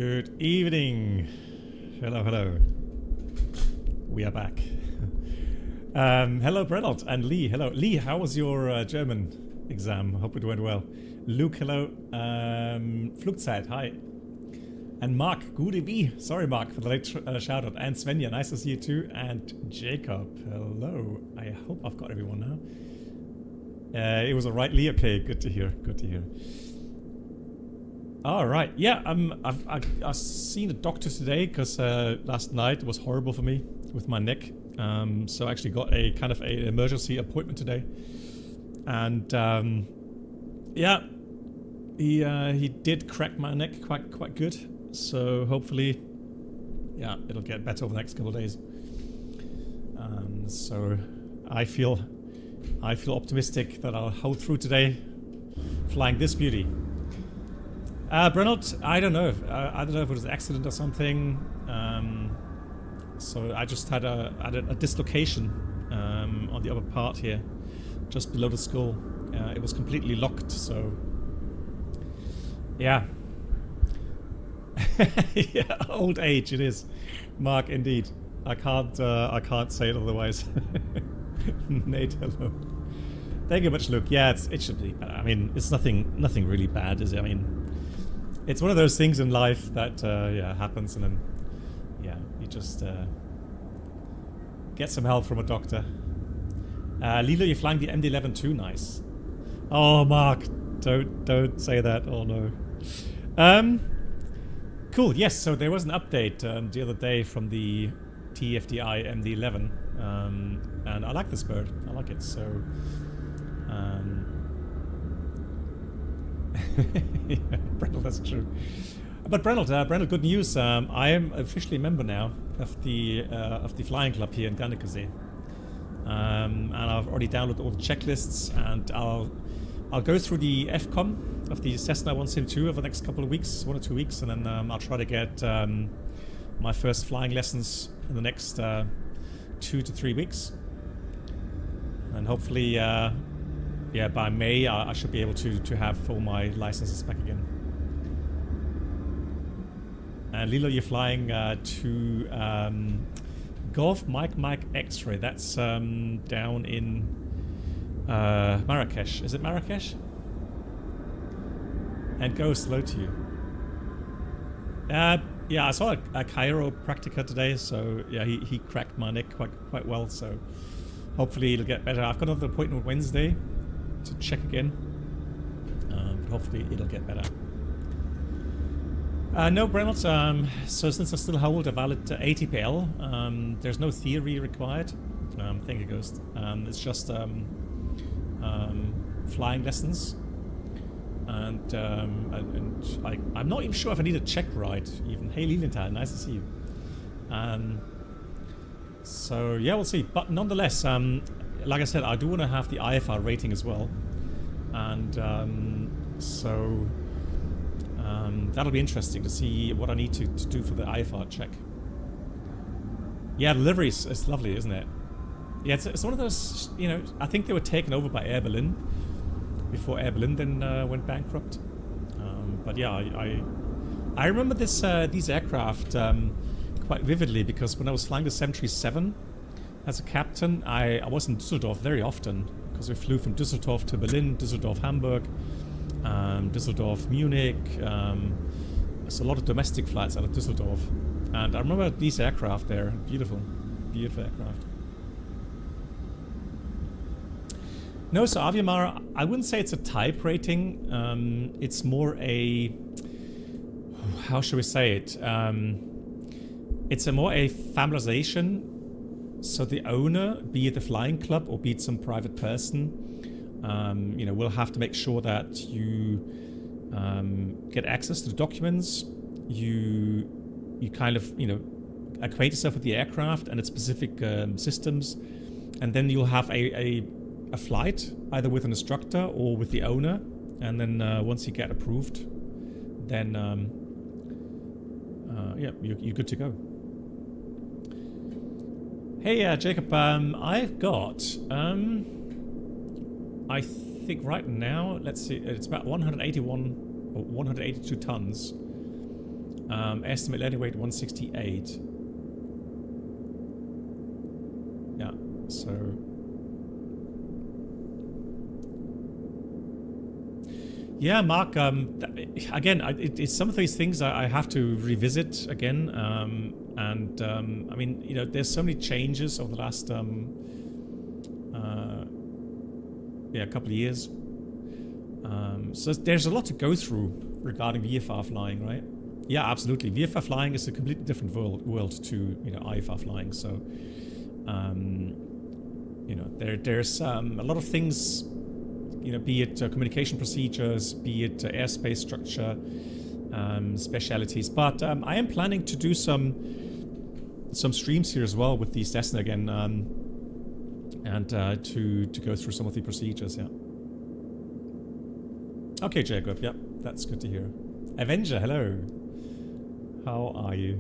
Good evening. Hello, hello. We are back. Hello, Brennelt and Lee. Hello, Lee. How was your German exam? Hope it went well. Luke, hello. Flugzeit, hi. And Mark, gute wie. Sorry, Mark, for the late shout out. And Svenja, nice to see you too. And Jacob, hello. I hope I've got everyone now. It was alright, Lee. Okay, good to hear. Good to hear. All right. Yeah, I've seen a doctor today because last night was horrible for me with my neck. So I actually got a kind of an emergency appointment today. And yeah, he did crack my neck quite good. So hopefully, yeah, it'll get better over the next couple of days. So I feel optimistic that I'll hold through today, flying this beauty. Brennelt, I don't know. I don't know if it was an accident or something. So I just had a dislocation on the upper part here, just below the skull. It was completely locked. So yeah. Yeah, old age it is, Mark. Indeed, I can't say it otherwise. Nate, hello. Thank you much, Luke. Yeah, it should be better. I mean, it's nothing really bad, is it? I mean, it's one of those things in life that yeah, happens, and then yeah, you just get some help from a doctor. Lilo, you're flying the MD11 too. Nice. Oh, Mark, don't say that. Oh no. Cool. Yes. So there was an update the other day from the TFDi MD11, and I like this bird. I like it. So. Yeah, Brennel, that's true. But Brennel, good news. I am officially a member now of the flying club here in Gannekesee. And I've already downloaded all the checklists, and I'll go through the FCOM of the Cessna 172 over the next couple of weeks, 1 or 2 weeks, and then I'll try to get my first flying lessons in the next 2 to 3 weeks, and hopefully. Yeah, by May I should be able to have all my licenses back again. And Lilo, you're flying to Golf Mike X-Ray. That's down in Marrakesh. Is it Marrakesh? And Ghost, hello to you. Yeah, I saw a chiropractor today, so yeah, he cracked my neck quite well. So hopefully it'll get better. I've got another appointment Wednesday to check again. Hopefully it'll get better. No, Brennelt, so since I still hold a valid ATPL, there's no theory required. Thank you, Ghost. It's just flying lessons. And I'm not even sure if I need a check ride even. Hey, Lilienthal, nice to see you. So yeah, we'll see. But nonetheless, like I said, I do want to have the IFR rating as well, and so that'll be interesting to see what I need to do for the IFR check. Yeah, the livery is lovely, isn't it? Yeah, it's one of those, you know, I think they were taken over by Air Berlin before Air Berlin then went bankrupt. But yeah, I remember these aircraft quite vividly, because when I was flying the 737 as a captain, I was in Düsseldorf very often, because we flew from Düsseldorf to Berlin, Düsseldorf Hamburg, Düsseldorf Munich. There's a lot of domestic flights out of Düsseldorf, and I remember these aircraft there. Beautiful aircraft. No, so Aviamar, I wouldn't say it's a type rating. It's more a, how should we say it? It's more a familiarization. So the owner, be it the flying club or be it some private person, you know, will have to make sure that you get access to the documents. You kind of, you know, acquaint yourself with the aircraft and its specific systems, and then you'll have a flight either with an instructor or with the owner, and then once you get approved, then yeah, you're good to go. Hey, Jacob, I've got, I think right now, let's see, it's about 181 or 182 tons Estimate landing weight 168. Yeah, so... Yeah, Mark, again, it's some of these things I have to revisit again. I mean, you know, there's so many changes over the last, yeah, couple of years. So there's a lot to go through regarding VFR flying, right? Yeah, absolutely. VFR flying is a completely different world to, you know, IFR flying. So, you know, there's a lot of things, you know, be it communication procedures, be it airspace structure, specialities. But I am planning to do some streams here as well with the Cessna again, and to go through some of the procedures. Yeah. Okay, Jacob. Yeah, that's good to hear. Avenger, hello. How are you?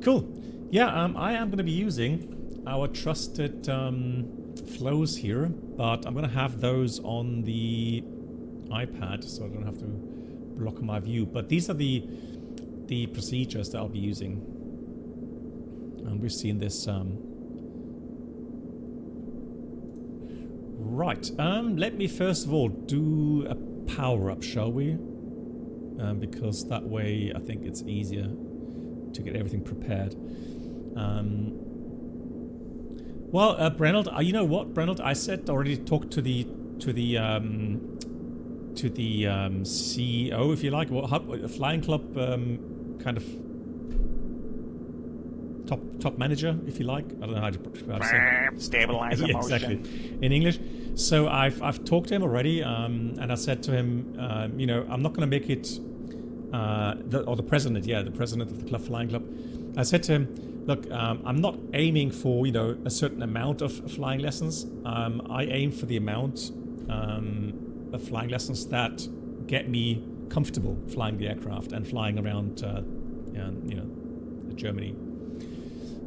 Cool. Yeah, I am going to be using our trusted flows here, but I'm going to have those on the iPad, so I don't have to block my view. But these are the procedures that I'll be using, and we've seen this. Right. Let me first of all do a power up, shall we? Because that way I think it's easier to get everything prepared. Well, Brennald, you know what, Brennald? I said already talked to the CEO, if you like, a flying club kind of top manager, if you like. I don't know how to say it. Stabilizer Yeah, motion. exactly, in English. So I've talked to him already, and I said to him, you know, I'm not going to make it. The president, yeah, the president of the flying club. I said to him, look, I'm not aiming for, you know, a certain amount of flying lessons. I aim for the amount of flying lessons that get me comfortable flying the aircraft and flying around, you know, Germany.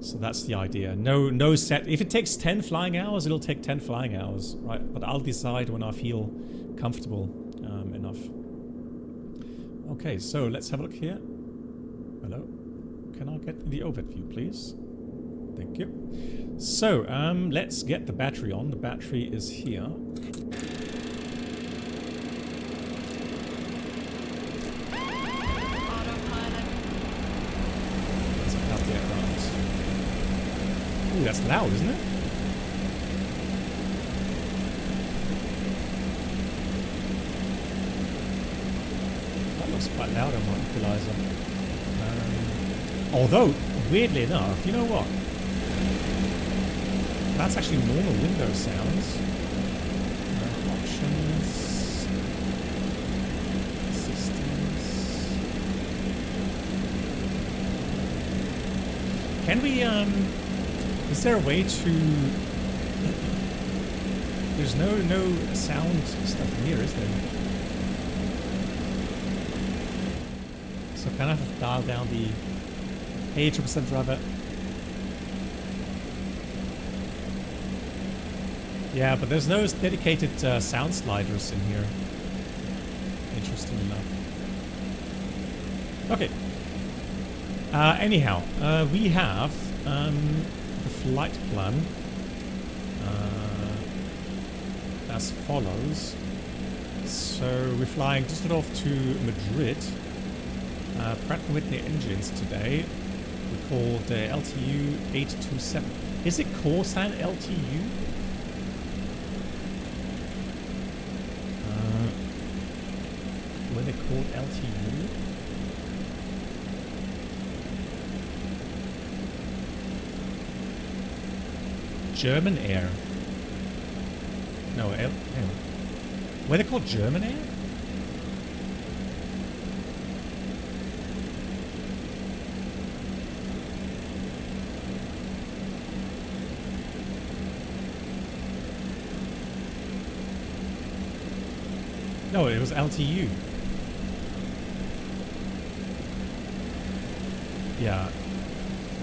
So that's the idea. No set. If it takes 10 flying hours, it'll take 10 flying hours, right? But I'll decide when I feel comfortable enough. Okay, so let's have a look here. Hello. Can I get the overview, please? Thank you. So, let's get the battery on. The battery is here. Let's pick up the aircraft. Ooh, that's loud, isn't it? That looks quite loud on my equalizer. Although, weirdly enough, you know what? That's actually normal Windows sounds. Options. Systems. Can we, is there a way to... There's no sound stuff here, is there? So can I have to dial down the 80% driver? Yeah, but there's no dedicated sound sliders in here. Interesting enough. Okay. Anyhow, we have the flight plan as follows. So we're flying Düsseldorf to Madrid. Pratt & Whitney engines today. We called LTU 827. Is it Corsan LTU? Were they called LTU? German Air. No, hang on. Were they called German Air? No, it was LTU. Yeah.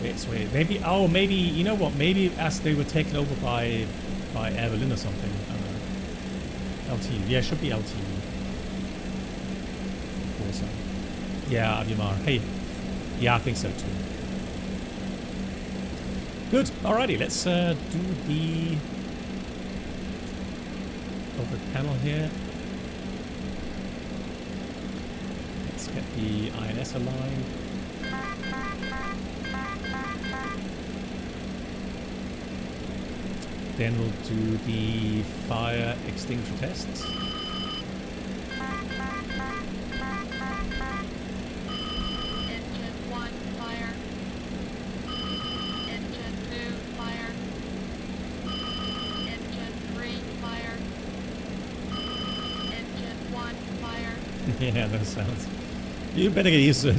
Wait. Maybe. Oh, maybe. You know what? Maybe as they were taken over by Air Berlin or something. LTU. Yeah, it should be LTU. Awesome. Yeah, Abimar. Hey. Yeah, I think so too. Good. Alrighty, let's do the over panel here. Let's get the INS aligned. Then we'll do the fire extinguisher tests. Engine 1, fire. Engine 2, fire. Engine 3, fire. Engine 1, fire. Yeah, those sounds. You better get used to it.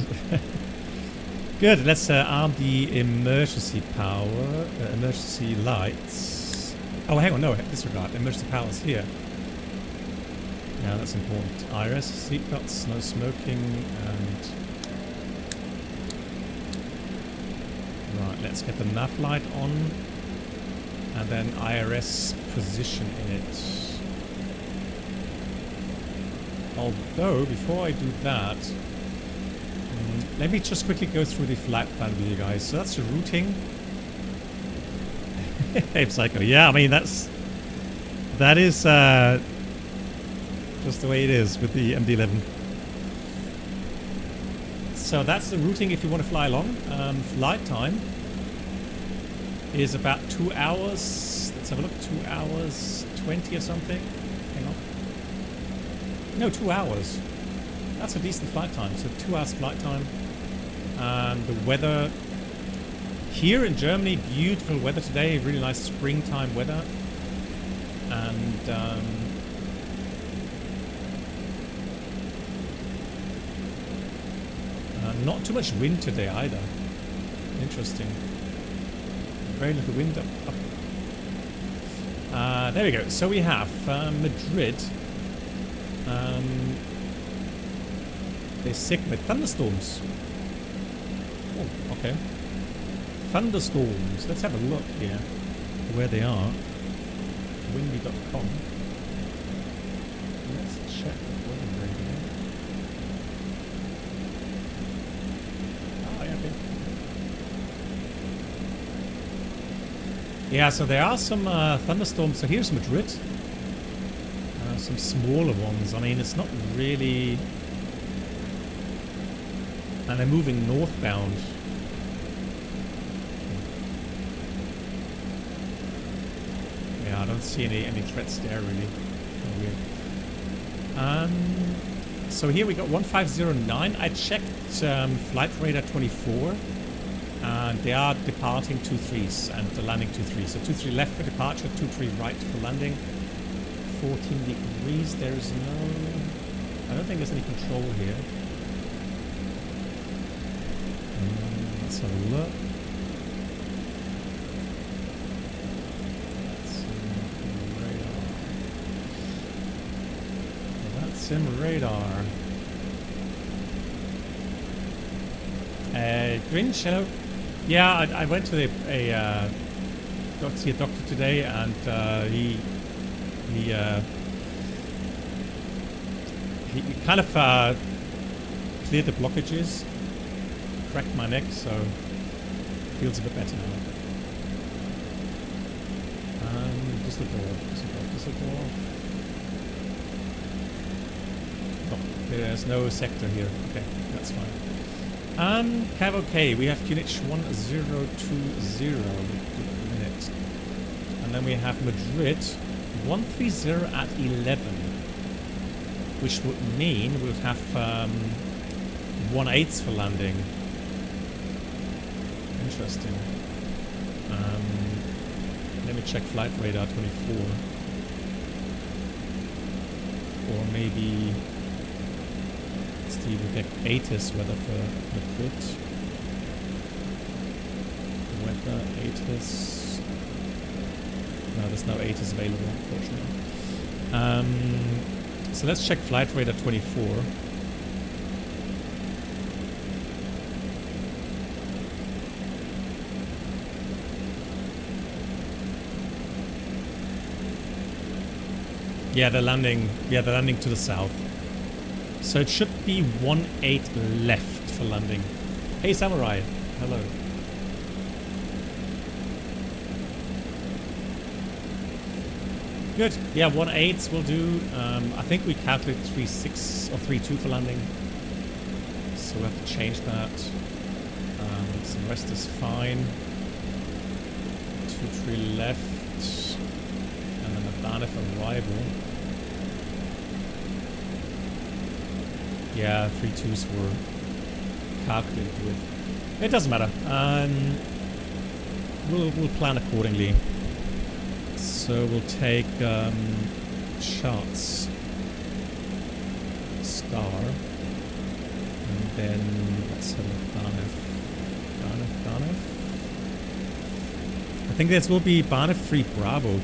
Good, let's arm the emergency power, emergency lights. Oh, hang on, no, disregard. Emergency power is here. Yeah, that's important. IRS, seatbelts, no smoking, and... Right, let's get the nav light on. And then IRS position in it. Although, before I do that, let me just quickly go through the flight plan with you guys. So that's the routing. Hey, Psycho. Yeah, I mean, that is just the way it is with the MD11. So that's the routing if you want to fly along. Flight time is about 2 hours. Let's have a look. 2 hours 20 or something. Hang on. No, 2 hours. That's a decent flight time. So 2 hours flight time. And the weather here in Germany, beautiful weather today. Really nice springtime weather. And not too much wind today either. Interesting. Very little wind up. There we go. So we have Madrid. They're sick with thunderstorms. Oh, okay. Thunderstorms. Let's have a look here where they are. Windy.com. Let's check the weather radio. Oh, yeah, okay. Yeah, so there are some thunderstorms. So here's Madrid. Some smaller ones. I mean, it's not really... And they're moving northbound. Yeah, I don't see any threats there really. Weird. So here we got 1509. I checked flight radar 24. And they are departing 23s and landing 23s. So 23 left for departure, 23 right for landing. 14 degrees. There's no... I don't think there's any control here. Let's have a look. VATSIM radar. Grinch, hello. Yeah, I went to see a doctor today, and he kind of cleared the blockages, cracked my neck, so feels a bit better now. Düsseldorf. Oh, there's no sector here. Okay, that's fine. Cav okay, we have QNH 1020 minutes. And then we have Madrid 130 at 11. Which would mean we'll have 1/8 for landing. Interesting. Let me check flight radar 24. Or maybe let's see, we get ATIS weather for Madrid. Weather ATIS. No, there's no ATIS available, unfortunately. So let's check flight radar 24. Yeah, they're landing to the south. So it should be 1/8 left for landing. Hey Samurai, hello. Good. Yeah, 1.8 will do. I think we calculated 3.6 or 3.2 for landing. So we have to change that. So the rest is fine. 2-3 left. And then a Banff arrival. Yeah, 3.2s were calculated with. It doesn't matter. We'll plan accordingly. So we'll take charts star, and then let's have a Banff. I think this will be Banff 3 Bravo.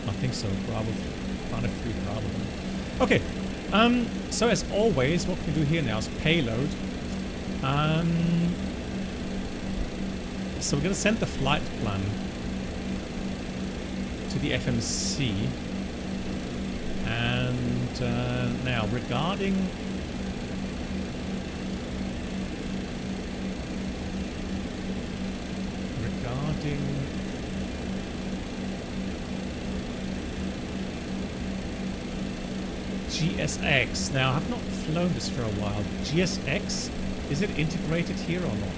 I think so. Banff 3 Bravo. Okay. So as always, what we do here now is payload. So we're gonna send the flight plan to the FMC, and now regarding GSX. Now I've not flown this for a while. GSX, is it integrated here or not?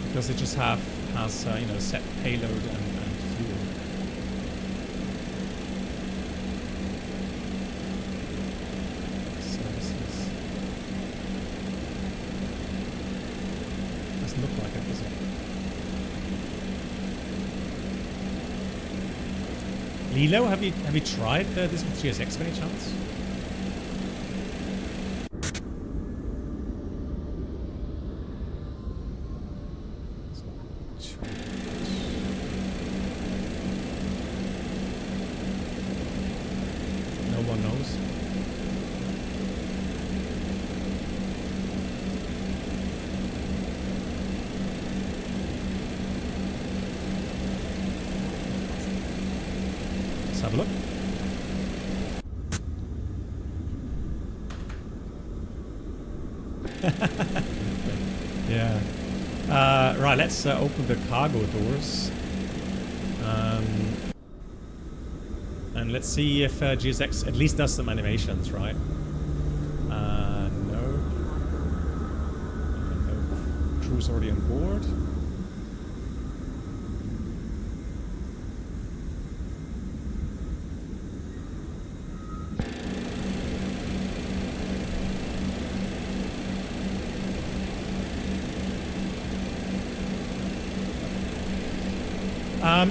Because it just has you know, set payload and fuel. Services. Doesn't look like it, does it? Lilo, have you tried this with GSX by any chance? Have a look. Yeah. Right, let's open the cargo doors. And let's see if GSX at least does some animations, right? No. No. Crew's already on board.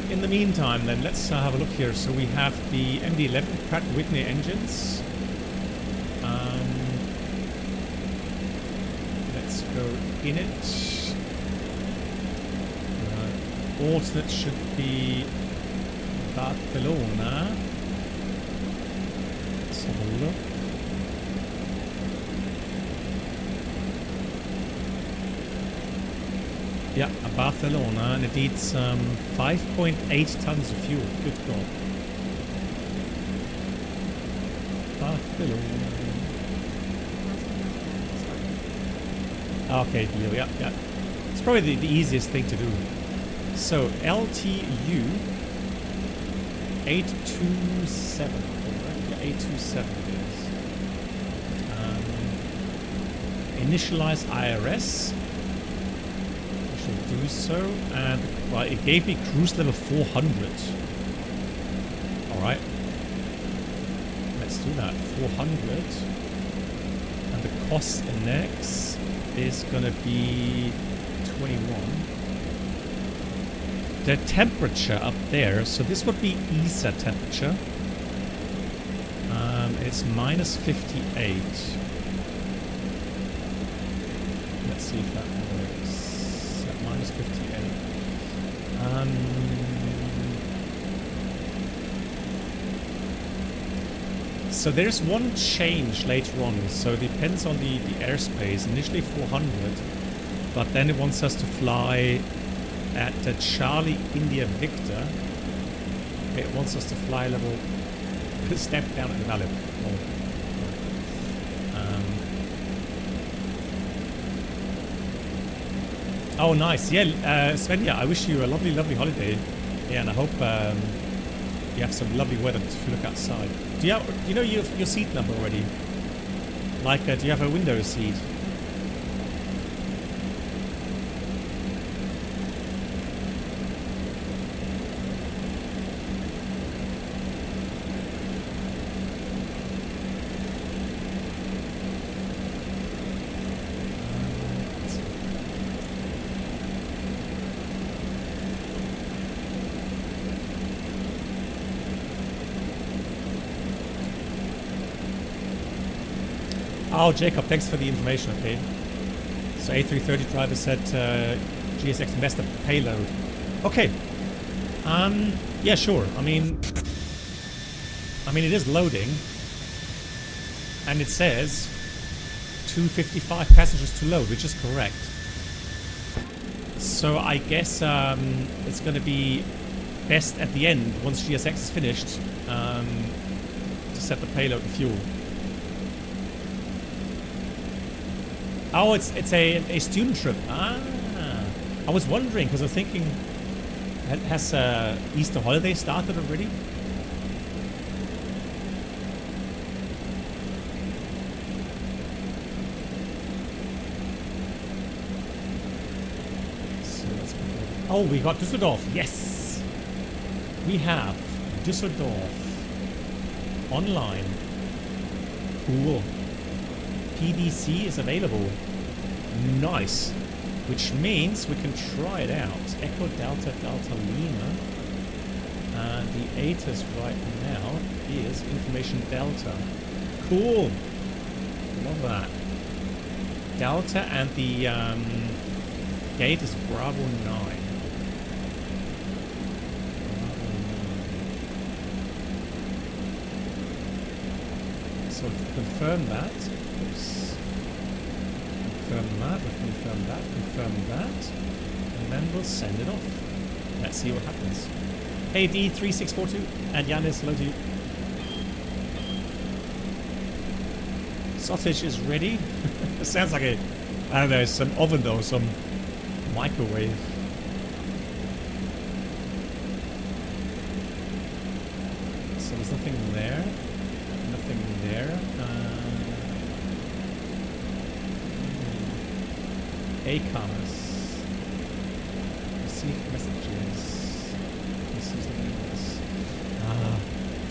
In the meantime, then, let's have a look here. So we have the MD11 Pratt & Whitney engines. Let's go in it. Alternate should be Barcelona. Let's have a look. Yeah, Barcelona, and it needs 5.8 tons of fuel. Good God. Barcelona. Okay, deal. Yeah, yeah. It's probably the easiest thing to do. So, LTU 827. Correct? Yeah, 827 it is. Initialize IRS. Do so, and well, it gave me cruise level 400. Alright, let's do that. 400, and the cost index is gonna be 21. The temperature up there, so this would be ESA temperature. It's minus 58. Let's see if that works. Minus 58. So there's one change later on. So it depends on the airspace. Initially 400, but then it wants us to fly at Charlie India Victor. Okay, it wants us to fly level Step down at the valley. Oh, nice. Yeah, Svenja, I wish you a lovely, lovely holiday. Yeah, and I hope you have some lovely weather to look outside. Do you know your seat number already? Like, do you have a window seat? Oh, Jacob, thanks for the information, okay. So A330 driver said GSX investor payload. Okay. Yeah, sure. I mean it is loading. And it says 255 passengers to load, which is correct. So I guess it's going to be best at the end, once GSX is finished, to set the payload and fuel. Oh, it's a student trip. Ah, I was wondering because I was thinking, has Easter holiday started already? So let's go. Oh, we got Düsseldorf. Yes, we have Düsseldorf online. Cool. PDC is available. Nice. Which means we can try it out. Echo Delta Delta Lima. And the ATIS right now is Information Delta. Cool. Love that. Delta and the gate is Bravo 9. So confirm that. Oops. Confirm that, confirm that, confirm that. And then we'll send it off. Let's see what happens. Hey D3642 and Yanis, hello to you. Sausage is ready. It sounds like a, I don't know, some oven though, some microwave. So there's nothing there. Nothing there. ACOMs. Receive messages. Receive emails. Ah.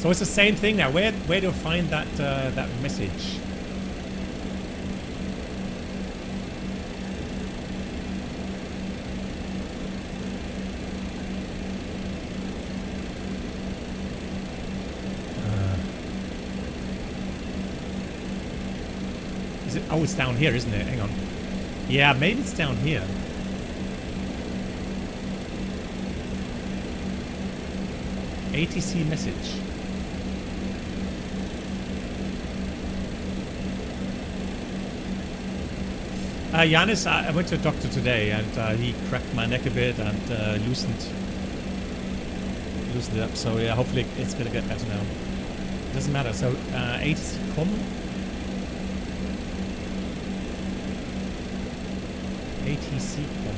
So it's the same thing now. Where do I find that that message? Is it? Oh, it's down here, isn't it? Hang on. Yeah, maybe it's down here. ATC message. Yanis, I went to a doctor today and he cracked my neck a bit and loosened it up. So yeah, hopefully it's gonna get better now. Doesn't matter. So ATC com. ATC com.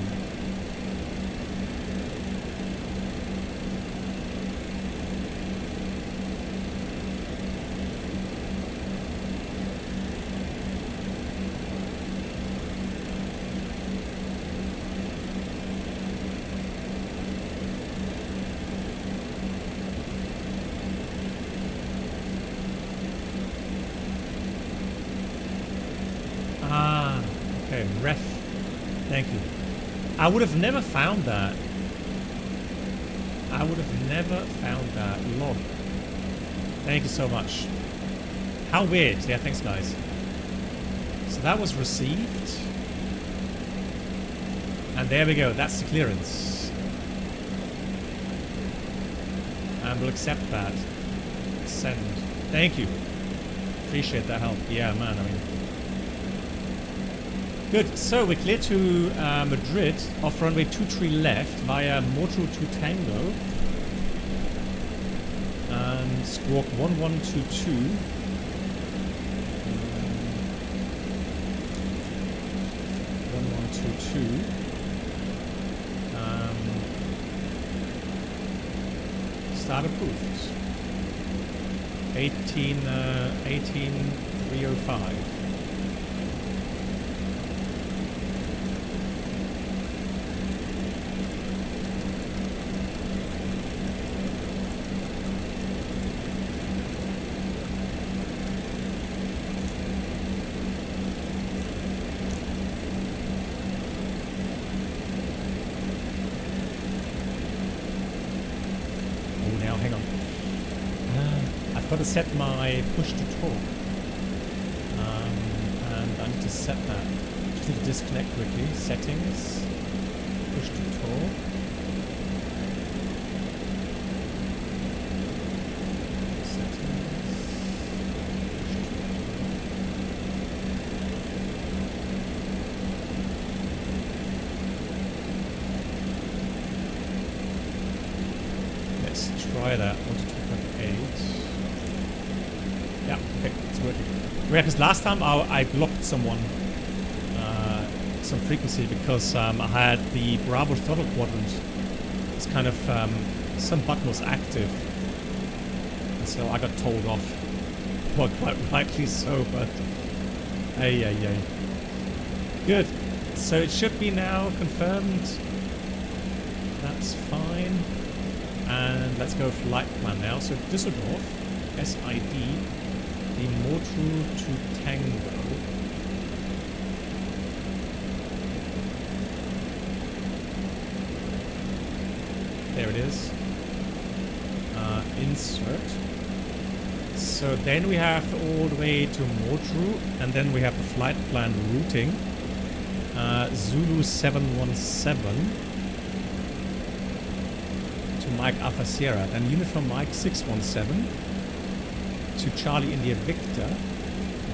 Ah, okay, ref. Thank you. I would have never found that. I would have never found that log. Thank you so much. How weird. Yeah, thanks guys. So that was received. And there we go. That's the clearance. And we'll accept that. Send. Thank you. Appreciate that help. Yeah, man, I mean. Good, so we're clear to Madrid off runway 23 left via Moto 2 Tango. And Squawk 1122. 1122. Start approved. 18305. I've got to set my push to talk, and I need to set that. Just need to disconnect quickly. Settings, push to talk. Settings. Let's try that. 122.8. Yeah, okay, it's working. Whereas last time I blocked someone, some frequency because I had the Bravo throttle quadrant. It's kind of, some button was active. And so I got told off. Well, quite rightly so, but ay. Good. So it should be now confirmed. That's fine. And let's go flight plan now. So Düsseldorf, SID, the Motu to Tango. There it is. Insert. So then we have all the way to Motu, and then we have the flight plan routing. Zulu 717 to Mike Alpha Sierra, then Uniform Mike 617 to Charlie India Victor,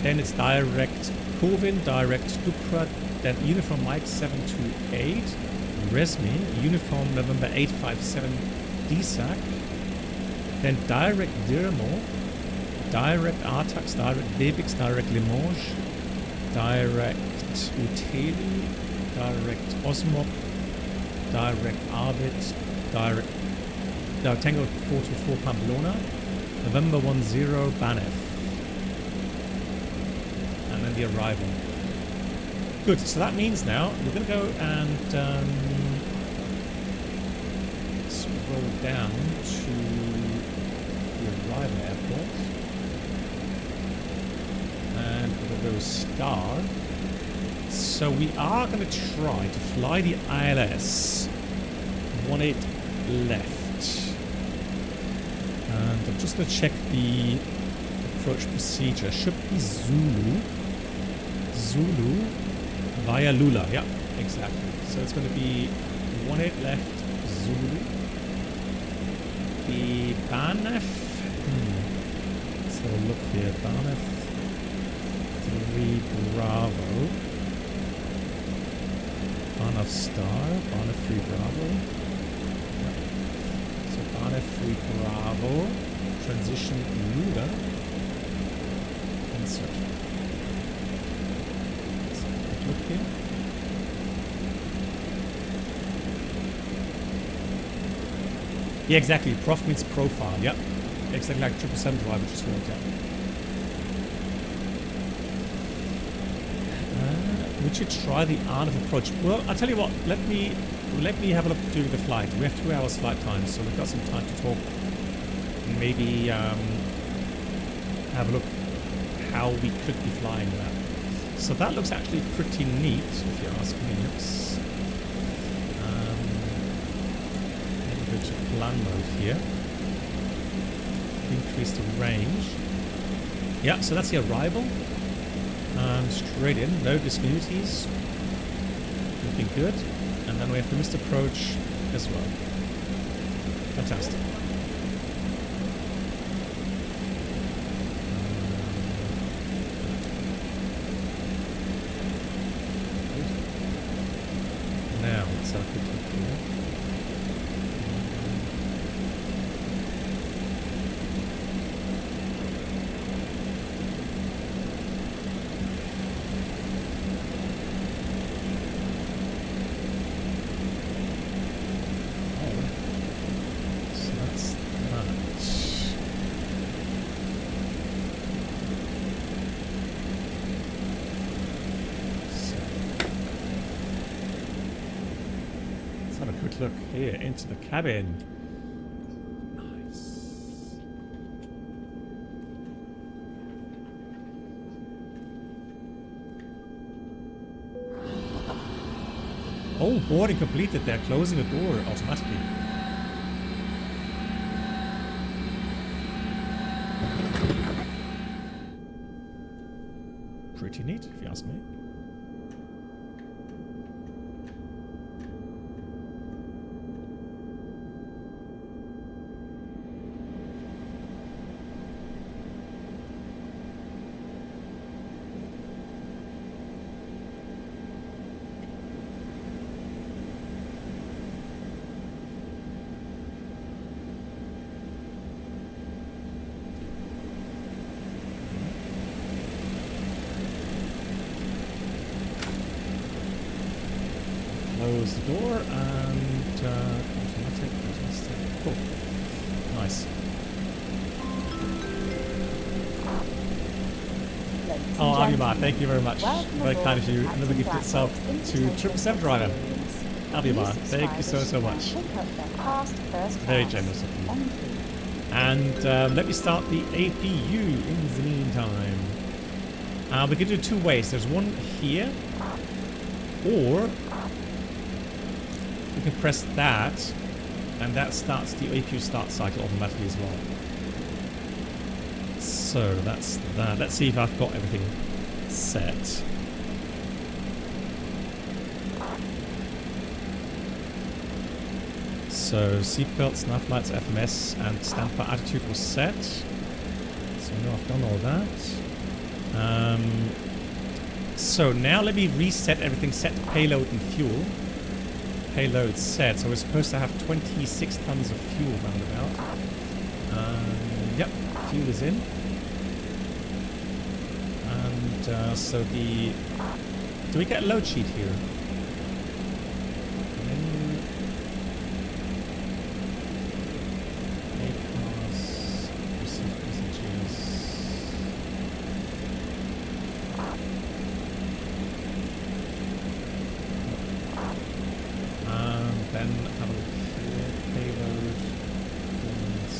then it's direct Corvin, direct Dukra, then Uniform Mike 728, Resmi, Uniform November 857 DSAC, then direct Dirmo, direct Artax, direct Bebix, direct Limoges, direct Uteli, direct Osmop, direct Arbit, direct Tango 424 Pamplona, November 10 Banef, and then the arrival. Good, so that means now we're going to go and scroll down to the arrival airport, and we're going to go star. So we are going to try to fly the ILS 18 left. And I'm just going to check the approach procedure. Should be Zulu via Lula. Yeah, exactly. So it's going to be 18 left Zulu. The Banef. Let's have a look here. Banef 3 Bravo. Banef Star. Banef 3 Bravo. Banef 3 Bravo, transition Lula, insert. Let's have a look here. Yeah, exactly. Prof means profile. Yep, exactly like 777 driver just worked out. We should try the art of approach. Well, I'll tell you what. Let me have a look during the flight. We have 2 hours flight time, so we've got some time to talk. Maybe have a look how we could be flying that. So that looks actually pretty neat, if you ask me. Let's go to plan mode here. Increase the range. Yeah, so that's the arrival. Straight in, no discontinuities. Looking good. And then we have the missed approach as well. Fantastic. Now, let's have a quick look here. look here into the cabin. Nice. Oh, boarding completed. They're closing the door automatically. Pretty neat, if you ask me. Close the door and automatic. Cool. Nice. Oh, Abimar, thank you very much. Very kind of you. Another gift itself to 777 driver. Abimar, thank you so much. Very generous of you. And let me start the APU in the meantime. We can do two ways. There's one here, or we can press that, and that starts the APU start cycle automatically as well. So that's that. Let's see if I've got everything set. So seatbelts, nav lights, FMS, and standby attitude was set. So I know I've done all that. So now let me reset everything. Set payload and fuel. Payload set. So we're supposed to have 26 tons of fuel roundabout. Yep, fuel is in. And so the... Do we get a load sheet here? Menu. ACARS. Receive messages. Then have a look here, payload, performance.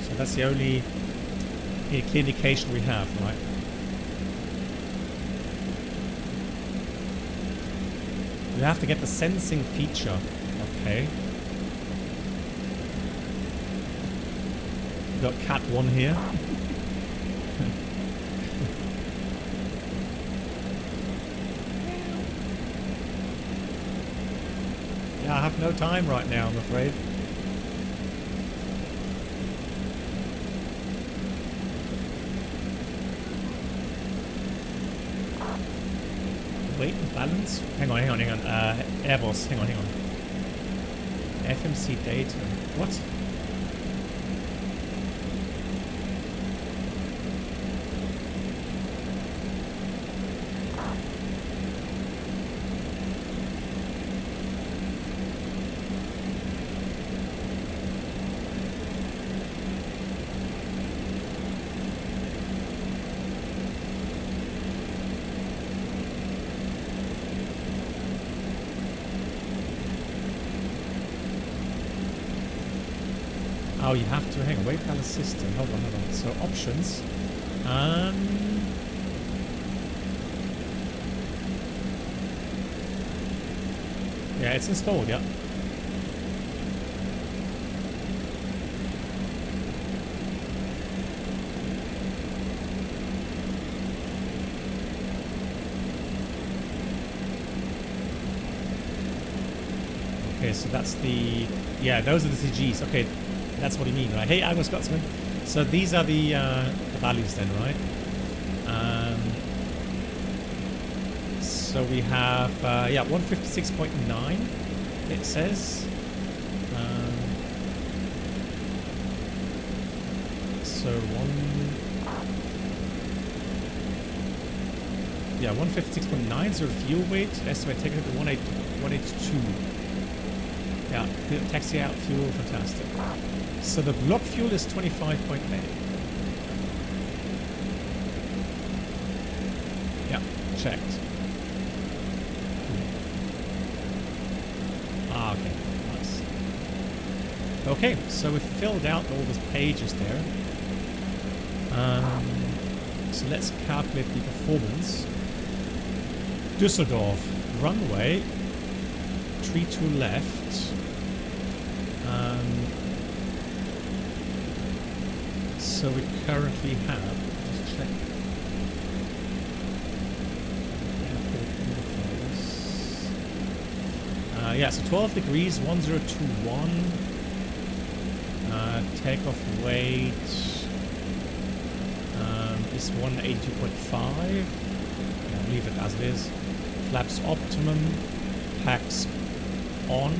So that's the only clear indication we have, right? We have to get the sensing feature. Okay. We've got Cat 1 here. Yeah, I have no time right now, I'm afraid. Weight and balance? Hang on. Airbus, hang on. FMC data. What? Oh, you have to hang on. Weight balance system. Hold on. So options. Yeah, it's installed. Yeah. Okay, so that's the... Yeah, those are the CGs. Okay. That's what you mean, right? Hey, I'm a Scotsman. So these are the values then, right? So we have, yeah, 156.9, it says. So 156.9, so fuel weight, estimate taken to 182. Yeah, taxi out fuel, fantastic. So the block fuel is 25.8. Yeah, checked. Okay, nice. Okay, so we've filled out all those pages there. So let's calculate the performance. Düsseldorf, runway, 32 left. So we currently have, just check. Yeah, so 12 degrees, 1021. Takeoff weight is 182.5. Yeah, leave it as it is. Flaps optimum. Packs on.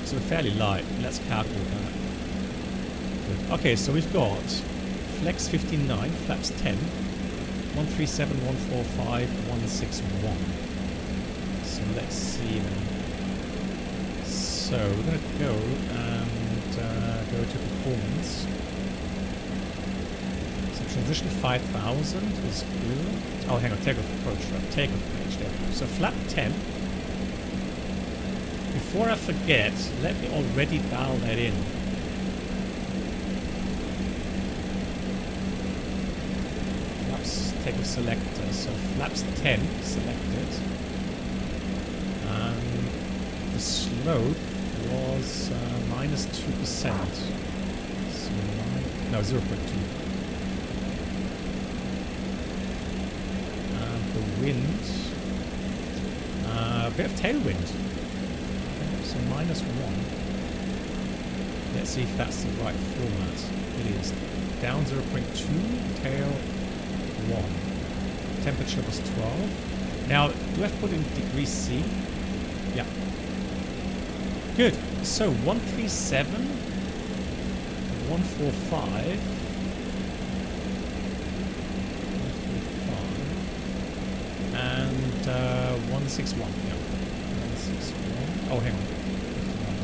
So fairly light. Let's calculate that. Good. Okay, so we've got flex 59, flaps 10, 137, 145, 161. So let's see then. So we're going to go and go to performance. So transition 5000 is good. Oh, hang on, takeoff approach, right? Takeoff page, there we go. So flap 10. Before I forget, let me already dial that in. Flaps takeoff selector. So flaps 10 selected. The slope was minus 2%. So no, 0.2. The wind. We have tailwind. So minus 1. Let's see if that's the right format. It is. Down 0.2, tail 1. Temperature was 12. Now, do I have to put in degree C? Yeah. Good. So 137, 145, 145, and 161. Yeah. 161. Oh, hang on. 51.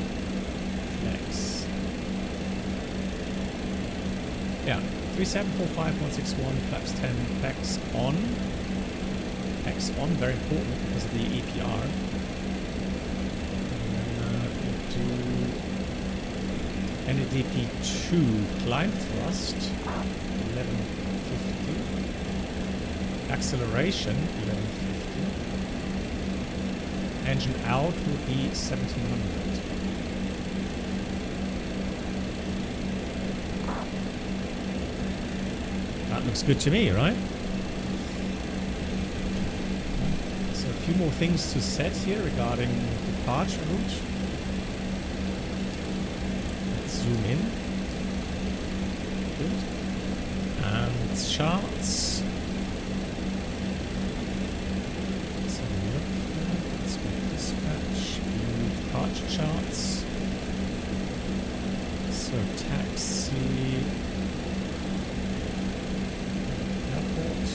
Flex. Yeah. 3745, 161, flaps 10, flex on. Flex on, very important because of the EPR. NADP 2 climb thrust 1150, acceleration 1150, engine out will be 1700. That looks good to me, right? So a few more things to set here regarding departure route. Zoom in. Good. And charts. Let's have a look. Let's go dispatch. View departure charts. So taxi. Airport.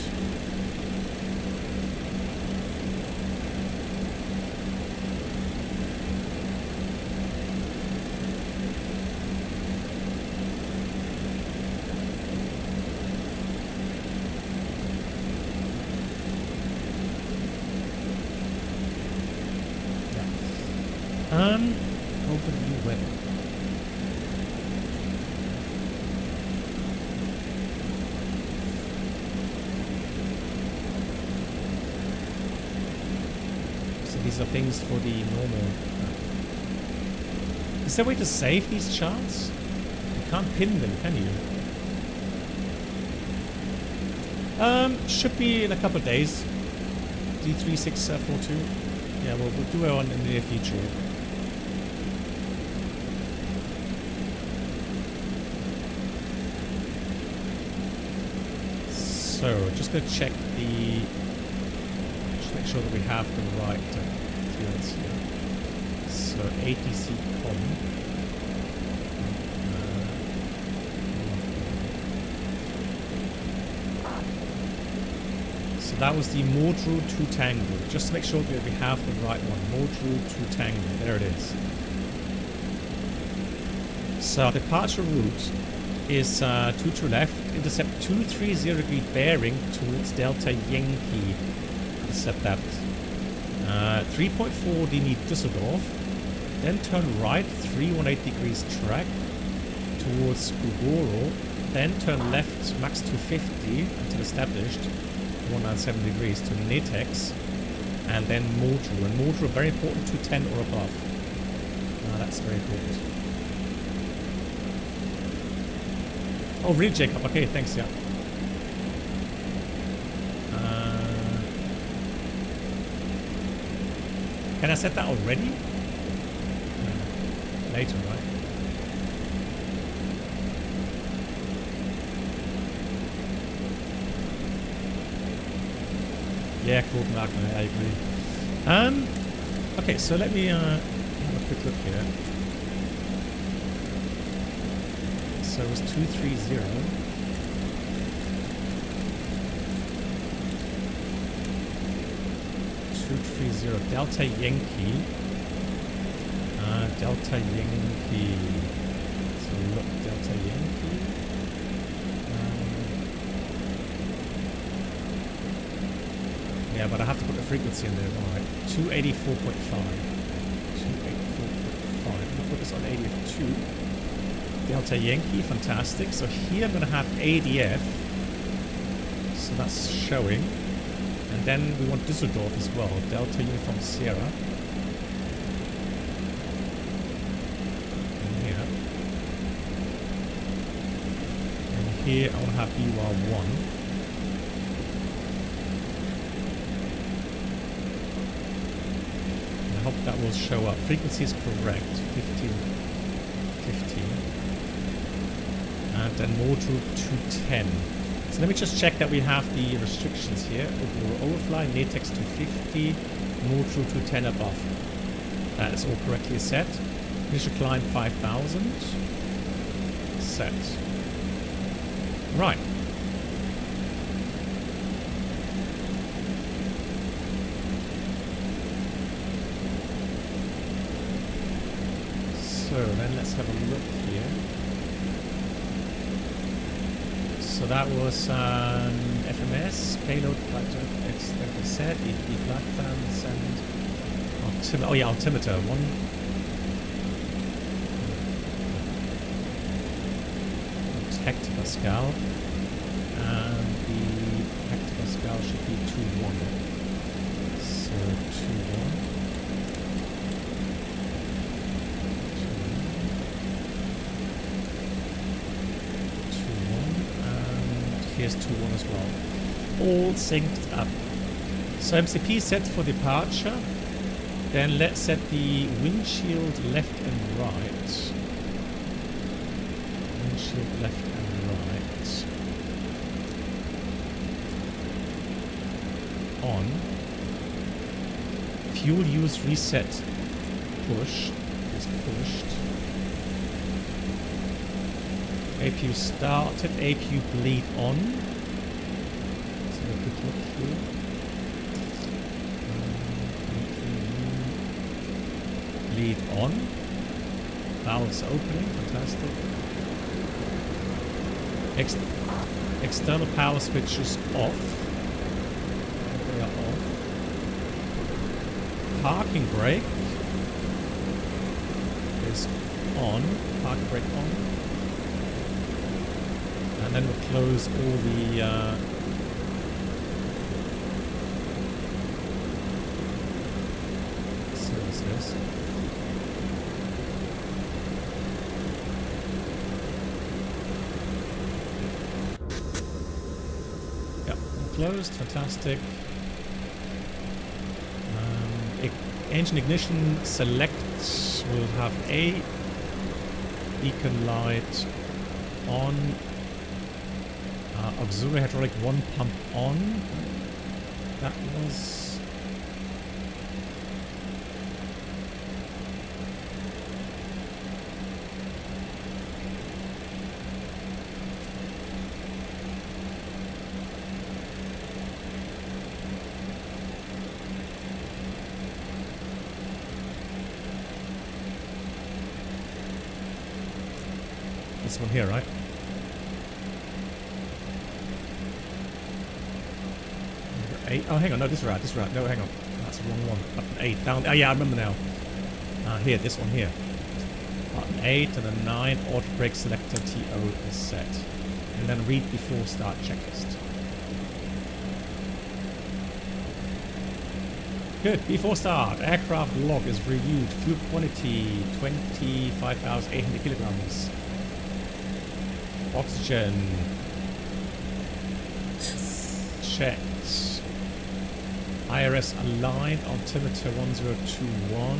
Overview weather. So these are things for the normal. Is there a way to save these charts? You can't pin them, can you? Should be in a couple of days. D3642. Yeah, we'll do it in the near future. So, just going to check the... Just make sure that we have the right fields here. So, ATC com. So that was the Module 2 Tango. Just to make sure that we have the right one. Module 2 Tango. There it is. So, departure route is 2 to left, intercept 230 degree bearing towards Delta Yankee. Intercept that. 3.4 DN Düsseldorf. then turn right 318 degrees track towards Ugoro, then turn left max 250 until established 197 degrees to Netex, and then Motor. And Motor very important, 210 or above. That's very important. Oh, really, Jacob? Okay, thanks, yeah. Can I set that already? Later, right? Yeah, cool, Mark, I agree. Okay, so let me have a quick look here. So it was 230. 230 Delta Yankee. Delta Yankee. So look, Delta Yankee. Yeah, but I have to put the frequency in there. Alright, 284.5. 284.5. I'll put this on 82. Delta Yankee, fantastic. So here I'm going to have ADF. So that's showing. And then we want Düsseldorf as well. Delta Uniform Sierra. And here I want to have BR1. And I hope that will show up. Frequency is correct. 15. And then Motor 210. So let me just check that we have the restrictions here. Overfly, Netex 250, Motor 210 above. That is all correctly set. Initial climb 5000. Set. Right. So then let's have a look here. So that was FMS, payload, extended set, EDDL flight plan, send, altimeter, oh yeah, altimeter, one. Hectopascal, and the hectopascal should be 2.1. So 2.1. Here's 2.1 as well. All synced up. So MCP set for departure. Then let's set the windshield left and right. Windshield left and right. On. Fuel use reset. Push. Is pushed. APU started, APU bleed on. Let's have a quick look here. Bleed on. Valves opening, fantastic. External power switches off. They are off. Parking brake is on. Parking brake on. And then we'll close all the services. Yeah, closed, fantastic. Engine ignition select will have a beacon light on. Auxiliary hydraulic 1 pump on. That was... This one here, right? Number 8. Oh, hang on. No, this is right. This is right. No, hang on. That's the wrong one. Button 8. Down. Oh, yeah, I remember now. Here, this one here. Button 8 and then 9, auto brake selector TO is set. And then read before start checklist. Good, before start, aircraft log is reviewed. Fuel quantity 25,800 kilograms. Oxygen checked. IRS aligned, altimeter 1021.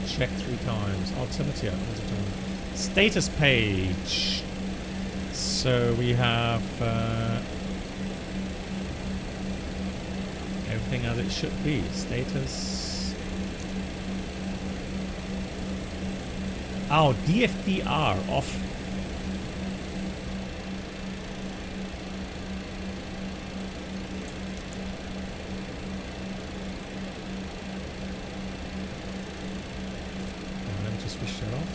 Check 3 times. Altimeter 1021. Status page. So we have everything as it should be. Status. Oh, DFDR off. Let me just switch that off.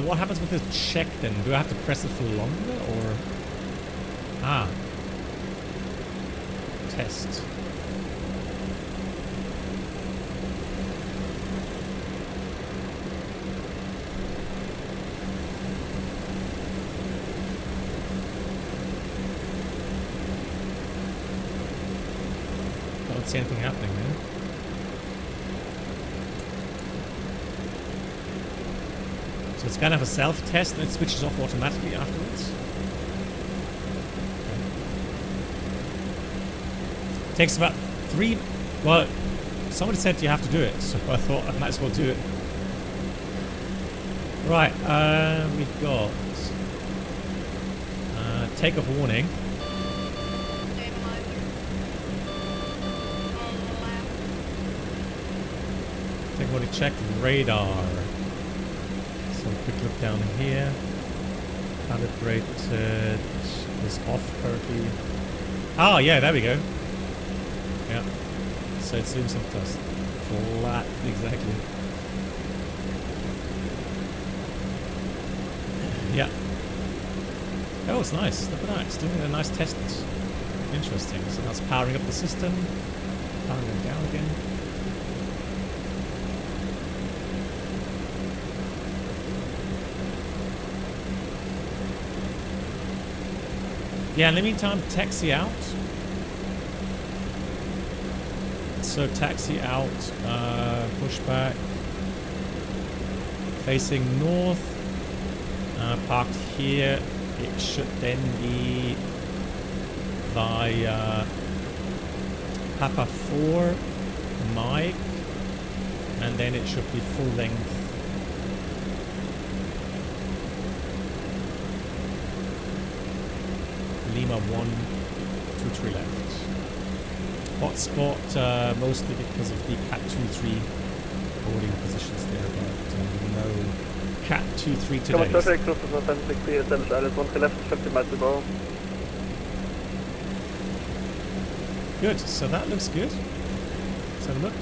What happens with this check then? Do I have to press it for longer or? Ah. Test. I don't see anything happening there. So it's kind of a self-test and it switches off automatically afterwards. It takes about 3... Well, somebody said you have to do it, so I thought I might as well do it. Right, we've got... takeoff warning. Takeoff warning checked. Radar. So quick look down here. Calibrated is off currently. Ah, yeah, there we go. Yeah. So it's doing some test. Flat, exactly. Yeah. Oh, it's nice. Look at that. It's doing a nice test. Interesting. So that's powering up the system. Powering it down again. Yeah, in the meantime, taxi out. So taxi out, pushback, facing north, parked here. It should then be via Papa 4, Mike, and then it should be full length. Lima 123 left. Hotspot mostly because of the Cat 23 boarding positions there, but no Cat 23 today. Good, so that looks good. Let's have a look.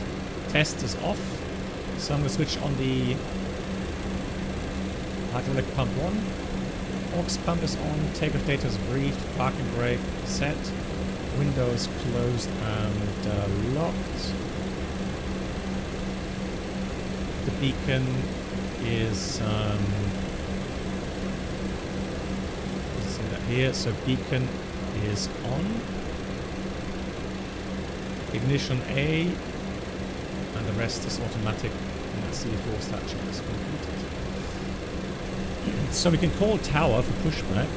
Test is off. So I'm going to switch on the hydraulic pump 1. Aux pump is on, takeoff data is briefed, parking brake set, windows closed and locked. The beacon is, see that here, so beacon is on. Ignition A, and the rest is automatic, and that's the full start check is completed. So we can call tower for pushback.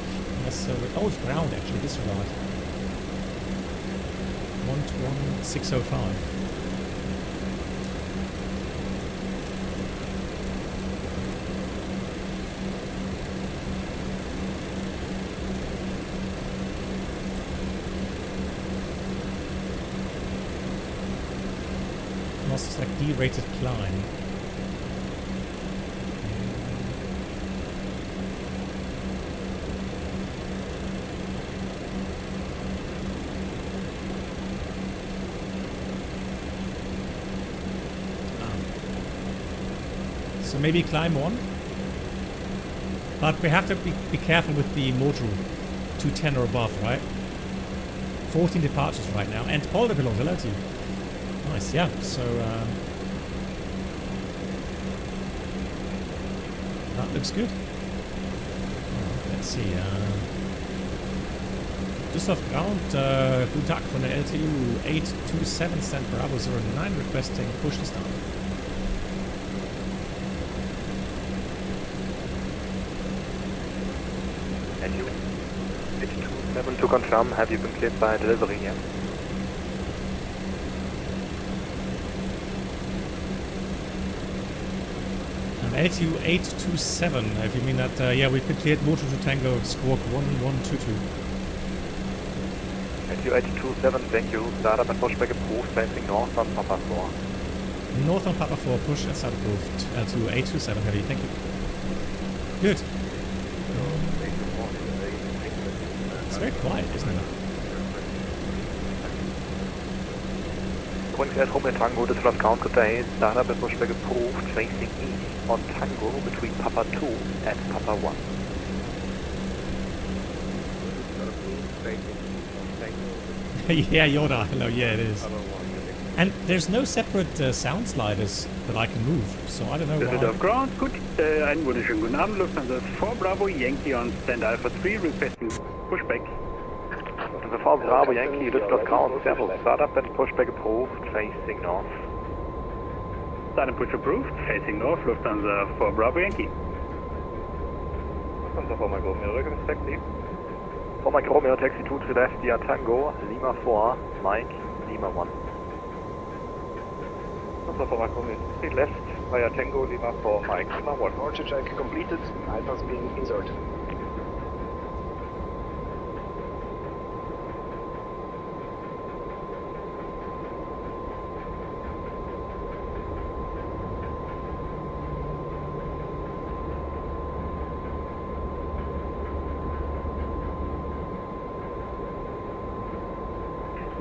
Yes, so oh, it's ground actually, disregard. 121,605. It's like D-rated climb. So maybe climb one. But we have to be careful with the module 210 or above, right? 14 departures right now. And Polder Pilot, hello to you. Nice, yeah. So that looks good. Let's see. Düsseldorf Ground, guten Tag von der LTU 827 Stand Bravo 09 requesting push to start. LTU 827 to confirm, have you been cleared by delivery yet? LTU 827, if you mean that, yeah, we've been cleared motor to Tango Squawk 1122. LTU 827, thank you. Startup and pushback approved, facing north on Papa 4. North on Papa 4, push and start approved. LTU 827, heavy, thank you. Good. It's very quiet, isn't it? Übrigens, Air Tango, Düsseldorf Ground, good day. Startup and pushback approved, facing east on Tango between Papa 2 and Papa 1. Yeah, Yoda, hello, yeah, it is. And there's no separate sound sliders that I can move, so I don't know why. Düsseldorf Ground, gut. Einen wunderschönen guten Abend, Lufthansa 4 Bravo Yankee on stand Alpha 3 requesting pushback. Lufthansa 4 Bravo Yankee, Düsseldorf Ground, several startup and pushback approved, facing north. Start and push approved, facing north, Lufthansa 4 Bravo Yankee. Lufthansa 4 Mike Romeo, request taxi. 4 Mike Romeo, taxi 2 to left via Tango, Lima 4, Mike, Lima 1. Lufthansa 4 Mike Romeo, taxi left via Tango, Lima 4, Mike, Lima 1. Order check completed, Alpha's being inserted.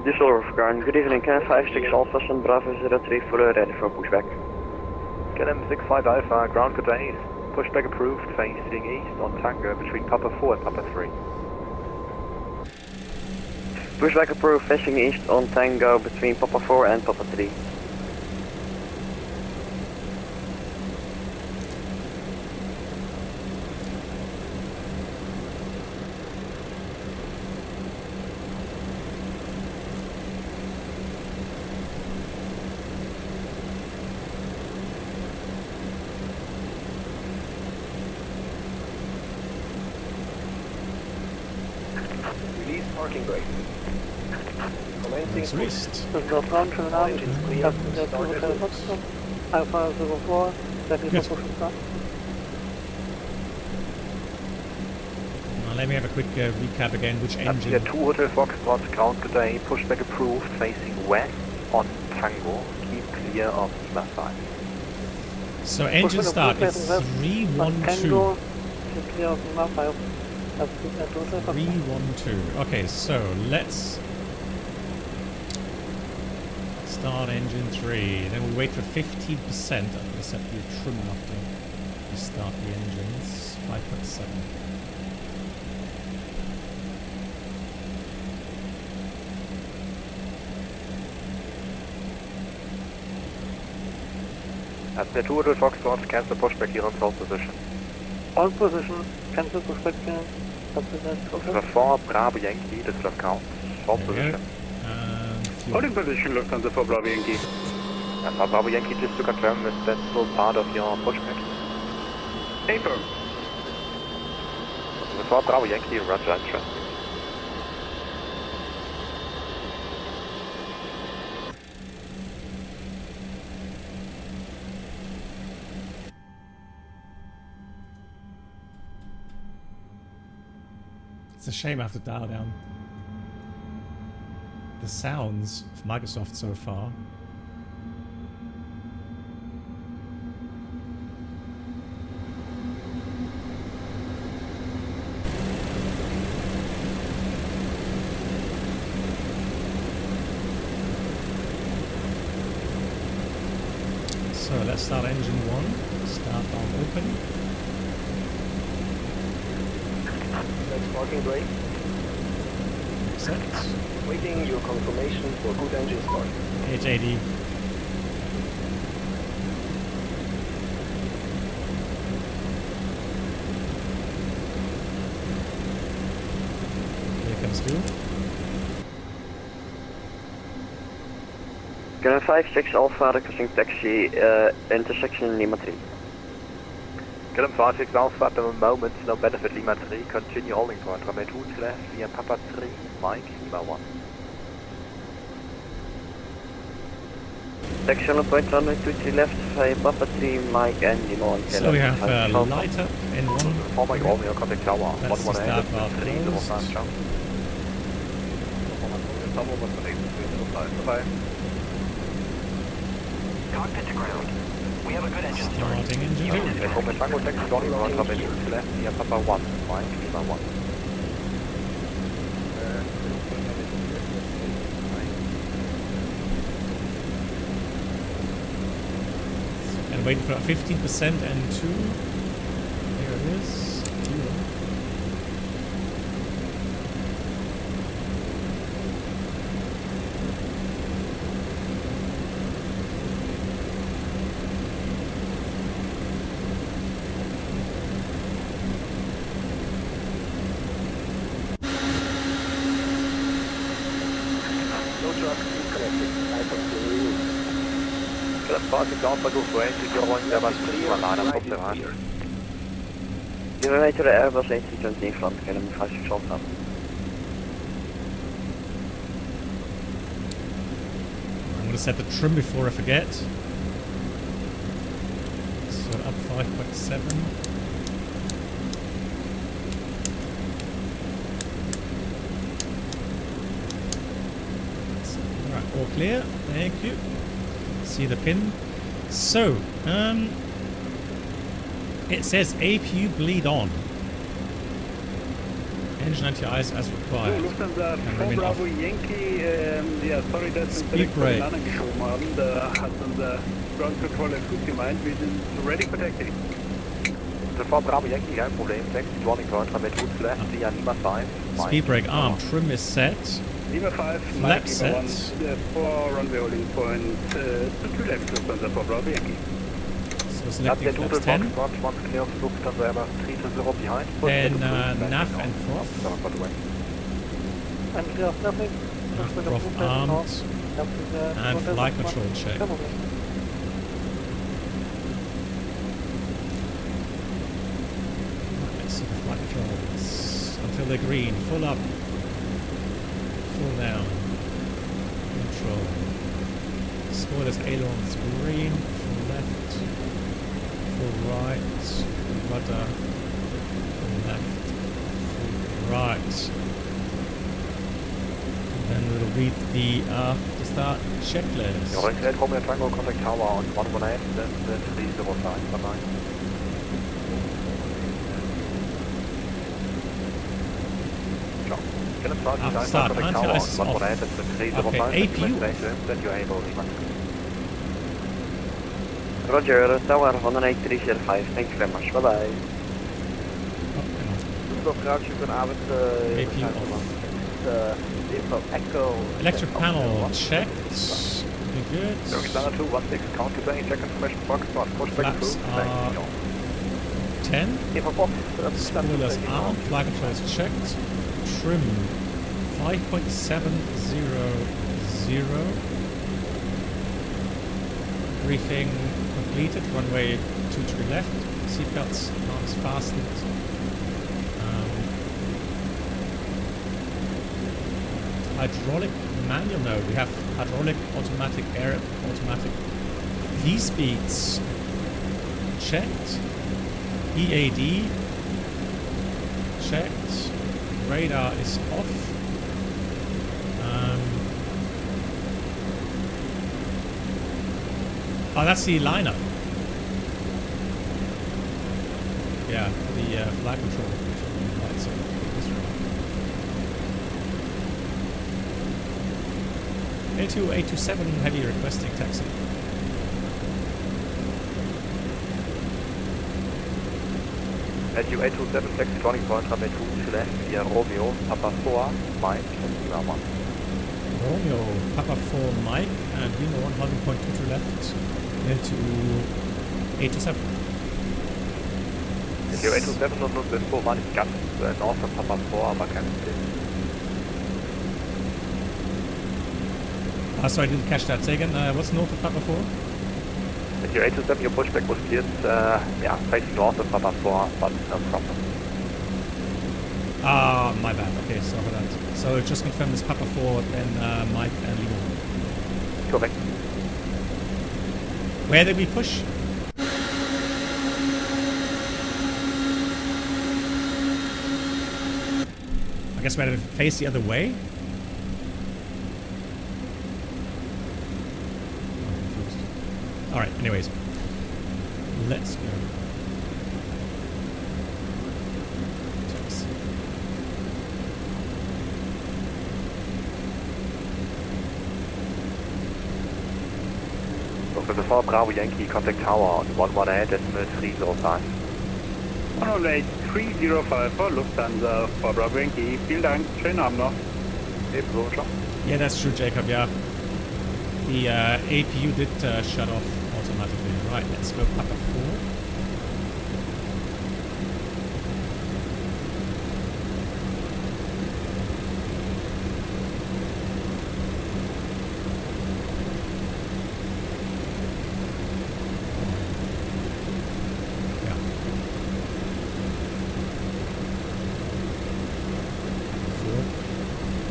Düsseldorf Ground, good evening, can 56 Alpha and Bravo 03 for ready for pushback. KLM 65 Alpha, ground good day. Pushback approved, facing east on Tango between Papa 4 and Papa 3. Pushback approved, facing east on Tango between Papa 4 and Papa 3. Release parking brake. Commencing Nice wrist. Düsseldorf Ground, schönen Abend. Engines clear. Alpha 04, ready Good. for push to start. Let me have a quick recap again, which Here engine. 2 Hotel Foxtrot, ground good day. Pushback approved, facing west on Tango. Keep clear of Lima 5. So engine Pushback start, approved, it's facing west 312. Tango, keep clear of Lima 5. That's 312. Okay, so let's start engine 3. Then we wait for 15%. I'm going to set the trim after we start the engines. 5.7. At the 2 Hotel Foxtrot, cancel pushback here on south position. On position, cancel pushback here. Lufthansa 4 Bravo Yankee, Düsseldorf Ground, south There we go. position. Fuel. Holding position, Lufthansa 4 Bravo Yankee. And Bravo Yankee, just to confirm, is that still part of your pushback? Affirm. Lufthansa 4 Bravo Yankee, roger, interest. It's a shame I have to dial down the sounds of Microsoft so far. So let's start engine 1. Start valve open. That's parking brake. Accept. Waiting your confirmation for good engine start. HAD. Here comes Stu. Gunner 56 Alpha requesting taxi, intersection Lima 3. Get him 56 Alpha at the moment, no benefit Lima 3, continue holding point, runway 2 left via Papa 3, Mike Lima 1. Taxi on point, runway 23 left via Papa 3, Mike and Lima 1. So we have light up in 1. For Mike Romeo, contact tower, That's the start valve 3, closed. ciao. Bye. Cockpit to ground. We have a good engine start. Starting engine 2. Romeo Tango, taxi holding point, runway 2 left via Papa 1, Mike Lima 1. And waiting for 15% and 2. Here it is. No truck disconnected. Alpha still removed. Get him 56 Alpha, go for entry, you're going there, but Flight is clear. You're right to the Airbus A320 in front, Gunner 56 Alpha. I'm going to set the trim before I forget. So up 5.7. Alright, all clear. Thank you. See the pin. So, it says APU bleed on. Engine anti-ice as required. Lufthansa And 4 remain off. Bravo Yankee, ja, sorry, dass wir uns Speed direkt break. voneinander geschoben haben. Da hat unser Ground Controller gut gemeint. Wir sind ready for taxi. The 4 Bravo Yankee, kein Problem, taxi holding point, runway 2 left via Lima 5, Mike Speed brake Lima arm. 1. Trim is set. Lima 5, Flap Mike set. Lima 1, 4 runway holding point, to left, Lufthansa 4 Bravo Yankee. So That's selecting the flaps 10. Foxtrot, once clear of Lufthansa Airbus 320 behind. Then nav and prof. By the way. Nav prof armed. And flight control check. Let's see the flight controls. Until they're green. Full up. Full down. Control. Spoilers, ailerons green. Full left. Full right. Rudder. Full left. Full right. And then we'll read the after start checklist. Your right Romeo Tango, contact tower on 118, then 305, bye-bye. Ciao. Get him start, After start, contact tower on anti-ice is off. 118, then 305, Okay, APU then you're able to leave. Roger, tower 18305. Thank you very much. Bye bye. APU off. Electric panel checked. Pretty good. Standard 216, count to Benny, check information box, push back Flaps through. are 10. Spoilers armed. Flight controls checked. Trim 5.700. Briefing completed. Runway 23 left. Seatbelts arms fastened. Hydraulic manual. No, we have hydraulic, automatic, air, automatic. V-speeds checked. EAD checked. Radar is off. Oh, that's the lineup. Yeah, for the flight control. Right, so this one. A2827 heavy requesting taxi. SU 827 flexi turning point runway 2 to left via Romeo, Papa 4, Mike, and Lima 1. Romeo, Papa 4 Mike, and Lima 1 holding point 2 to left into 827. SU 827 und nur Info war nicht ganz north von Papa 4, aber kein Problem. Sorry, I didn't catch that. Say again, what's north of Papa 4? SU 827, your pushback was cleared, facing north of Papa 4, but no problem. Ah, my bad. Okay, sorry for that. So just confirm this Papa 4, then Mike and Lima 1. Correct. Where did we push? I guess we had to face the other way? Alright, anyways. Let's go. So before Bravo Yankee, contact tower on 11 ahead, decimal 305. 108-305 for Lufthansa for Bravo Yankee. Vielen Dank, schönen Abend noch. Ebenso, ciao. Yeah, that's true, Jacob, yeah. The APU did shut off automatically. Right, let's go Papa 4. Yeah.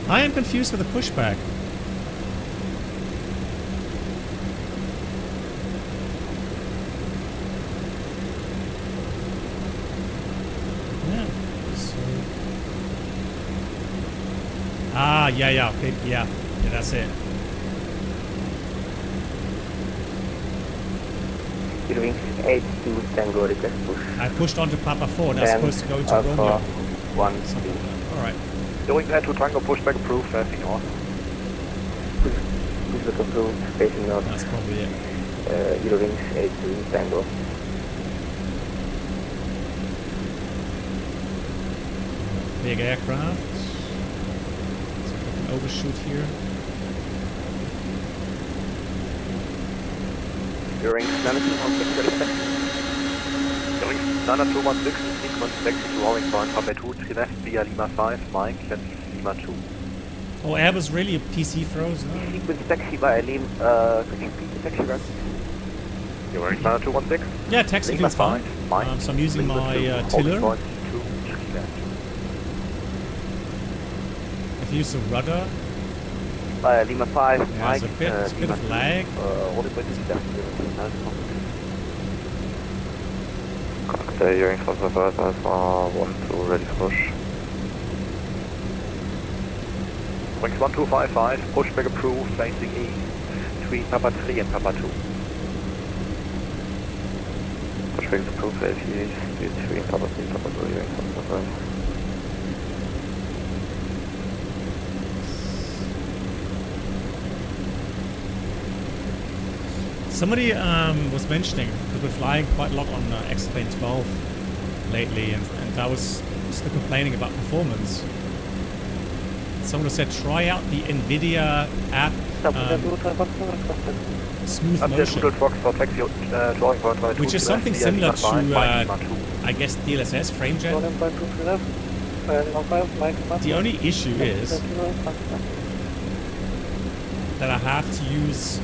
4. I am confused with the pushback. Ah, yeah, okay, yeah, that's it. Wings 82 Tango request push. I pushed onto Papa 4, that's supposed to go to Romeo. 1 Alright. Doing that to Tango pushback approved, facing north. Pushback approved, facing north. That's probably it. Wings 82 Tango. Big aircraft. So we can overshoot here. During 1916, Doing 90216, sequence taxi to rolling point, runway 2, 3 left via Lima 5, Mike, and Lima 2. Oh, Airbus really a PC throws? No. sequence taxi by Lima, could you repeat the taxi route? You're wearing 90216? Yeah, taxi Lima feels fine. 5, Mike, So I'm using Lima my 2, tiller. holding point 2, 3 left. I've used the rudder. Lima 5, Yeah, Mike, there's a bit Lima of 2, lag. holding point 3 left. Contact hearing from the first Alpha 1-2, ready to push. Wings 1255, pushback approved, facing east, between Papa 3 and Papa 2. Pushback approved, facing east, between Papa 3 and Papa 2, hearing from the first. Somebody was mentioning, because we're flying quite a lot on X-Plane 12 lately, and I was still complaining about performance. Someone said try out the NVIDIA app Smooth Motion, which is something similar to, I guess, DLSS, FrameJet. The only issue is that I have to use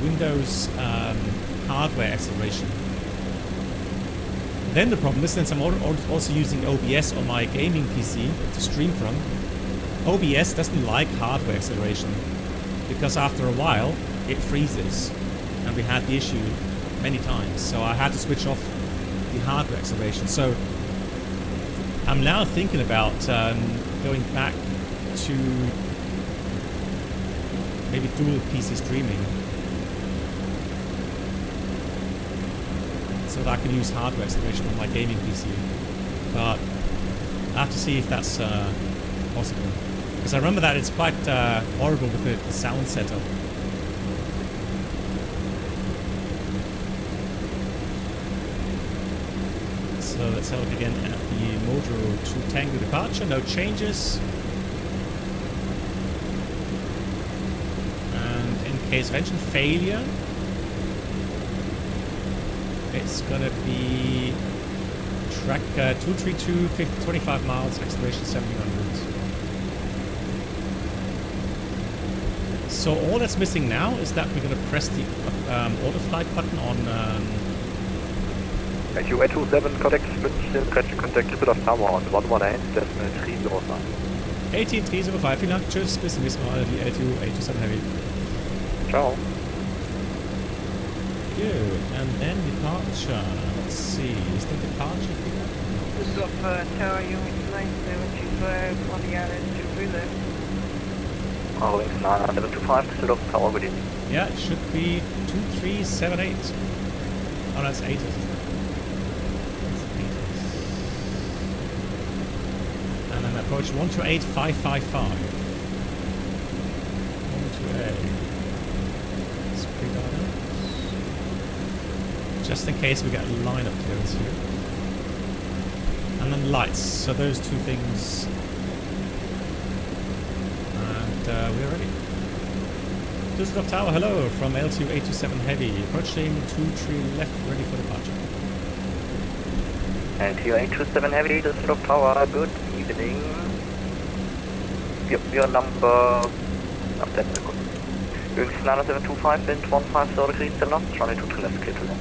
Windows hardware acceleration. Then the problem is, since I'm also using OBS on my gaming PC to stream from, OBS doesn't like hardware acceleration because after a while it freezes, and we had the issue many times. So I had to switch off the hardware acceleration. So I'm now thinking about going back to maybe dual PC streaming, so that I can use hardware acceleration on my gaming PC. But I have to see if that's possible. Because I remember that it's quite horrible with the sound setup. So let's have a look again at the Mojo 2 Tango departure. No changes. And in case of engine failure, it's gonna be track 232, 25 miles, acceleration 1700. So all that's missing now is that we're gonna press the auto flight button on. LTU A27, contact München, contact Düsseldorf Tower on 118, decimal 305. 18305, vielen Dank, tschüss, bis zum nächsten Mal, die LTU A27 Heavy. Ciao. Good, and then departure, let's see, is the departure here? Düsseldorf Tower Unit 9725 on the island to relay. Wings 9725, Düsseldorf Tower, good evening. Yeah, it should be 2378. Oh, that's 8, isn't it? And then approach 128555. 128. Speed out. Just in case we get a line of clearance here. And then lights. So those two things. And we're ready. Düsseldorf Tower, hello from LTU 827 Heavy. Approaching 23 left, ready for departure. LTU 827 Heavy, Düsseldorf Tower, good evening. Your number... Up 10 seconds. Wings 9725, wind 15 degrees to the north, runway 23 left, clear to land.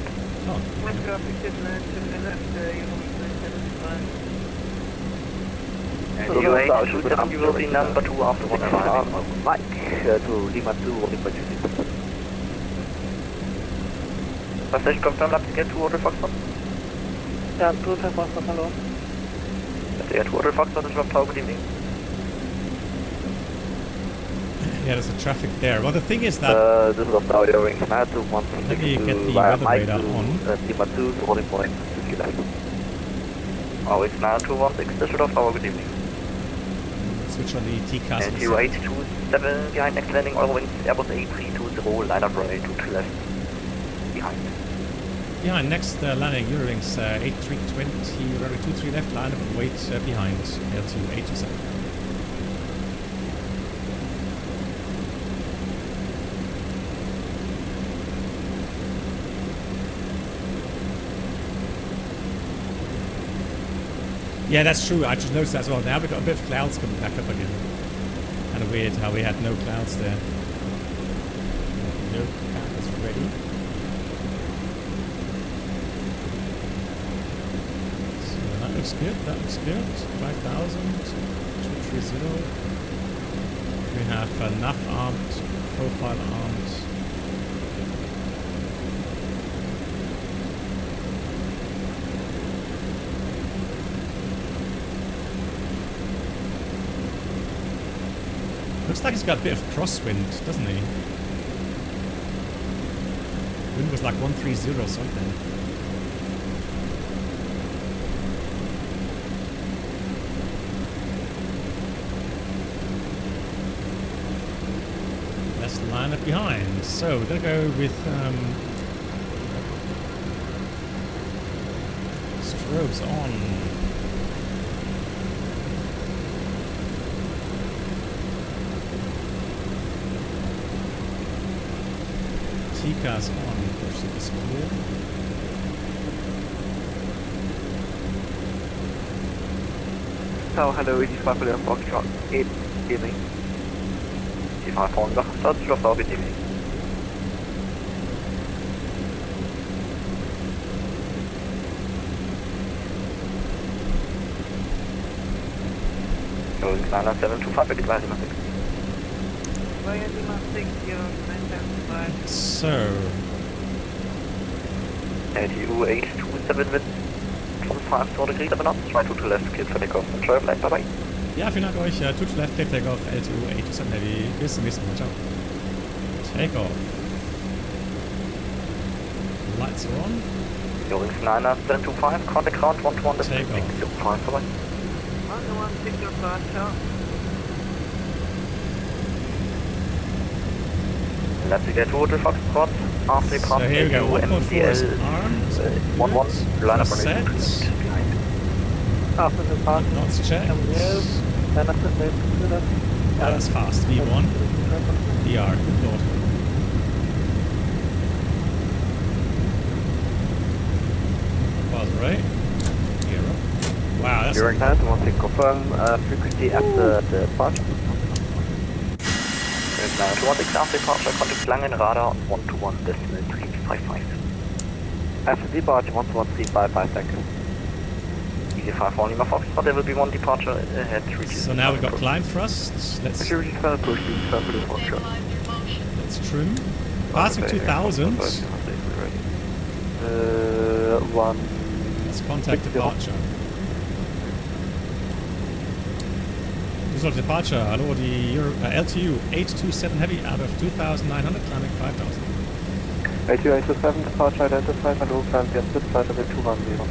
Oh. West traffic to the left, Unit 9725. LTU 827, you will be number 2 after 1 arriving. Mike to Lima 2, rolling by Tuesday. Passage confirmed, up to get to Hotel Foxtrot. Ja, Total Foxtrot, hallo. That's the Hotel Foxtrot, Düsseldorf Tower, good evening. Yeah, there's a traffic there. Well, the thing is that... Düsseldorf Tower, your wings 9216 Let me get the via weather Mike radar to on. Lima 2, rolling point 50 left. Wings 9216, Düsseldorf Tower, good evening. Switch on the TCAS. LTU 827, behind next landing, Eurowings, Airbus A320, line up runway 23 left. Behind. Behind, next landing, Eurowings A320, runway 23 left, line up and wait behind LTU 827. Yeah, that's true. I just noticed that as well. Now we've got a bit of clouds coming back up again. Kind of weird how we had no clouds there. No clouds ready. So that looks good. That looks good. 5,000. 230. We have enough armed, profile armed. Looks like he's got a bit of crosswind, doesn't he? Wind was like 130 or something. Let's line up behind. So we're gonna go with strobes on. TCAS on, pursuit is clear. So, hello, 85 for the Foxtrot, 8, evening. 85 on the Düsseldorf Tower, good evening. Going 9725, get via Lima 6. Via Lima 6, Unit 975. So, LTU 827 wind 15 degrees, 7 knots, right to left, clear for takeoff. Enjoy your flight, bye bye. ja, vielen Dank euch. Tut left, clear takeoff, LTU 827 Heavy. Bis zum nächsten Mal. Ciao. Takeoff. Lights are on. Wings 9725, contact ground 121, Take off. 605, bye bye. 116 departure. Let's get to Hotel Foxtrot, after So here we go. departure, One more MD11, armed. 11, line up on Set. behind. After the park. Knots checked. Oh, that's fast. V1. DR. Good lord. Was right. Zero. Wow, that's During that, want to confirm frequency at the departure. Now, 21 after departure, contact Langen radar on 121.355. After departure, 121.355 seconds. Easy 5 only, my Foxtrot, there will be one departure ahead. so now we've got climb thrust. Let's Security fell, push the circle Foxtrot. Stabilize your motion. let's trim. Passing 2000. Let's contact departure. Düsseldorf departure. Hallo, die LTU 827 heavy out of 2900, climbing 5000. 8287 departure identified, hello, climb via SID, flight level 210.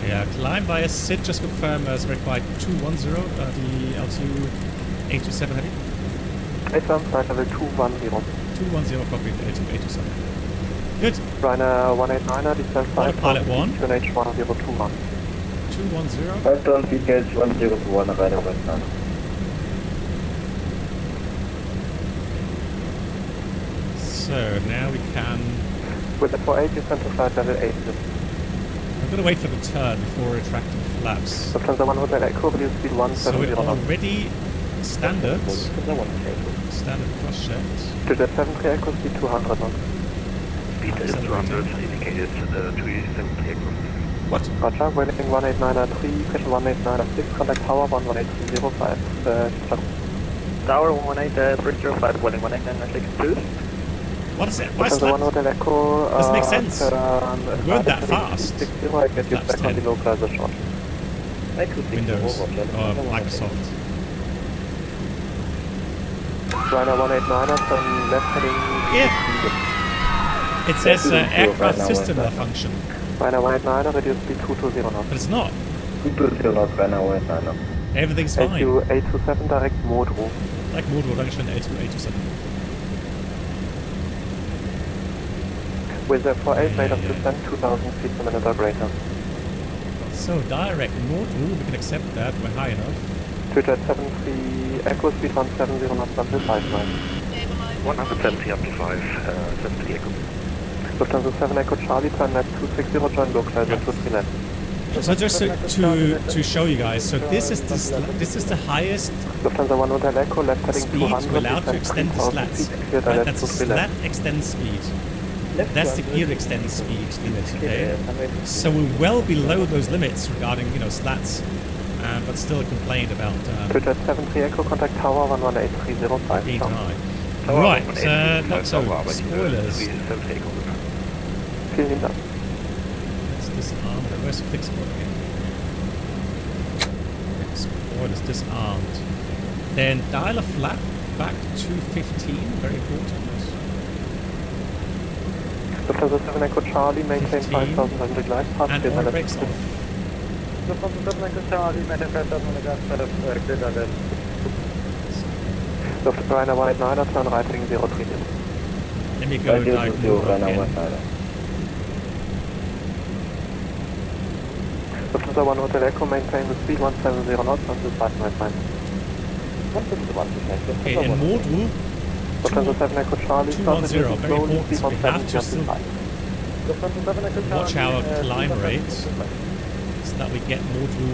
Yeah, climb via SID, just confirm as required 210, the LTU 827 heavy. 87, flight level 210. 210, copy, the LTU 827. Good. Ryanair 189er, descent 5, Pilot 1. QNH 1021. 210. 5000 feet gauge 101, Ryanair 189. So now we can. With the 48, descent to flight level 8. I'm gonna wait for the turn before retracting flaps. Lufthansa 1 Hotel Echo, speed So 170 it knots. already standard cross checked. To the 73 Echo, speed 200 knots. Speed is 200, indicated 270 aircraft. What? Roger, waiting 18993, pressure 18996, contact tower 11805. Tower 118, 305, Welling 18962. What is it? Why is Lufthansa 1 that? Hotel Echo, Doesn't make sense. We weren't that fast. 60, I get you Flaps back on 10. the localizer short. Windows or Microsoft. Ryanair 189er, turn left heading. Yeah. It says aircraft system malfunction, Ryanair 189er, reduce speed 220 knots. but it's not. 220 knots, Ryanair 189er. Everything's fine. LTU 827, direct mode roof. Like Modo, Dankeschön, A227. With a 48 rate of descent, 2000 feet per minute or greater. So direct Modo, we can accept that, we're high enough. Twitter 73 Echo, speed 170 knots until 59. Stabilize. 170 up to 570 aircraft. Lufthansa 7 Echo Charlie, turn left 260, join localizer 23 left. So just to show you guys, so this is the highest Lufthansa 1 Hotel Echo, left heading speed 200, we're allowed to extend the slats. Right? That's the slat extend speed. That's the gear extend speed limit, okay? So we're well below those limits regarding, slats, but still complained about Twitter 73 Echo, contact tower 11830. being high. Right, not so, spoilers. Vielen Dank. Let's disarm it. Where's the flick spoiler again? Flick spoiler's disarmed. Then dial a flap back to 15, very important. Lufthansa 7 Echo Charlie, maintain 15. 5000 glide path, And clear all left. brakes off. Lufthansa 7 Echo Charlie, maintain 5000 glide path, clear left. Lufthansa Ryanair 189er, turn right heading 03. Let me go diagonal again. Lufthansa 1 Hotel Echo, maintain the speed 170 knots until 599. Okay, in Modu, Lufthansa 7 Echo Charlie, 210, very slowly, important, speed so we have to 170 still until 5. watch our climb rate so that we get Modu.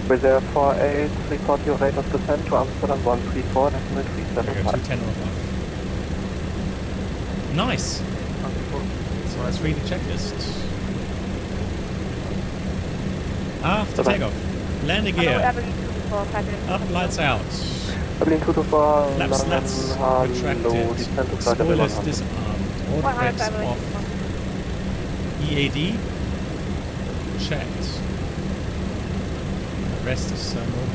Reserve 48, report your rate of descent to Amsterdam 134, decimal There we go, 375. 210 or above. Nice. So let's read the checklist. After takeoff, landing gear, up, lights out, Berlin 224, flap slats London, retracted, hello, descent to flight level spoilers 100. disarmed, all brakes off, EAD checked. The rest is normal.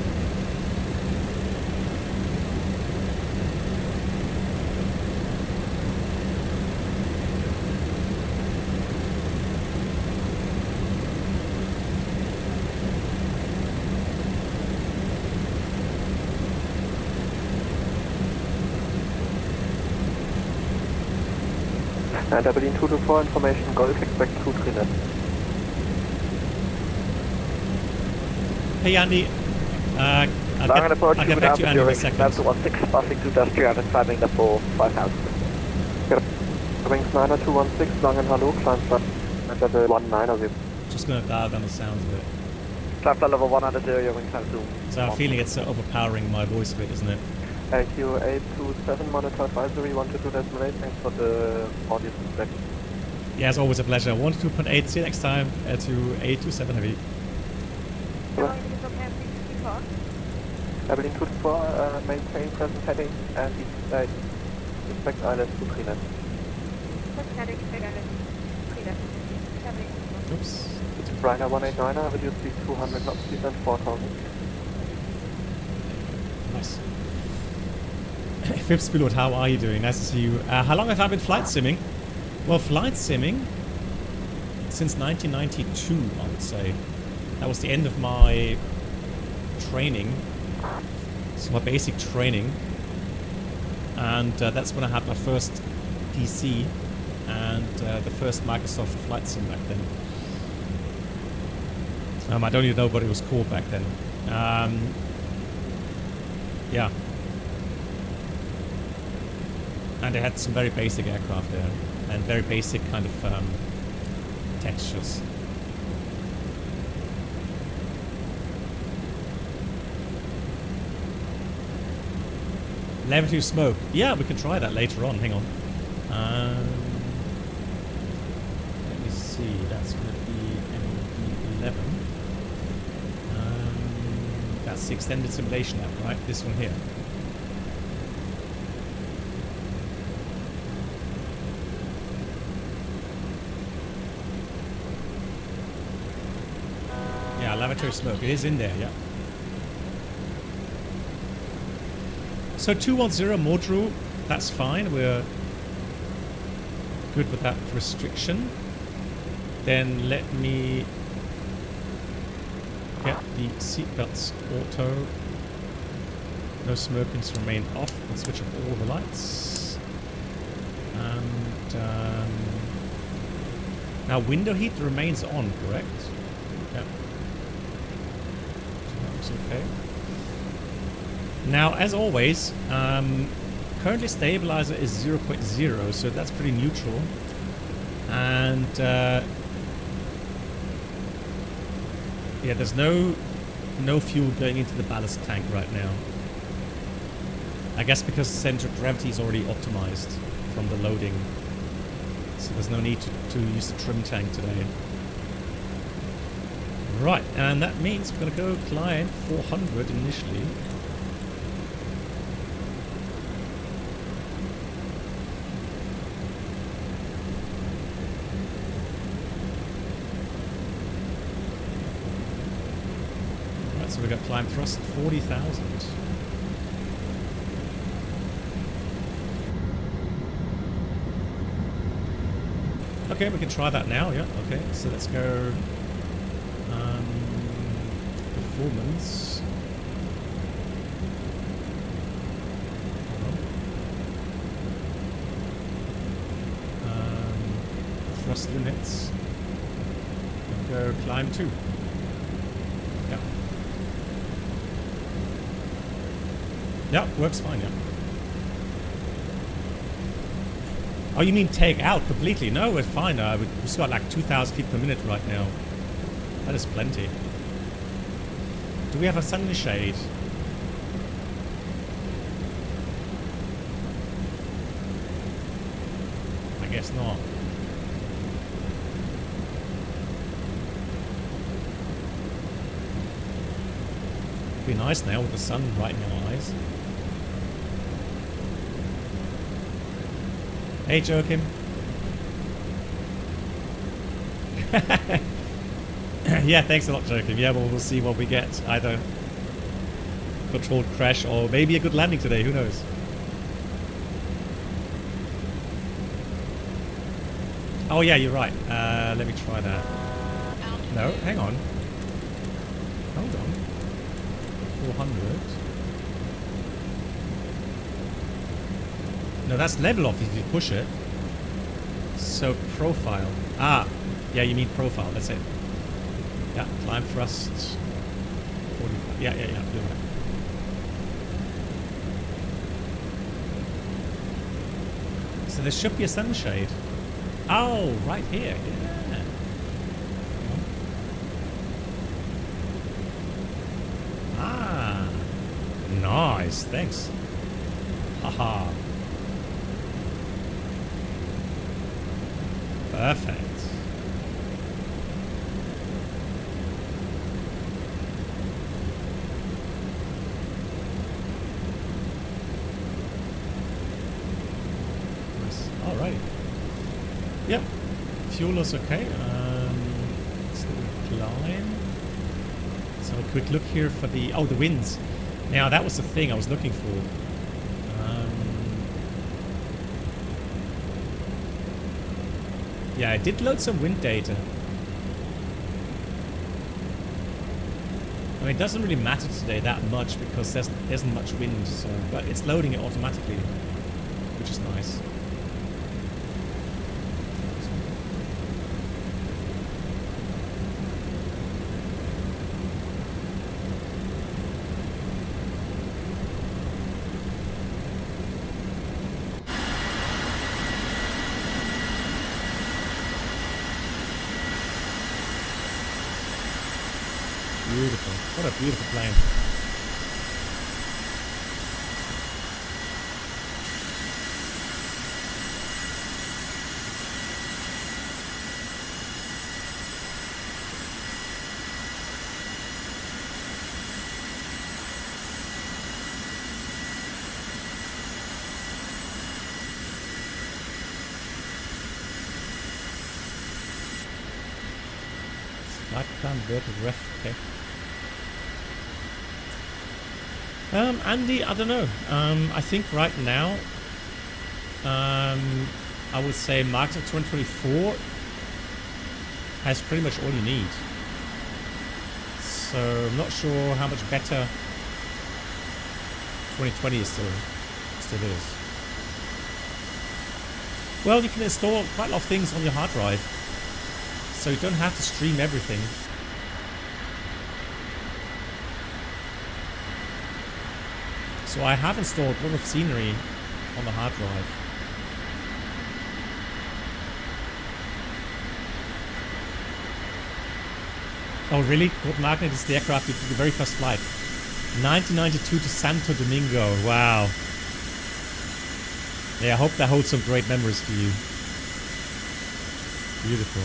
And Abilene 224 information, Golf expect 23 net. Hey Andy, I'll get back to you Andy in a second. 916, passing 2300, climbing the full 5000. Wings 9216, long and hello, climb flight level 19. Just going to dial down the sounds a bit. Climb flight level 100, your wings time zoom. So I'm feeling it's overpowering my voice a bit, isn't it? AQ 827, monitor advisory, 122.8, thanks for the audio feedback. Yeah, it's always a pleasure. 122.8, see you next time to 827 heavy. Abilene 224, maintain present heading and expect island to 3 net. Oops. Ryanair 189er, reduce speed 200 knots, speed and 4000. Nice. Phipps Pilot, how are you doing? Nice to see you. How long have I been flight simming? Well, flight simming since 1992, I would say. That was the end of my training. So my basic training. And that's when I had my first PC and the first Microsoft flight sim back then. I don't even know what it was called back then. Yeah. And they had some very basic aircraft there. And very basic kind of textures. Level 2 smoke. Yeah, we can try that later on. Hang on. Let me see. That's going to be MD11. That's the extended simulation app, right? This one here. Yeah, lavatory smoke. It is in there, yeah. So 210 Modru, that's fine. We're good with that restriction. Then let me get the seatbelts auto. No smoking to remain off. Let's switch off all the lights. And now window heat remains on, correct? Yeah. So that looks okay. Now, as always, currently stabilizer is 0.0, so that's pretty neutral. And yeah, there's no fuel going into the ballast tank right now. I guess because the center of gravity is already optimized from the loading, so there's no need to use the trim tank today. Right, and that means we're going to go climb 400 initially. So we got climb thrust 40,000. Okay, we can try that now. Yeah. Okay. So let's go. Performance. Thrust limits. And go climb 2. Yeah. Yeah, works fine, yeah. Oh, you mean take out completely? No, we're fine. We've got like 2,000 feet per minute right now. That is plenty. Do we have a sunny shade? I guess not. It'd be nice now with the sun right in our eyes. Hey, Joachim. Yeah, thanks a lot, Joachim. Yeah, well, we'll see what we get. Either controlled crash or maybe a good landing today. Who knows? Oh, yeah, you're right. Let me try that. No, hang on. Hold on. 400. No, that's level off if you push it. So profile. Ah, yeah, you mean profile. That's it. Yeah, climb thrust. 45. Yeah. You're right. So there should be a sunshade. Oh, right here. Yeah. Ah, nice. Thanks. Haha. Perfect. Nice. All right. Yep. Fuel is okay. Let's climb. Let's have a quick look here for the the winds. Now that was the thing I was looking for. Yeah, I did load some wind data. I mean, it doesn't really matter today that much because there isn't much wind, so, but it's loading it automatically, which is nice. Beautiful. What a beautiful plane. Flight plan, vertical ref, okay. Andy, I don't know. I think right now, I would say Marks of 2024 has pretty much all you need. So I'm not sure how much better 2020 is still is. Well, you can install quite a lot of things on your hard drive, so you don't have to stream everything. So I have installed a lot of scenery on the hard drive. Oh really? Gold Magnet is the aircraft you took the very first flight. 1992 to Santo Domingo. Wow. Yeah, I hope that holds some great memories for you. Beautiful.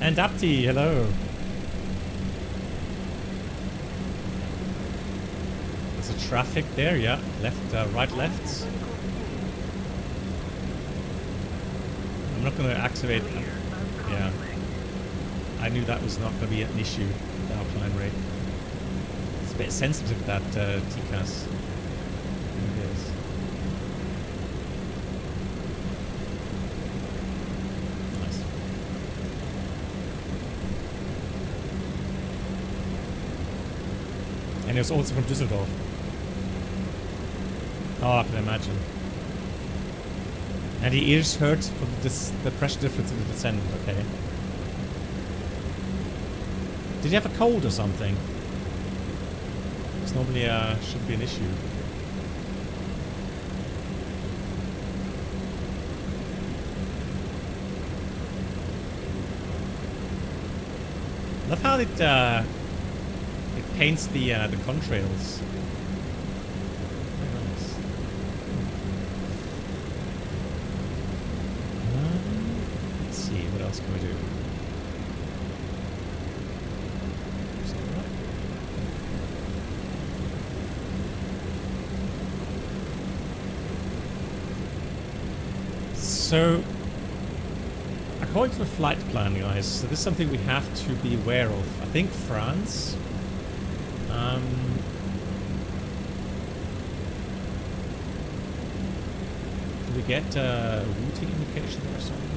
And Apti, hello. There's a traffic there, yeah. Left, right, left. I'm not going to activate. Yeah. I knew that was not going to be an issue with our climb rate. It's a bit sensitive, that TCAS. It is. And it was also from Düsseldorf. Oh, I can imagine. And the ears hurt from the pressure difference in the descent, okay. Did you have a cold or something? Because normally shouldn't be an issue. I love how it paints the contrails. Very nice. Let's see, what else can we do? So, according to the flight plan, guys, so this is something we have to be aware of. I think France we get routing indication or something?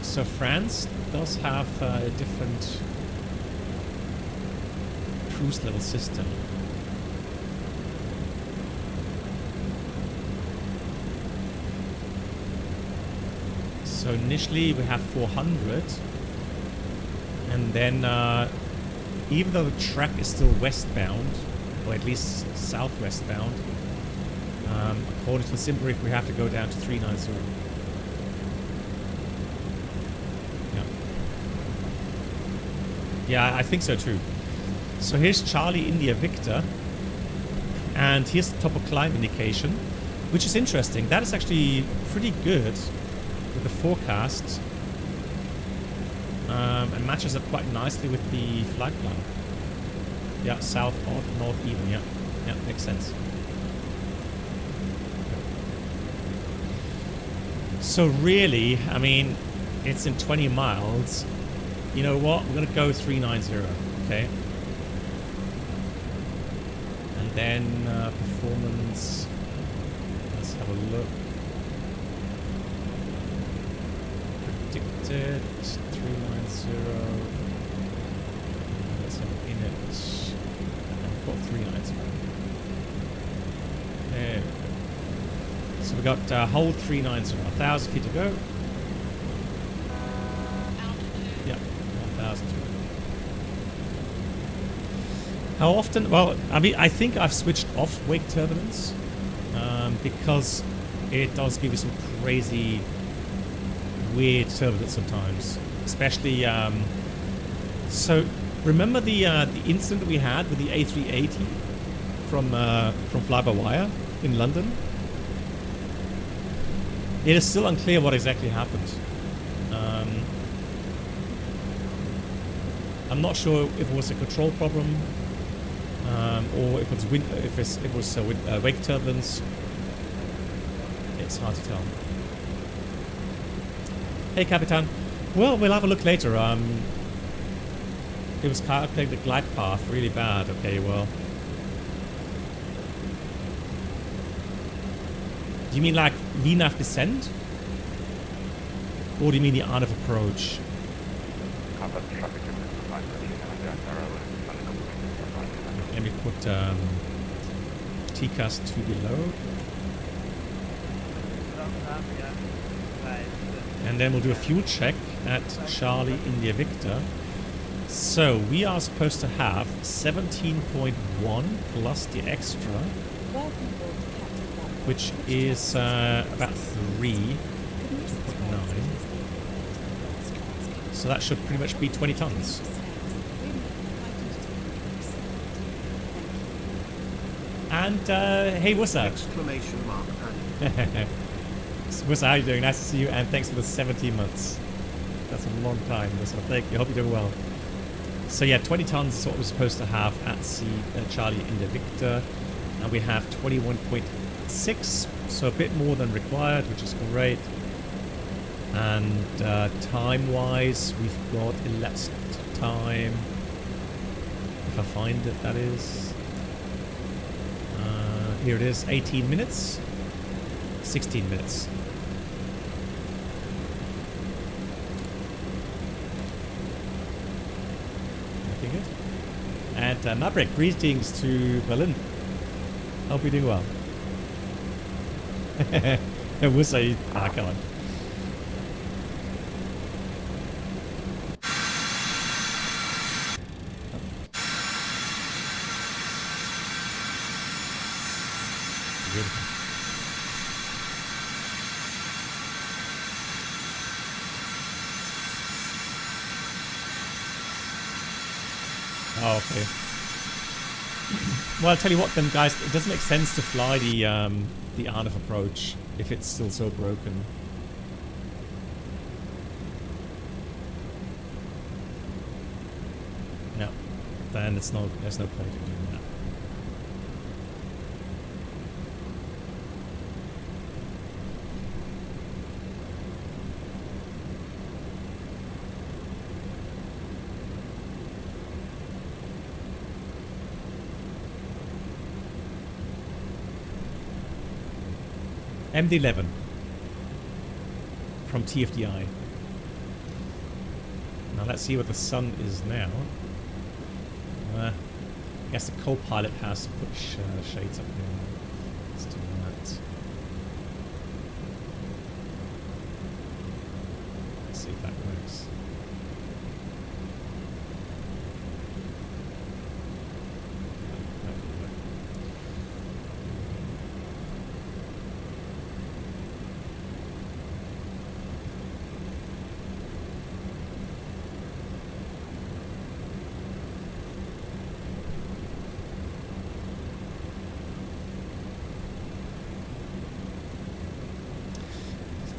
So France does have a different cruise level system. So initially we have 400, and then even though the track is still westbound, or at least southwestbound, according to the sim brief, we have to go down to 390. Yeah, I think so too. So here's Charlie India Victor, and here's the top of climb indication, which is interesting. That is actually pretty good with the forecast, and matches up quite nicely with the flight plan. Yeah, south or north even. Yeah, yeah, makes sense. So really, I mean, it's in 20 miles. You know what? We're gonna go 390. Okay. And then performance. Let's have a look. Predicted 390. Let's have in it. And we've got 390. There we go. So we got hold 390. 1,000 feet to go. Yeah, 1,000. How often? Well, I mean, I think I've switched off wake turbulence because it does give you some crazy, weird turbulence sometimes. Especially, so remember the incident we had with the A380 from fly-by-wire in London? It is still unclear what exactly happened. I'm not sure if it was a control problem. Or if it was wake turbulence. It's hard to tell. Hey, Capitan. Well, we'll have a look later. It was calculating the glide path really bad. Okay, well. Do you mean like VNAV descent? Or do you mean the art of approach? Let me put TCAS to below. And then we'll do a fuel check at Charlie India Victor. So we are supposed to have 17.1 plus the extra, which is about 3.9. So that should pretty much be 20 tons. And hey, what's up? Exclamation mark. What's how you doing? Nice to see you, and thanks for the 17 months. That's a long time. So thank you. Hope you're doing well. So yeah, 20 tons is what we're supposed to have at Charlie India Victor, and we have 21.6, so a bit more than required, which is great. And time-wise, we've got elapsed time. If I find it, that is. Here it is, 18 minutes, 16 minutes. Looking good. And Maverick, greetings to Berlin. Hope you're doing well. We'll say, come on. Oh, okay. Well, I'll tell you what then, guys. It doesn't make sense to fly the Arnav approach if it's still so broken. No. Then there's no point in doing that. MD11 from TFDi. Now let's see what the sun is now. I guess the co-pilot has to put shades up here. Let's do that. Let's see if that works.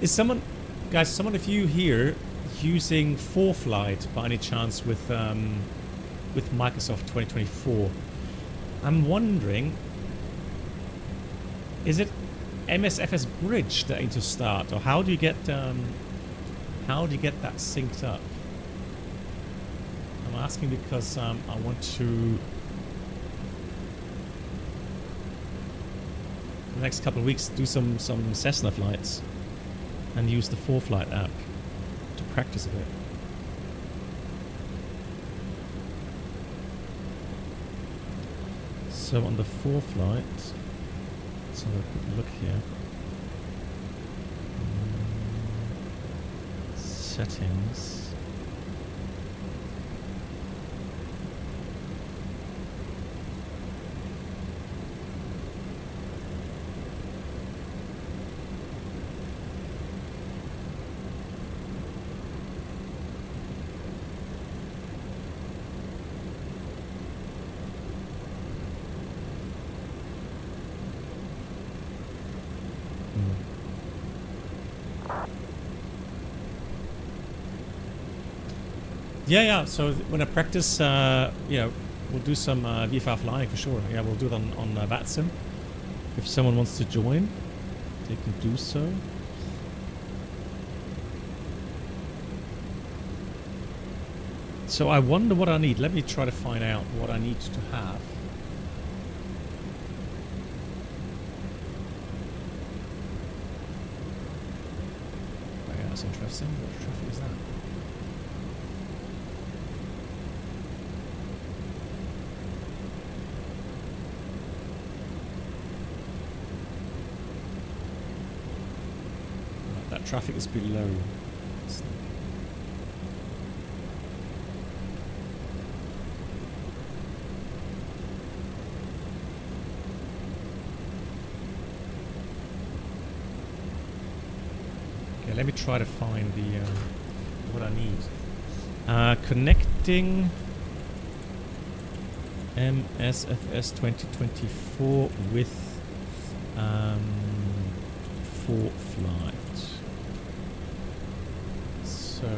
Is someone, guys, someone of you here using ForFlight by any chance with Microsoft 2024? I'm wondering, is it MSFS Bridge that I need to start, or how do you get that synced up? I'm asking because I want to, the next couple of weeks, do some Cessna flights. And use the ForFlight app to practice a bit. So on the ForFlight, let's have a quick look here. Settings. Yeah. So when I practice, we'll do some VFR flying for sure. Yeah, we'll do it on VATSIM. If someone wants to join, they can do so. So I wonder what I need. Let me try to find out what I need to have. Oh, yeah, that's interesting. What traffic is that? That traffic is below. Okay, let me try to find the what I need. Connecting MSFS2024 with ForFlight. So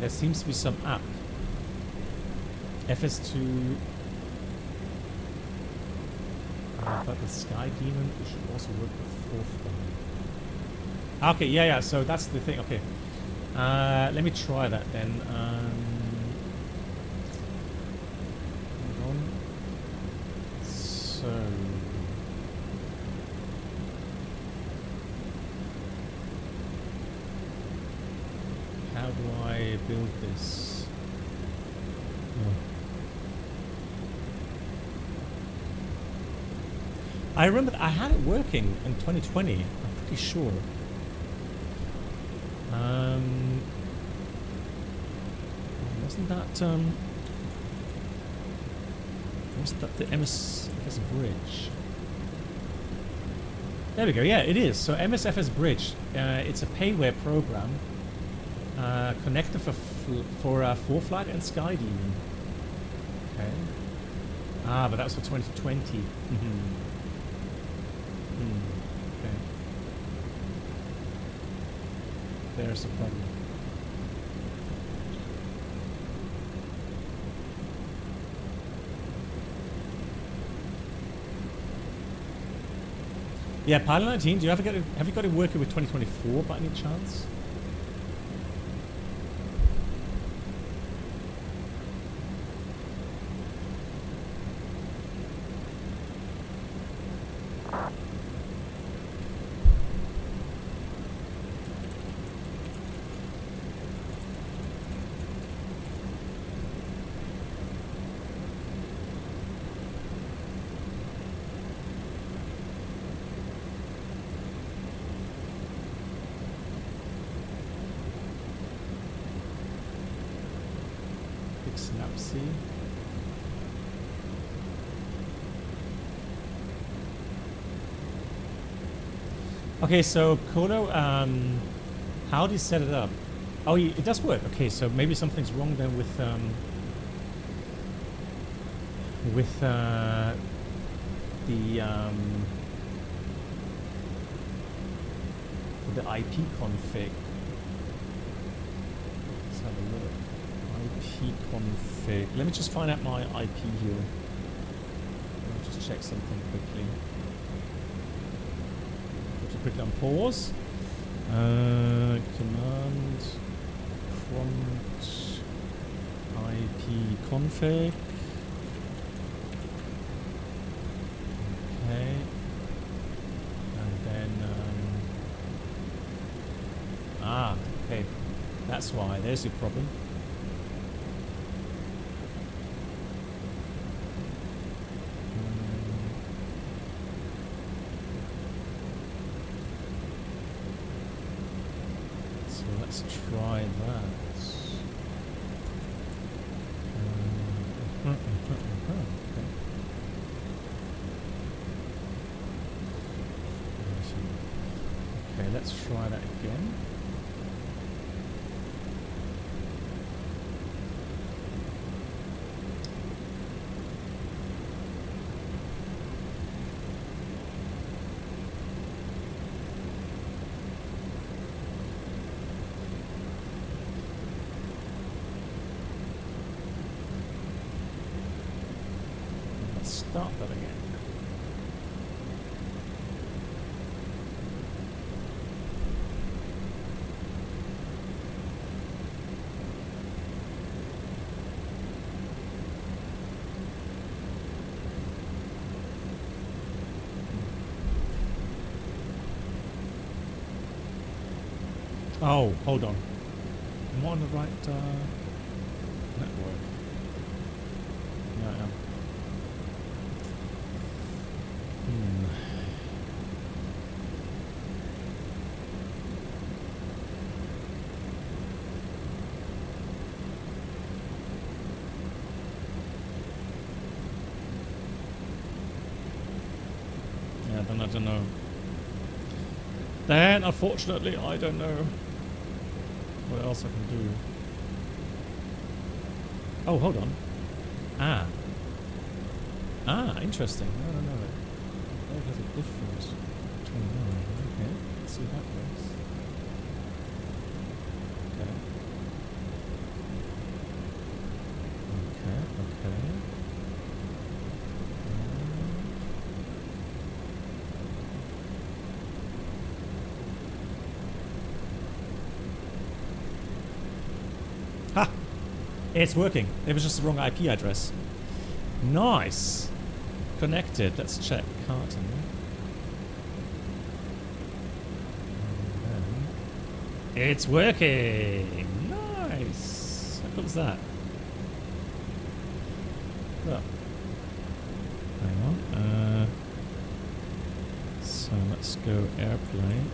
there seems to be some app. FS2. But the Sky Demon, it should also work with ForFlight. Okay, yeah. So that's the thing. Okay. Let me try that then. Hold on. So. How do I build this? I remember that I had it working in 2020. I'm pretty sure. Wasn't that the MSFS Bridge? There we go. Yeah, it is. So MSFS Bridge. It's a payware program. Connector for ForFlight and Sky Demon. Okay. But that was for 2020. Okay. There's the problem. Yeah, Pilot 19, do you have you got it working with 2024 by any chance? Snapsy. Okay, so Kodo, how do you set it up? Oh, it does work. Okay, so maybe something's wrong then with the IP config. Let's have a look. IP config. Let me just find out my IP here. I'll just check something quickly. Put it quickly on pause. Command prompt IP config. Okay. And then okay. That's why. There's your problem. Let's try that. Okay, let's try that again. Start that again. Oh, hold on. Am I on the right network? Yeah, I am. Yeah, then I don't know. Then, unfortunately, I don't know what else I can do. Oh, hold on. Interesting. I don't know. That has a difference between them. Okay, let's see how that works. Okay. Ha! It's working. It was just the wrong IP address. Nice. Connected. Let's check. Carton. It's working. Nice. How cool is that? Look. Hang on. So let's go airplane.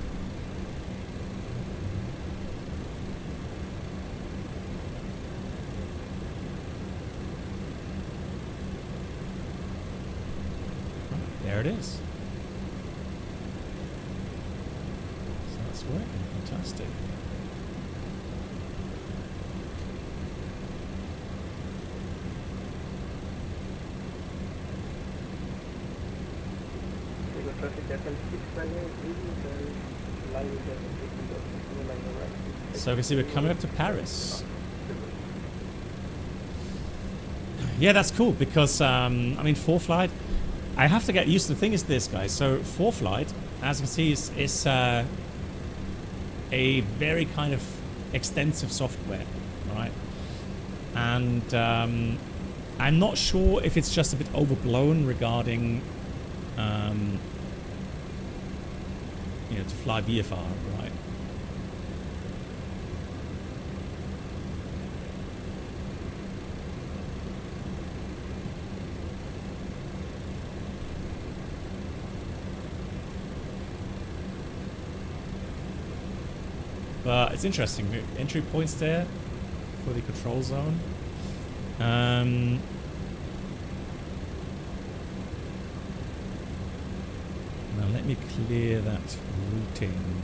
There it is. So that's working. Fantastic. So we see we're coming up to Paris. Yeah, that's cool because I mean, ForeFlight. I have to get used to the thing is this, guys. So ForeFlight, as you can see, is a very kind of extensive software, right? And I'm not sure if it's just a bit overblown regarding, you know, to fly VFR, right? But it's interesting. Entry points there for the control zone. Now let me clear that routing.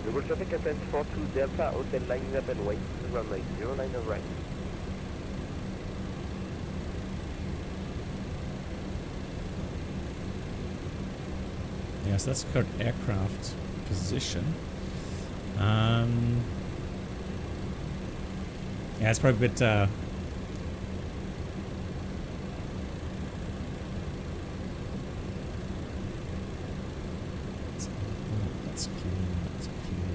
Global traffic attends 42 Delta, Hotel lines up and wait. Runway 09 right. Yes, that's the current aircraft position. Yeah, it's probably a bit. That's clear. That's clear.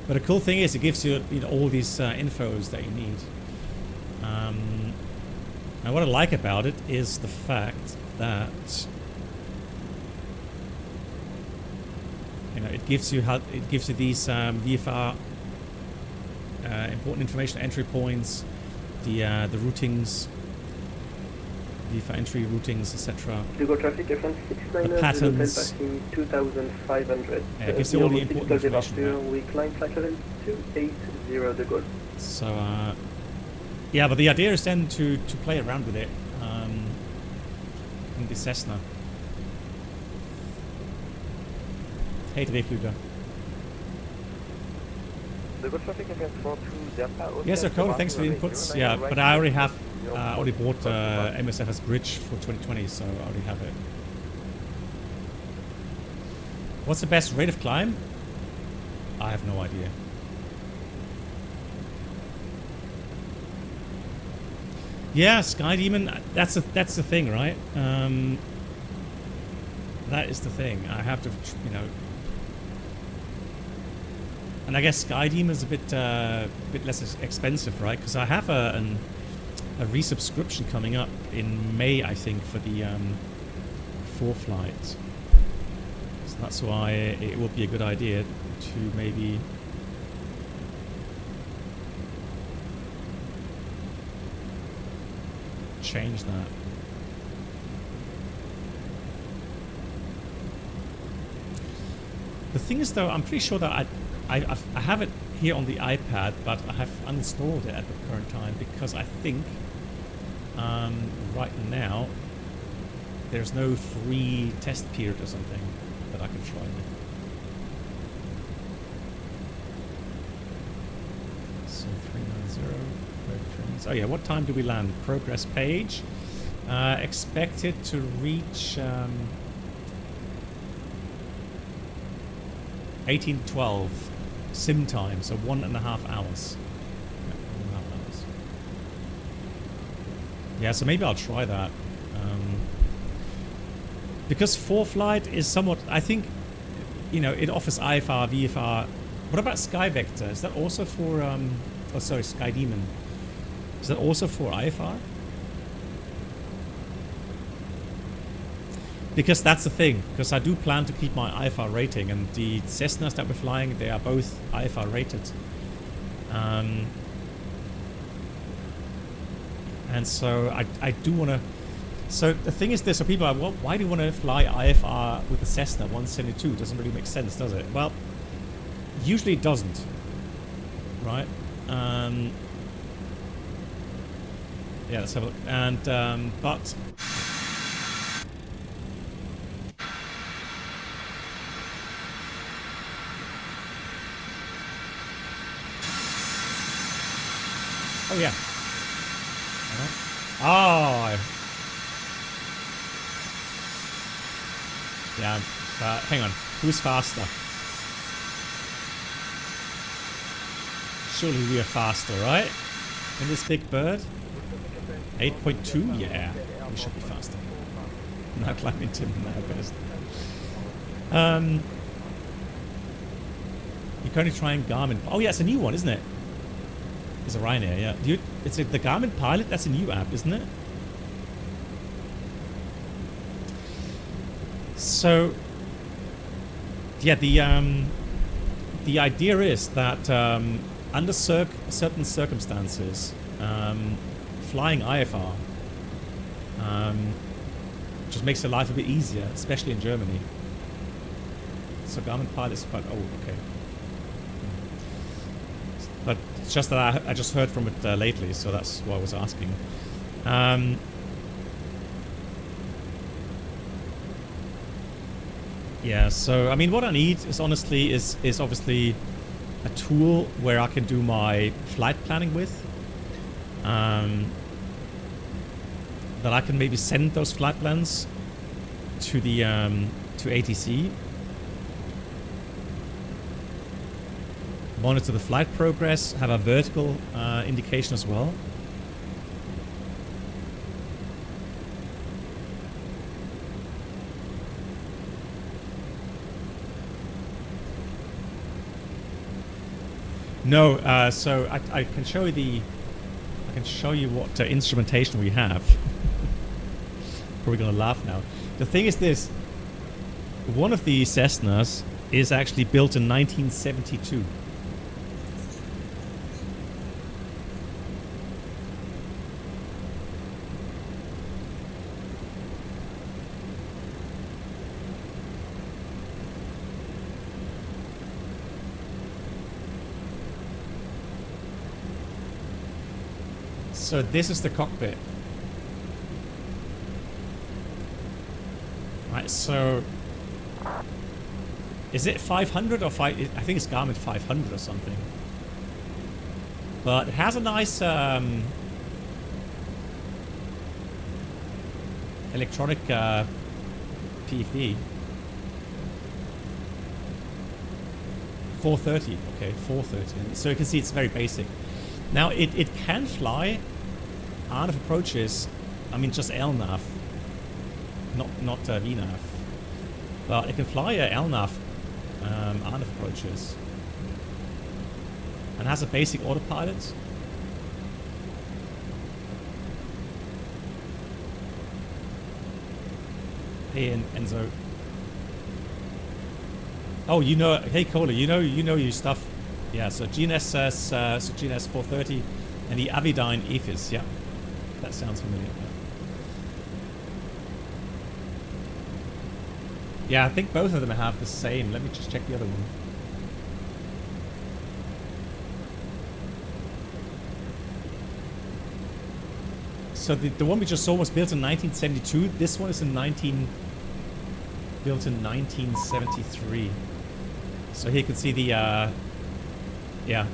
But the cool thing is, it gives you, you know, all these infos that you need. And what I like about it is the fact that, you know, it gives you these VFR important information, entry points, the routings, VFR entry routings, etc. Legal traffic FM 69 The patterns. passing 2,500. Yeah, it gives you all the important information. Right? We climb flight level 280 de Gaulle. So, yeah, but the idea is then to play around with it in the Cessna. Hey, Drehflüger. Legal traffic FM 42 Delta. Yes, sir, Cole, thanks for the inputs. Yeah, but I already have, already bought MSFS Bridge for 2020, so I already have it. What's the best rate of climb? I have no idea. Yeah, Sky Demon. That's the thing, right? That is the thing. I have to, you know. And I guess Sky Demon is a bit less expensive, right? Because I have a resubscription coming up in May, I think, for the ForeFlight. So that's why it would be a good idea to maybe. Change that. The thing is, though, I'm pretty sure that I have it here on the iPad, but I have uninstalled it at the current time because I think right now there's no free test period or something that I could try with. So 390. Oh yeah, what time do we land? Progress page. Expected to reach 18:12 sim time, so 1.5 hours. Yeah, 1.5 hours. Yeah, so maybe I'll try that. Because ForeFlight is somewhat, I think, you know, it offers IFR, VFR. What about Sky Vector? Is that also for, oh sorry, Sky Demon. Is that also for IFR? Because that's the thing, because I do plan to keep my IFR rating, and the Cessnas that we're flying, they are both IFR rated. And so I do want to. So the thing is this: so people are, well, why do you want to fly IFR with a Cessna 172? It doesn't really make sense, does it? Well, usually it doesn't, right? Yeah, let's have a look. And but. Oh yeah. Oh. Yeah. Hang on. Who's faster? Surely we are faster, right? In this big bird. 8.2. Yeah. We should be faster. Now climbing Tim now best. You're currently trying Garmin. Oh yeah, it's a new one, isn't it? It's a Ryanair, yeah. It's the Garmin Pilot. That's a new app, isn't it? So, yeah, the idea is that under certain circumstances, flying IFR just makes your life a bit easier, especially in Germany. So Garmin Pilot is quite old, okay. But it's just that I just heard from it lately, so that's why I was asking. Yeah, so I mean, what I need is honestly is obviously a tool where I can do my flight planning with. That I can maybe send those flight plans to the to ATC. Monitor the flight progress, have a vertical indication as well. No, so I can show you what instrumentation we have. Probably gonna laugh now. The thing is this: one of the Cessnas is actually built in 1972. So this is the cockpit. Right, so is it 500 or 5? I think it's Garmin 500 or something. But it has a nice electronic PFD. 430, okay, 430. So you can see it's very basic. Now it can fly out of approaches, I mean just LNAV, not VNAV, but it can fly LNAV out of approaches, and has a basic autopilot. Hey Enzo. Oh, you know, hey Kohler, you know your stuff. Yeah, so GNS says so GNS 430 and the Avidyne EFIS, yeah. That sounds familiar. Yeah, I think both of them have the same. Let me just check the other one. So the one we just saw was built in 1972. This one is built in 1973. So here you can see the yeah,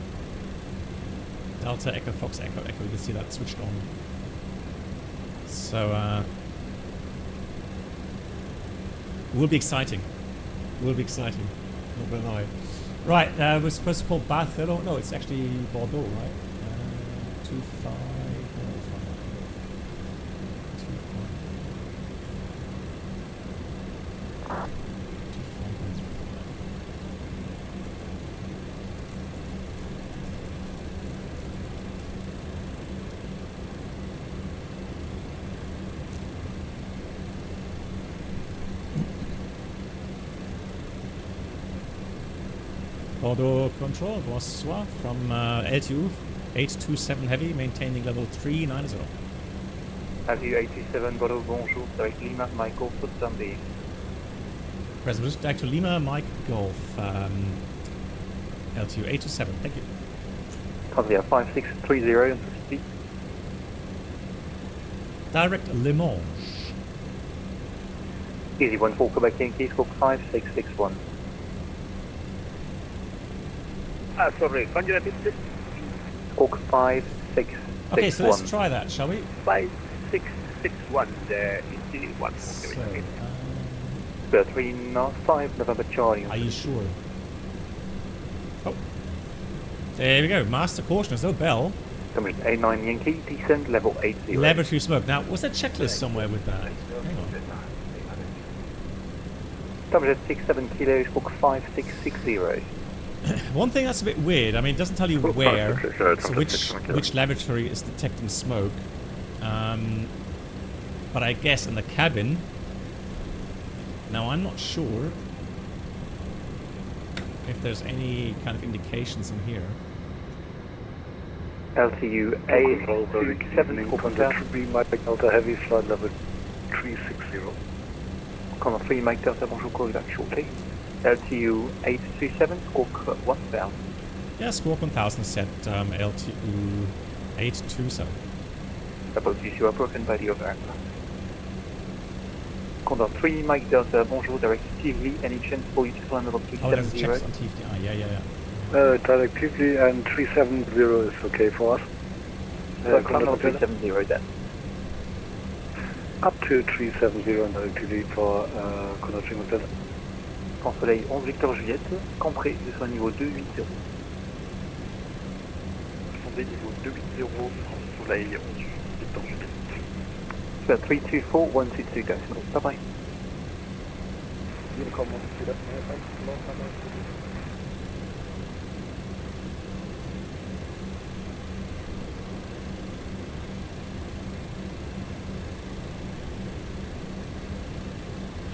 Delta Echo Fox Echo Echo. You can see that switched on. So will be exciting. Will be exciting. Not gonna lie. Right, we're supposed to call Barcelona. No, it's actually Bordeaux, right? 25. Bordeaux Control, bonsoir, from LTU 827 Heavy, maintaining level 390. LTU 827 Bordeaux, bonjour, avec Lima, Mike Golf, Sunday. President, back to Lima, Mike Golf, LTU 827, thank you. Copy, 5630 and speed. Direct Le Mans. Easy 14 Quebec Yankee, scope 5661. Sorry, can you repeat this? Squawk 5661. 5661. Okay, so let's try that, shall we? 5661, there is the one. So, 395 November Charlie. are you sure? Oh. There we go. Master caution. There's no bell. Summit A9 Yankee, descend level 80. Laboratory smoke. Now, was there a checklist somewhere with that? Hang on. Summit 67 kilos, book 5660. One thing that's a bit weird. I mean, it doesn't tell you where, so which laboratory is detecting smoke. But I guess in the cabin. Now, I'm not sure if there's any kind of indications in here. LTU A320, Contact should be Mike Delta Heavy, flight level 360. Contact 3 Mike Delta, bonjour, call you back shortly. LTU 837, squawk 1000. Yeah, squawk 1000 set LTU 827. Apologies, you are broken by the other aircraft. Contact 3 Mike Delta, bonjour, direct TFDi, any chance for you to land level Oh, there's a 270? checklist on TFDi. Yeah. Directively and 370 is okay for us. Climb level 370 then. Up to 370 and directively for Contact Hotel. France Soleil 11 Victor Juliette, cambré de son niveau 280. Fondé niveau 280, France Soleil 11 Victor Juliette. 324 122 decimal. Bye bye.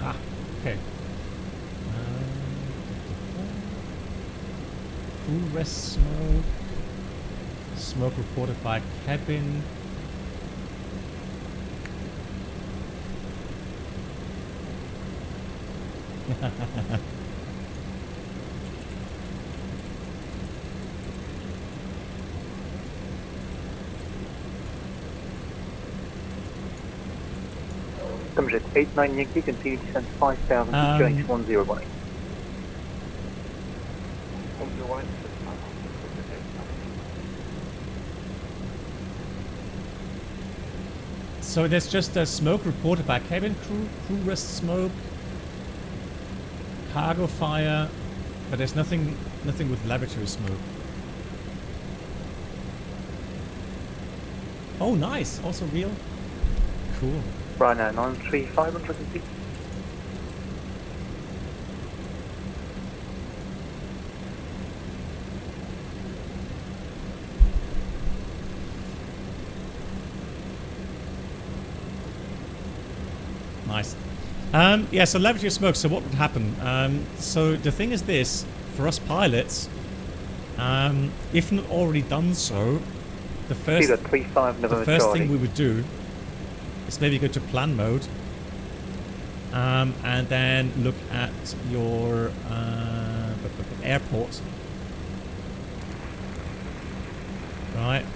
Ah, okay. Crew rest smoke. Smoke reported by cabin. Subjet 89 Yankee, continue to descend 5000 feet, going to 1018. So there's just a smoke reported by cabin crew, crew rest smoke, cargo fire, but there's nothing with laboratory smoke. Oh, nice! Also real. Cool. Ryanair 935 150. Nice. Yeah, so laboratory smoke, so what would happen? So the thing is this, for us pilots, if not already done so, the first thing we would do is maybe go to plan mode, and then look at your airport. Right.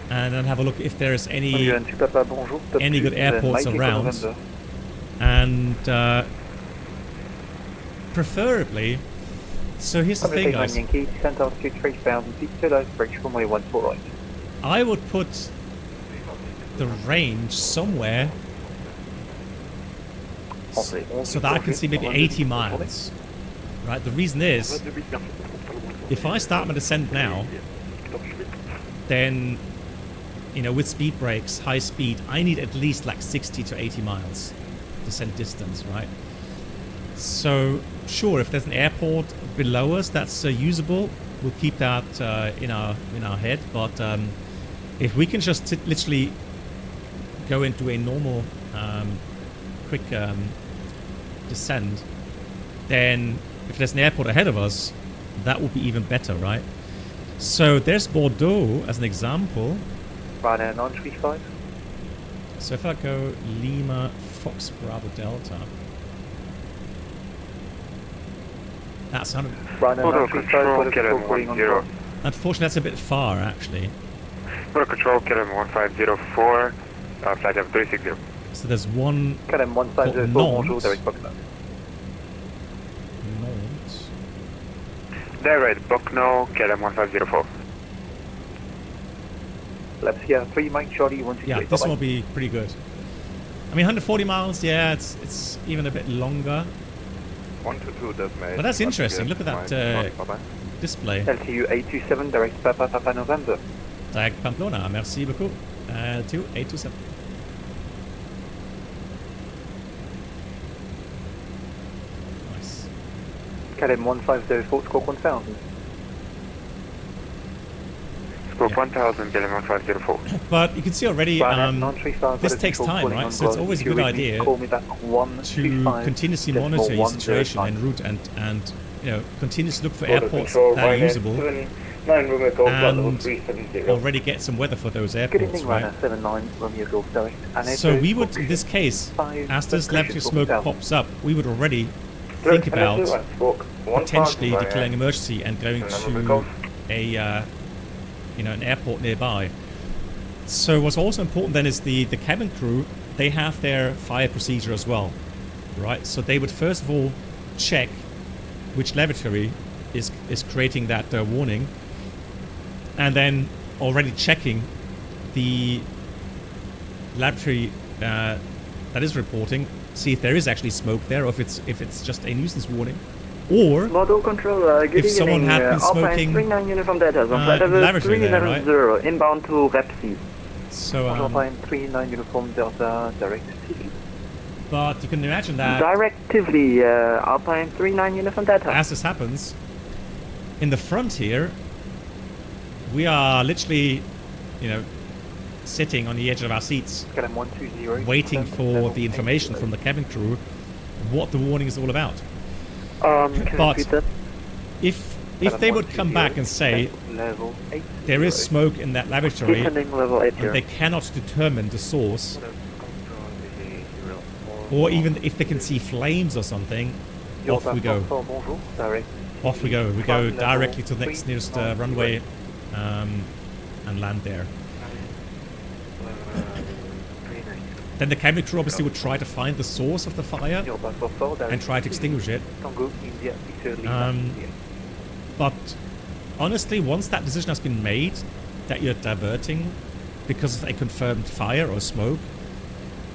And then have a look if there's any good airports around. And preferably, so here's the thing, guys. I would put the range somewhere so that I can see maybe 80 miles. Right, the reason is, if I start my descent now, then, you know, with speed brakes, high speed, I need at least like 60 to 80 miles descent distance, right? So, sure, if there's an airport below us that's usable, we'll keep that in our head. But if we can just literally go into a normal quick descent, then if there's an airport ahead of us, that would be even better, right? So there's Bordeaux as an example. Ryanair 935. So if I go Lima Fox Bravo Delta, that's 100. Ryanair 935. Unfortunately, that's a bit far, actually. Motor Control, KLM 1504, flight level 360. So there's one. KLM 1504, bonjour, direct Bucknell. Direct Bucknell, KLM 1504. Labs here 3 Mike Charlie 123. Yeah, this one will be pretty good. I mean, 140 miles, yeah, it's even a bit longer. 122 decimal 8. But that's interesting. Look at that display. LTU 827 direct Papa November. Direct Pamplona, merci beaucoup. To 827. Nice. KLM 1504 score 1000. Scope 1000, Gilliam 1504. But you can see already, this takes time, right? So it's always a good idea to continuously monitor your situation en route and you know, continuously look for airports that are usable and already get some weather for those airports, right? So we would, in this case, as this lavatory smoke pops up, we would already think about potentially declaring emergency and going to a you know, an airport nearby. So what's also important then is the cabin crew, they have their fire procedure as well, right? So they would first of all check which lavatory is creating that warning, and then already checking the lavatory that is reporting, see if there is actually smoke there, or if it's just a nuisance warning. Or Model control, good if someone had been smoking uniform data, lavatory there, right? Inbound to Repsi. So, Alpine 39 uniform Delta direct TV. but you can imagine that Directively, Alpine 39 uniform data. as this happens, in the front here, we are literally, you know, sitting on the edge of our seats, KLM 120. waiting for the information from the cabin crew what the warning is all about. But if they would come back and say there is smoke in that lavatory and they cannot determine the source, or even if they can see flames or something, off we go. Off we go. We go directly to the next nearest runway and land there. Then the cabin crew obviously would try to find the source of the fire and try to extinguish it. But honestly, once that decision has been made that you're diverting because of a confirmed fire or smoke,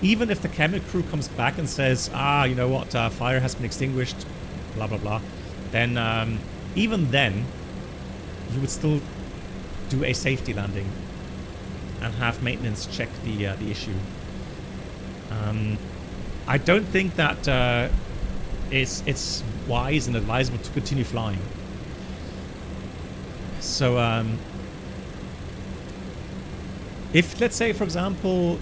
even if the cabin crew comes back and says, you know what, fire has been extinguished, blah blah blah, then even then you would still do a safety landing and have maintenance check the issue. I don't think that it's wise and advisable to continue flying. So if, let's say, for example,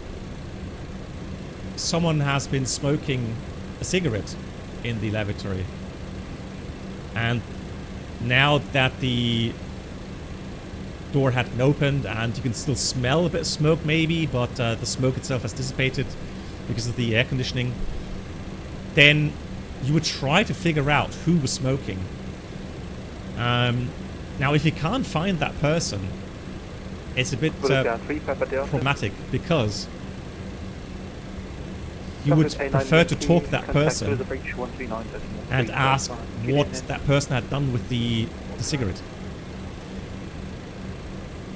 someone has been smoking a cigarette in the lavatory, and now that the door had been opened and you can still smell a bit of smoke maybe, but the smoke itself has dissipated because of the air conditioning, then you would try to figure out who was smoking. Now if you can't find that person, it's a bit problematic, because you would prefer to talk to that person and ask what that person had done with the cigarette.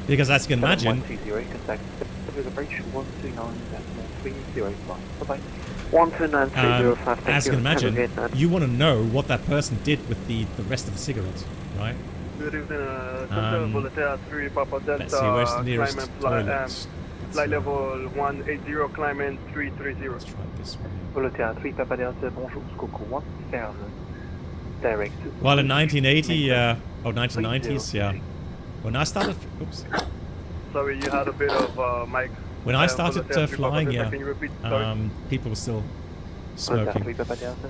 Because as you can imagine, as you can imagine, you want to know what that person did with the rest of the cigarette, right? Let's see, where's the nearest toilet? Flight level 180, climb 330. Let's try this one. Well, in 1980, or 1990s, yeah. When I started, oops. Sorry, you had a bit of mic. When I started flying, yeah, people were still smoking.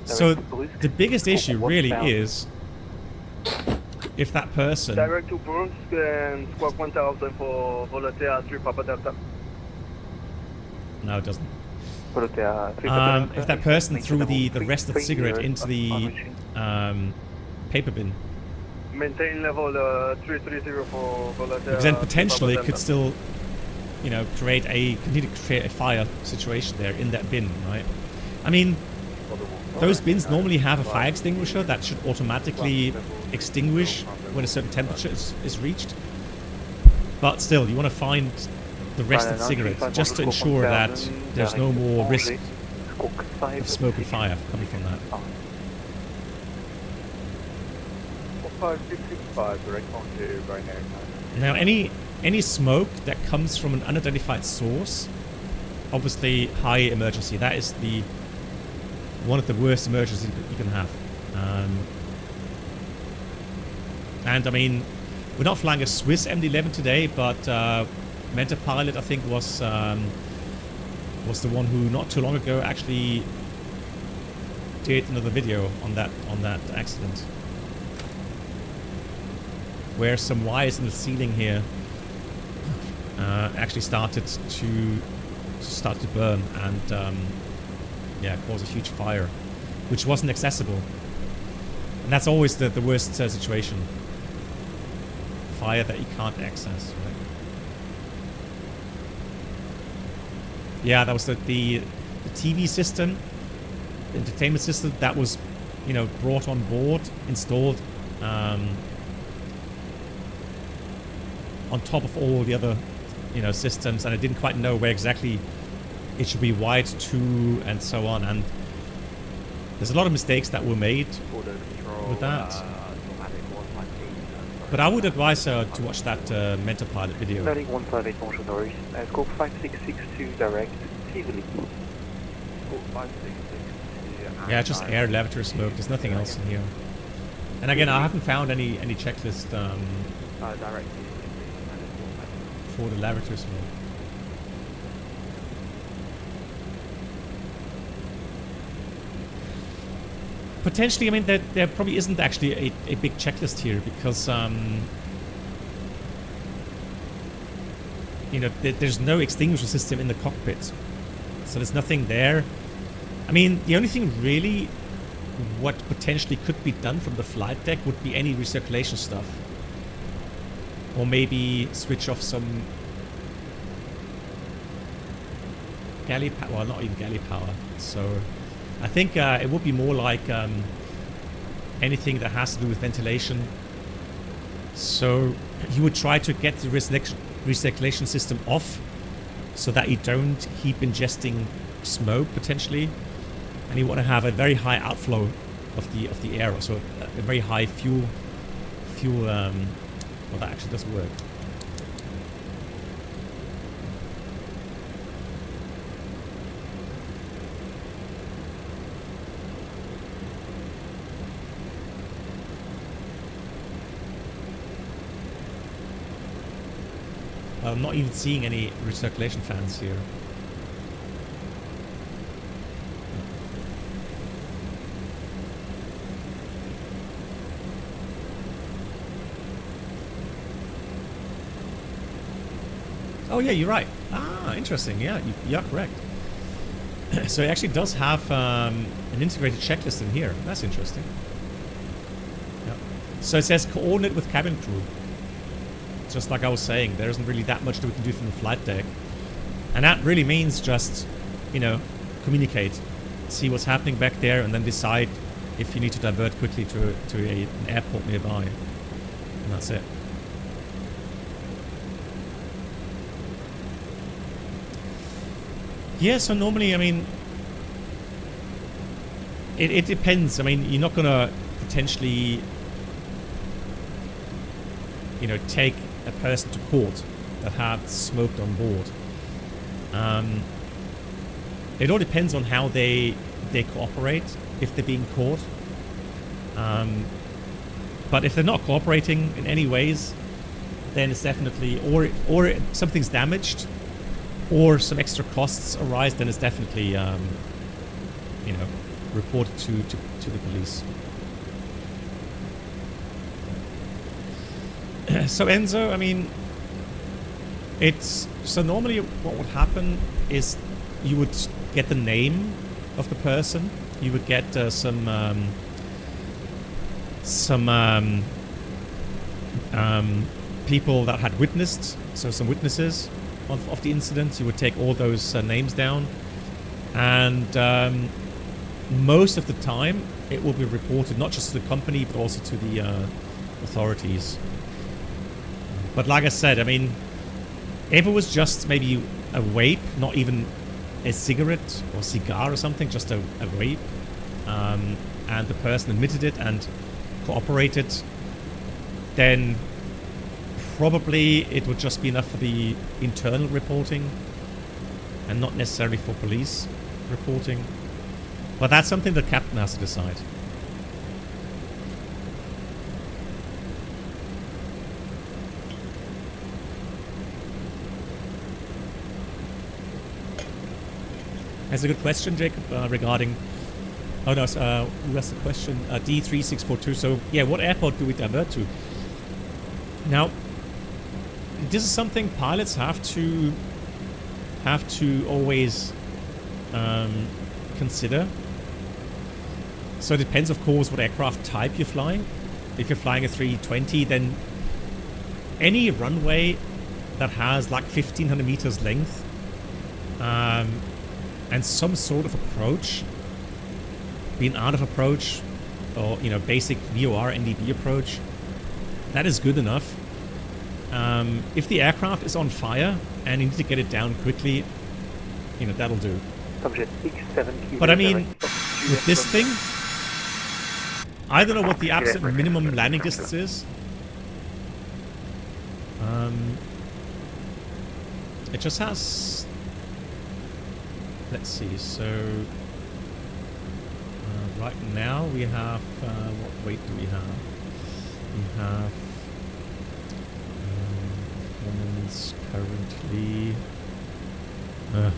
So the biggest issue really is if that person. Direct to Bruce and squawk 1000 for Volatea 3 Papa Delta. No, it doesn't. If that person threw the rest of the cigarette into the paper bin. Maintain level 330 for Volatea. Because then potentially it could still, you know, continue to create a fire situation there in that bin, right? I mean, those bins normally have a fire extinguisher that should automatically extinguish when a certain temperature is reached. But still, you want to find the rest of the cigarettes, just to ensure that there's no more risk of smoke and fire coming from that. 5665, direct on to binary time. Now, any smoke that comes from an unidentified source, obviously high emergency. That is one of the worst emergencies you can have. And I mean, we're not flying a Swiss MD11 today, but Mentor Pilot, I think, was the one who not too long ago actually did another video on that accident, where some wires in the ceiling here actually started to burn and yeah, cause a huge fire, which wasn't accessible. And that's always the worst situation. Fire that you can't access. Right? Yeah, that was the TV system, the entertainment system that was, you know, brought on board, installed on top of all the other, you know, systems, and I didn't quite know where exactly it should be wired to and so on, and there's a lot of mistakes that were made with that. But I would advise to watch that Mentor Pilot video. 158, bonjour Norris. Scope 5662 direct, Tivoli. Scope 5662. Yeah, just air lavatory smoke. There's nothing else in here. And again, I haven't found any checklist Direct for the lavatory smoke. Potentially, I mean, there probably isn't actually a big checklist here because, you know, there's no extinguisher system in the cockpit. So there's nothing there. I mean, the only thing really what potentially could be done from the flight deck would be any recirculation stuff. Or maybe switch off some galley power, well, not even galley power. So I think it would be more like anything that has to do with ventilation. So you would try to get the recirculation system off so that you don't keep ingesting smoke potentially, and you want to have a very high outflow of the air, so a very high fuel. Well, that actually doesn't work. I'm not even seeing any recirculation fans here. Oh yeah, you're right. Ah, interesting. Yeah, you're correct. So it actually does have an integrated checklist in here. That's interesting. Yep. So it says coordinate with cabin crew. Just like I was saying, there isn't really that much that we can do from the flight deck. And that really means just, you know, communicate. See what's happening back there and then decide if you need to divert quickly to an airport nearby. And that's it. Yeah, so normally, I mean, it depends. I mean, you're not going to potentially, you know, take a person to court that had smoked on board. It all depends on how they cooperate, if they're being caught. But if they're not cooperating in any ways, then it's definitely, or something's damaged, or some extra costs arise, then it's definitely, you know, reported to the police. So Enzo, I mean, it's, so normally what would happen is you would get the name of the person, you would get some people that had witnessed, so some witnesses of the incident. You would take all those names down, and most of the time it will be reported not just to the company but also to the authorities. But like I said, I mean, If it was just maybe a vape, not even a cigarette or cigar or something, just a vape, and the person admitted it and cooperated, then probably it would just be enough for the internal reporting and not necessarily for police reporting. But that's something the captain has to decide. That's a good question, Jacob, regarding... Oh no, who asked the question? D3642. So, yeah, what airport do we divert to? Now, this is something pilots have to always consider. So it depends, of course, what aircraft type you're flying. If you're flying a 320, then any runway that has like 1500 meters length and some sort of approach, being out of approach or, you know, basic VOR NDB approach, that is good enough. If the aircraft is on fire and you need to get it down quickly, you know, that'll do. But I mean, with this thing, I don't know what the absolute minimum landing distance is. It just has... Let's see, so... right now we have... what weight do we have? We have... performance currently... there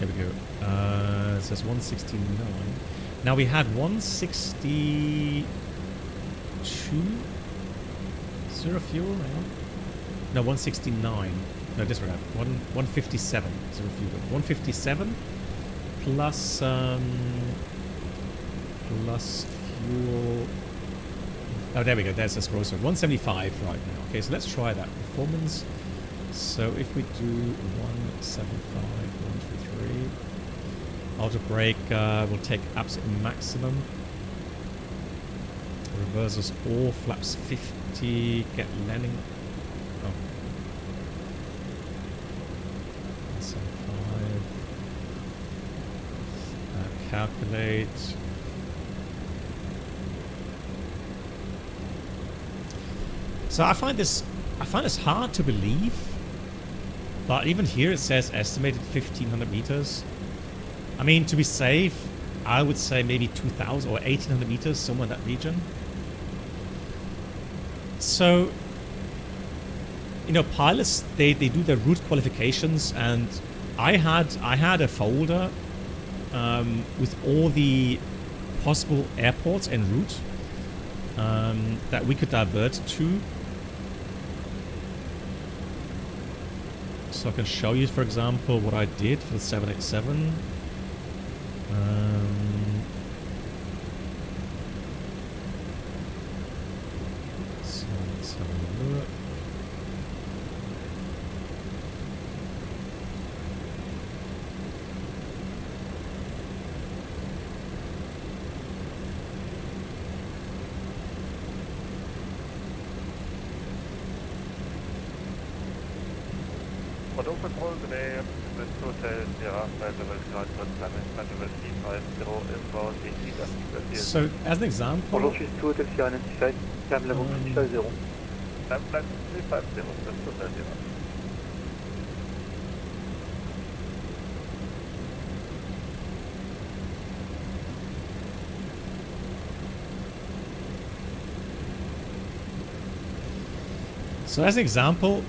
we go. It says 169. Now we had 162. Zero fuel. Hang on. No, 169. No, disregard. 157. Zero fuel. 157 plus plus fuel. Oh, there we go. There's a scroll. So 175 right now. Okay, so let's try that performance. So if we do 175, 123, auto brake will take absolute maximum. Reverses all, flaps 50, get landing. Oh. 175. Calculate. So I find this hard to believe. But even here it says estimated 1500 meters. I mean, to be safe, I would say maybe 2000 or 1800 meters, somewhere in that region. So, you know, pilots, they do their route qualifications, and I had a folder with all the possible airports en route that we could divert to. So I can show you, for example, what I did for the 787. So let's have a look. Control today, this hotel, level start, level 350 inbound, So, as an example, Bonjour, je suis tout hôtel Sierra 95, climb level 350. Climb 350, this hotel 0. So as an example,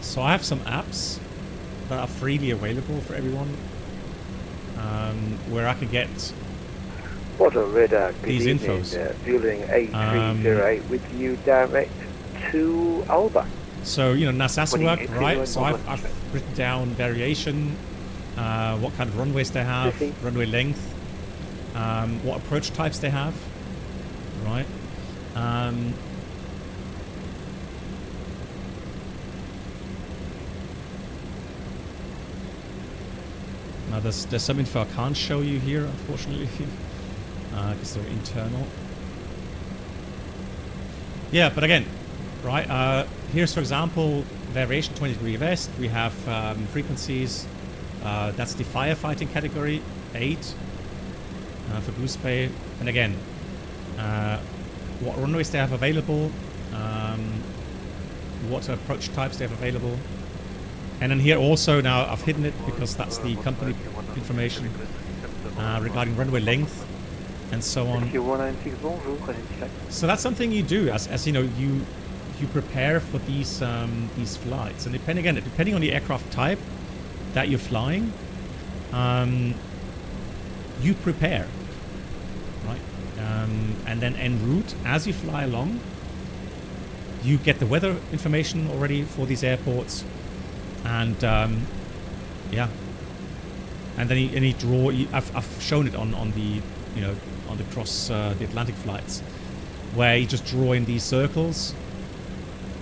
so I have some apps that are freely available for everyone, where I can get What a radar. Good these evening, infos. Building A308 with you direct to Alba. So, you know, Nassauwork, 28, right? So 01. I've written down variation, what kind of runways they have, runway length, what approach types they have, right? There's some info I can't show you here, unfortunately, because they're internal. Yeah, but again, right, here's, for example, variation 20 degree west. We have frequencies. That's the firefighting category, 8 for Goose Bay. And again, what runways they have available, what approach types they have available. And then here also, now I've hidden it because that's the company information regarding runway length and so on. So that's something you do as you know, you prepare for these flights. And depending on the aircraft type that you're flying, you prepare, right? And then en route, as you fly along, you get the weather information already for these airports, and yeah, and then you draw. I've shown it on the on the cross the Atlantic flights, where you just draw in these circles,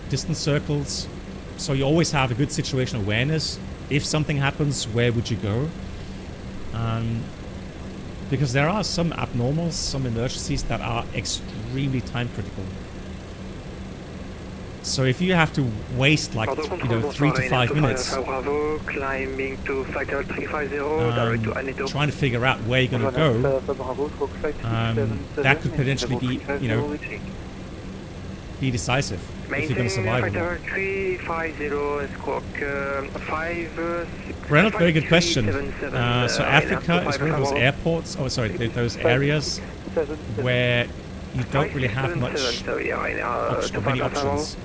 distance circles, so you always have a good situational awareness. If something happens, where would you go? Because there are some abnormals, some emergencies that are extremely time critical. So if you have to waste like 3 to 5 minutes climbing to flight level 350 trying to figure out where you're going to go, that could potentially be be decisive if you're going to survive. Ronald, very good question. So Africa is one of those airports, those areas where you don't really have many options.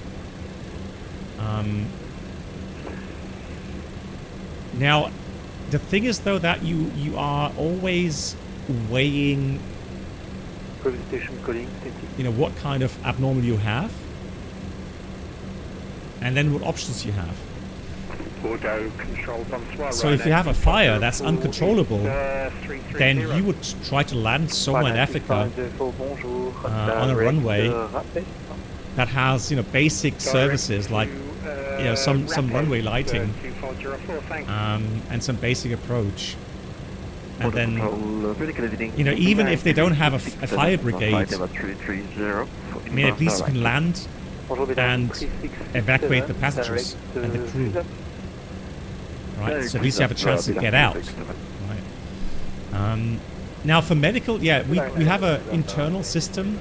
Now, the thing is though that you are always weighing, what kind of abnormal you have, and then what options you have. So if you have a fire that's uncontrollable, then you would try to land somewhere in Africa on a runway that has basic services like some runway lighting and some basic approach. And then even if they don't have a fire brigade, I mean, at least you can land and evacuate the passengers and the crew. Right, so at least you have a chance to get out. Right. Now for medical, we have an internal system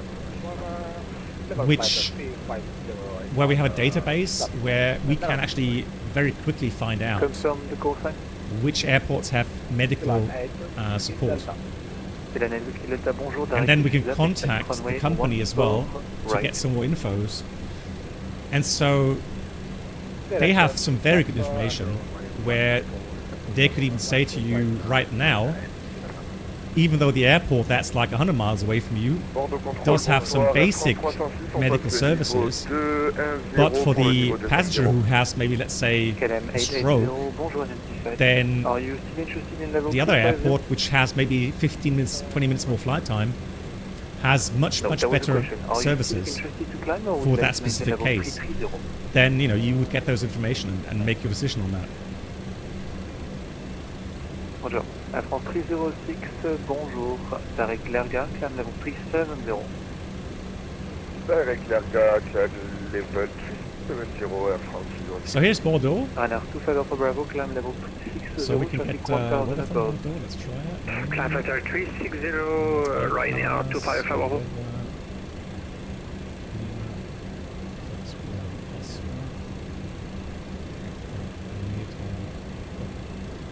where we have a database where we can actually very quickly find out which airports have medical support. And then we can contact the company as well to get some more infos. And so they have some very good information where they could even say to you right now, even though the airport that's like 100 miles away from you does have some basic medical services, but for the passenger who has maybe, let's say, a stroke, then the other airport, which has maybe 15 minutes, 20 minutes more flight time, has much better services for that specific case. Then you would get those information and make your decision on that. Roger. Air France 306, bonjour. Tarek Lerga, climb level 370. Tarek Lerga, climb level 370, Air France 306. So here's Bordeaux. Ryanair 25 Bravo, climb level 360. So we can get weather from Bordeaux. Let's try it. Climb flight 360, Ryanair 25 Bravo.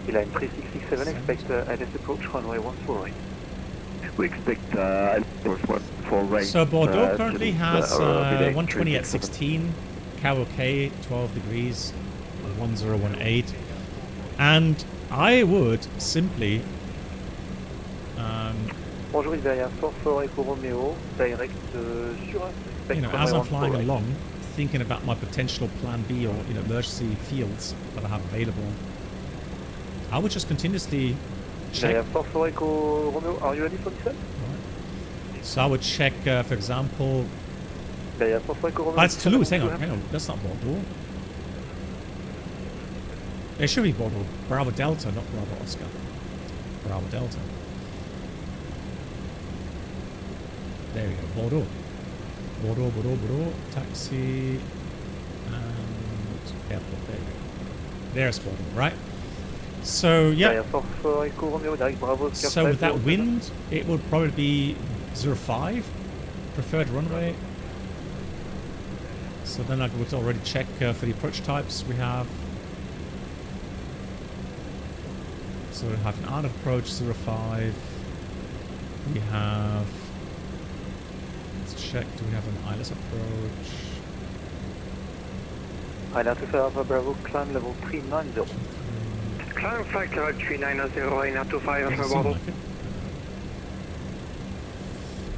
Line 3667, expect LS approach, runway 14 right. We expect approach 14 right. So Bordeaux currently has 120 at 16, KOK 12 degrees, 1018, and I would simply Bonjour, Iberia 44 Echo Romeo, direct as I'm flying along, thinking about my potential plan B or emergency fields that I have available, I would just continuously check. Romeo, are you ready for this one? Right. So I would check, for example. It's Toulouse. Hang on. That's not Bordeaux. It should be Bordeaux. Bravo Delta, not Bravo Oscar. Bravo Delta. There we go, Bordeaux. Bordeaux, taxi, and airport, there you go. There's Bordeaux, right? So, yeah. So with that wind, it would probably be 05, preferred runway. So then I would already check for the approach types we have. So we have an out approach, 05. We have... check, do we have an ILS approach? ILS Alpha Bravo, climb level 390. Climb flight level 390, INR25 Doesn't Alpha seem Bravo. like it.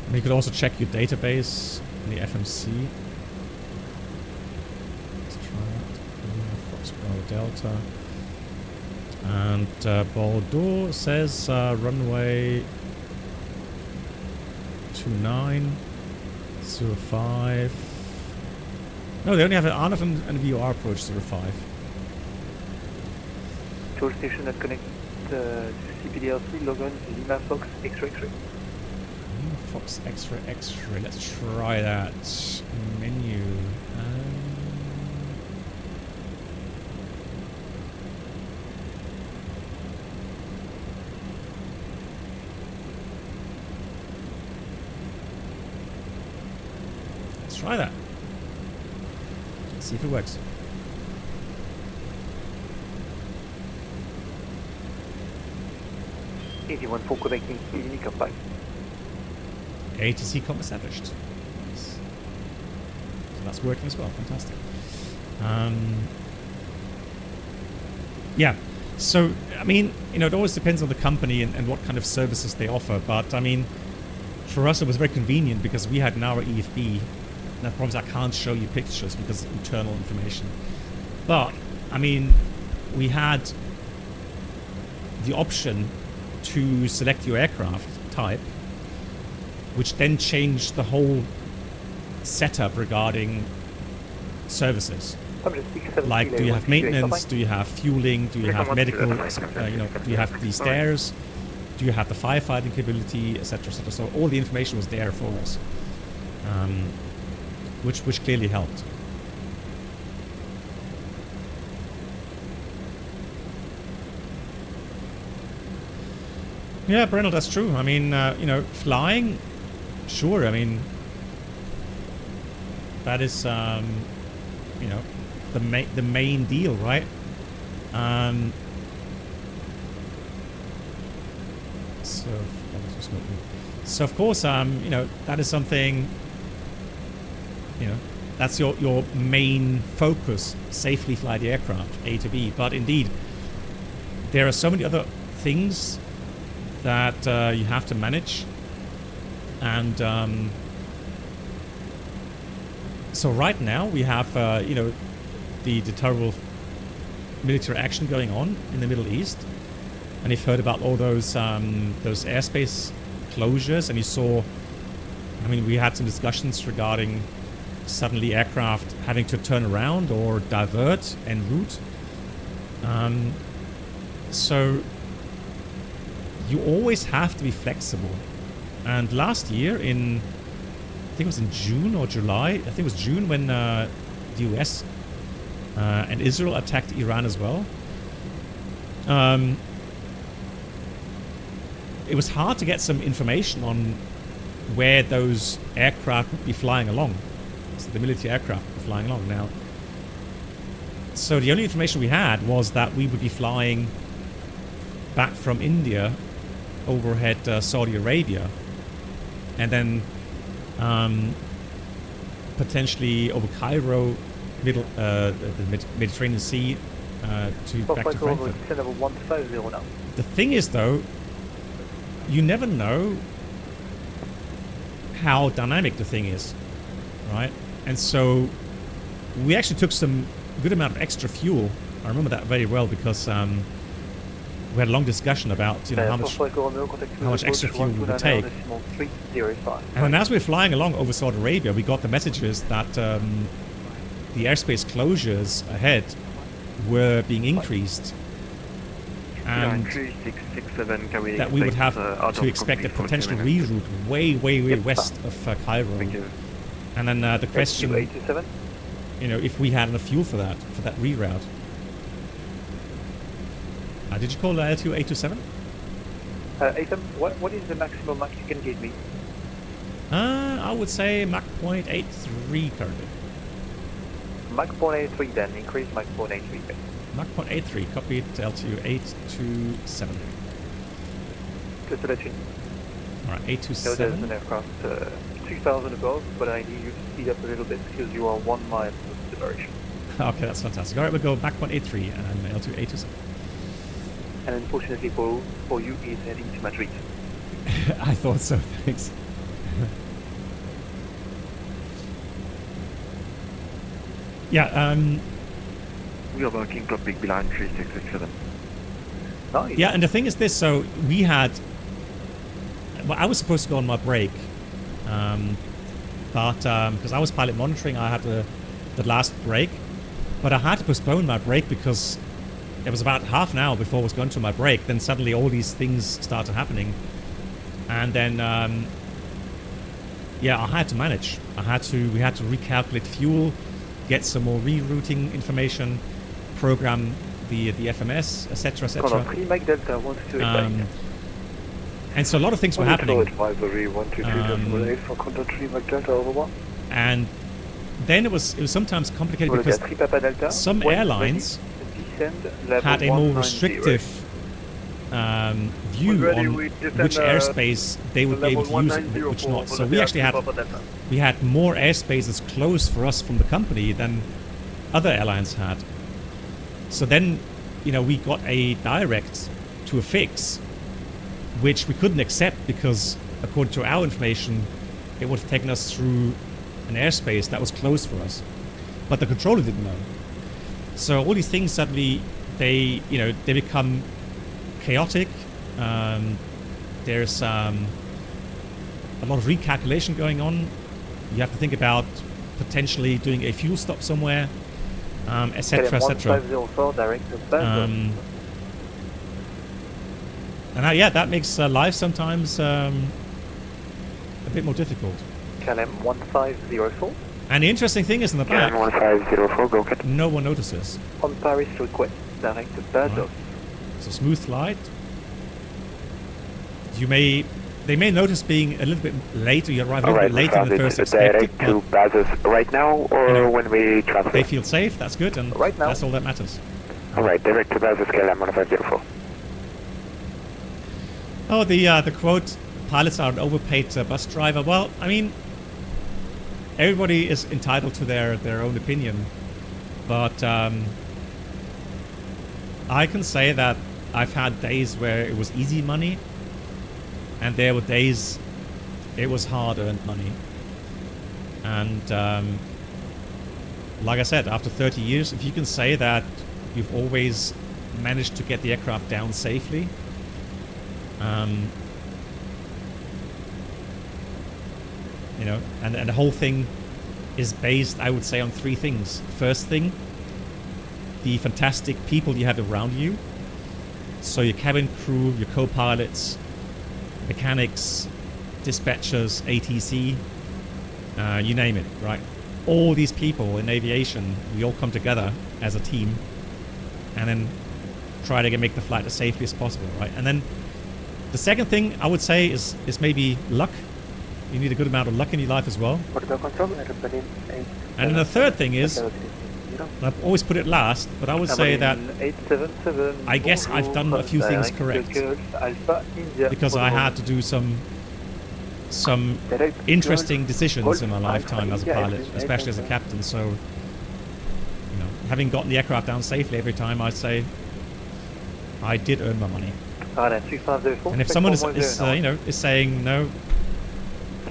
And you could also check your database in the FMC. Let's try that. Fox Bravo Delta. And Bordeaux says runway 29. 05. No, they only have an RF and VOR approach 05. Tour station that connect to CPDLC, Logan, Lima Fox, X-ray X-ray. Lima Fox, X-ray, X-ray. Let's try that. Menu. Try that. Let's see if it works. AT14 connecting Clinic of 5. ATC com established. Nice. So that's working as well. Fantastic. Yeah. So, I mean, you know, it always depends on the company and what kind of services they offer. But, I mean, for us, it was very convenient because we had an hour EFB. And I promise I can't show you pictures because it's internal information. But, I mean, we had the option to select your aircraft type, which then changed the whole setup regarding services. Like, do you have maintenance? Do you have fueling? Do you have medical? Do you have the stairs? Do you have the firefighting capability, etc., etc.? So all the information was there for us. Which clearly helped. Yeah, Brennell, that's true. I mean, you know, flying, sure. I mean, that is, you know, the main deal, right? So of course, you know, that is something. You know, that's your main focus, safely fly the aircraft, A to B. But indeed, there are so many other things that you have to manage. And so right now we have, you know, the terrible military action going on in the Middle East. And you've heard about all those airspace closures. And you saw, I mean, we had some discussions regarding suddenly aircraft having to turn around or divert en route. So you always have to be flexible. And last year I think it was in June or July, I think it was June when the US and Israel attacked Iran as well. It was hard to get some information on where those aircraft would be flying along. So the military aircraft were flying along now. So the only information we had was that we would be flying back from India overhead Saudi Arabia, and then potentially over Cairo, the Mediterranean Sea, back to Frankfurt. The thing is, though, you never know how dynamic the thing is, right? And so we actually took some good amount of extra fuel. I remember that very well because we had a long discussion about, you know, how much extra fuel we would take. And then as we're flying along over Saudi Arabia, we got the messages that the airspace closures ahead were being increased. and that we would have to expect a potential reroute way west of Cairo. And then the question, you know, if we had enough fuel for that reroute. Did you call L2 827? Ethan, what is the maximum Mach you can give me? I would say Mach 0.83 currently. Mach 0.83 then, increase Mach 0.83. Mach 0.83, copied L2 827. Just to let you know. Alright, So there's 827. an aircraft 2,000 above, but I need you to speed up a little bit because you are 1 mile from the separation. Okay, that's fantastic. Alright, we'll go Mach 0.83 and L2 827. And unfortunately for you, he's heading to Madrid. I thought so, thanks. Yeah, We are working topic behind 3667. Nice. yeah, and the thing is this, so we had, well, I was supposed to go on my break, but because I was pilot monitoring, I had the last break, but I had to postpone my break because it was about half an hour before I was going to my break. Then suddenly all these things started happening, and then yeah, I had to manage. We had to recalculate fuel, get some more rerouting information, program the FMS, etc., etc. Delta 128. And so a lot of things were happening. Advisory 122.8 for contact 3 Mike Delta, over 1. And then it was sometimes complicated because some airlines had a more restrictive view on which airspace they would be able to use and which not. So we actually had more airspace that's closed for us from the company than other airlines had. So then, you know, we got a direct to a fix, which we couldn't accept because according to our information, it would have taken us through an airspace that was closed for us. But the controller didn't know. So all these things suddenly, they become chaotic. There's a lot of recalculation going on. You have to think about potentially doing a fuel stop somewhere, etc., etc. And yeah, that makes life sometimes a bit more difficult. KLM 1504. And the interesting thing is in the back, 1504, go get. no one notices. On Paris request, direct to Basel. It's a smooth flight. They may notice being a little bit late, or you arrive a little bit later than first expected. Direct to Basis right now, or You know, when we transfer? they feel safe, that's good, and Right now. that's all that matters. Alright, direct to Basis, KLM 1504. Oh, the quote, pilots are an overpaid bus driver. Well, I mean, everybody is entitled to their own opinion, but I can say that I've had days where it was easy money, and there were days it was hard-earned money. And like I said, after 30 years, if you can say that you've always managed to get the aircraft down safely, you know, and the whole thing is based, I would say, on three things. First thing, the fantastic people you have around you. So your cabin crew, your co-pilots, mechanics, dispatchers, ATC, you name it, right? All these people in aviation, we all come together as a team and then try to make the flight as safely as possible, right? And then the second thing I would say is maybe luck. You need a good amount of luck in your life as well. And then the third thing is, and I've always put it last, but I would say that I guess I've done a few things correct, because I had to do some interesting decisions in my lifetime as a pilot, especially as a captain. So, you know, having gotten the aircraft down safely every time, I'd say I did earn my money. And if someone is saying no,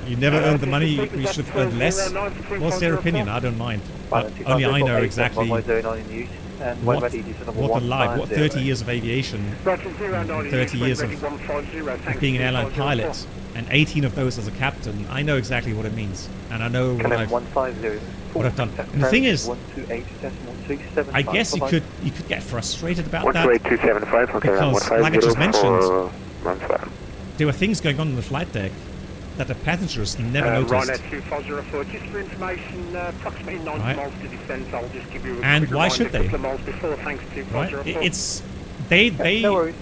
you never earned the money, you should have earned less, what's their opinion? I don't mind. But only I know exactly what 30 years of aviation, 30 years of being an airline pilot, and 18 of those as a captain, I know exactly what it means, and I know what I've, 150. what I've done. And the thing is, 128.137. I guess you could get frustrated about that 128.275, okay, because, like I just mentioned, 150. there were things going on the flight deck that the passengers never Ryanair noticed. 2504, just for information, approximately 90 Right. miles to descent. I'll just give you a And quick why reminder should a they? couple of miles before, thanks to Right? 504. It's they No worries,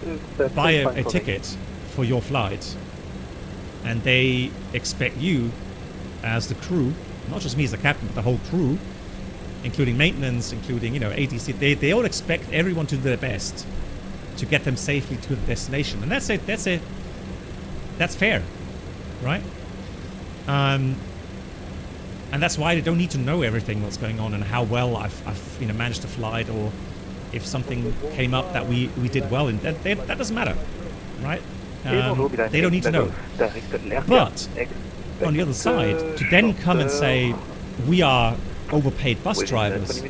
buy a fine for me. ticket for your flight, and they expect you as the crew, not just me as the captain, but the whole crew, including maintenance, including ATC. They all expect everyone to do their best to get them safely to the destination, and that's it. That's fair, right? And that's why they don't need to know everything what's going on and how well I've managed to fly it, or if something came up that we did well in. That doesn't matter, right? They don't need to know. But on the other side, to then come and say we are overpaid bus drivers,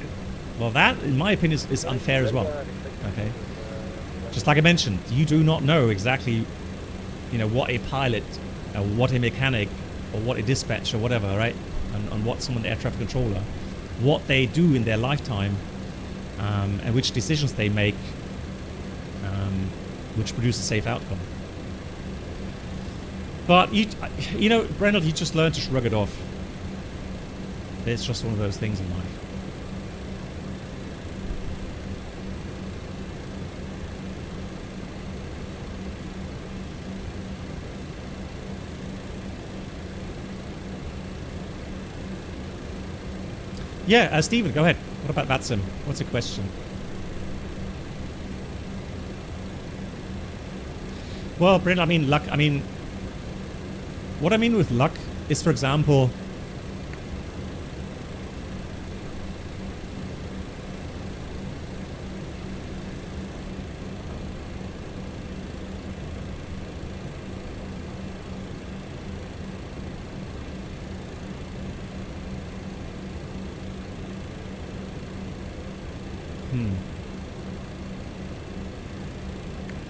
well, that, in my opinion, is unfair as well. Okay, just like I mentioned, you do not know exactly, what a pilot, or what a mechanic, or what a dispatch, or whatever, right? On what someone, air traffic controller, what they do in their lifetime, and which decisions they make, which produce a safe outcome. But Brendel, you just learn to shrug it off. It's just one of those things in life. Yeah, Stephen, go ahead. What about VATSIM? What's your question? Well, Brent, luck. What I mean with luck is, for example,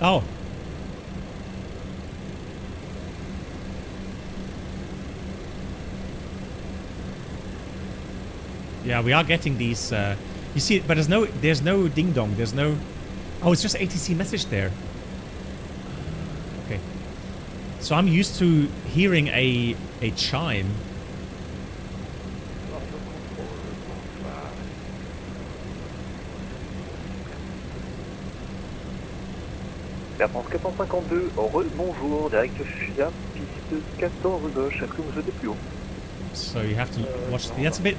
Oh. Yeah, we are getting these. You see, but there's no ding dong. There's no. Oh, it's just ATC message there. Okay. So I'm used to hearing a chime. Air France 452, bonjour, direct FIA, piste 14 gauche, est-ce que vous souhaitez plus haut? So you have to watch. That's a bit.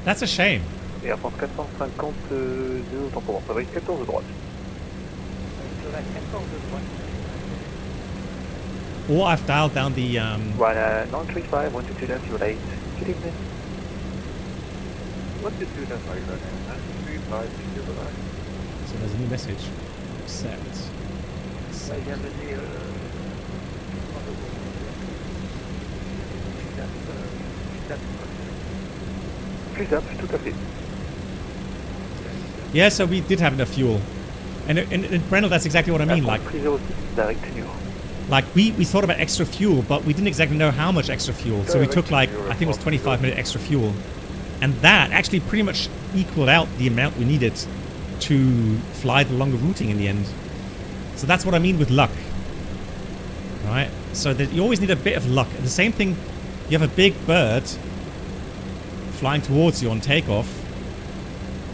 That's a shame. Air France 452, autant pour moi, ça va être 14 droite. Or I've dialed down the. Ryanair 935, 122.08, good evening. 122.08, So there's a new message. Accept. Plus tout à fait. Yeah, so we did have enough fuel. And Brendel, that's exactly what I mean. Like we thought about extra fuel, but we didn't exactly know how much extra fuel. So we took I think it was 25-minute extra fuel. And that actually pretty much equaled out the amount we needed to fly the longer routing in the end. So that's what I mean with luck. Right? So that you always need a bit of luck. And the same thing, you have a big bird flying towards you on takeoff,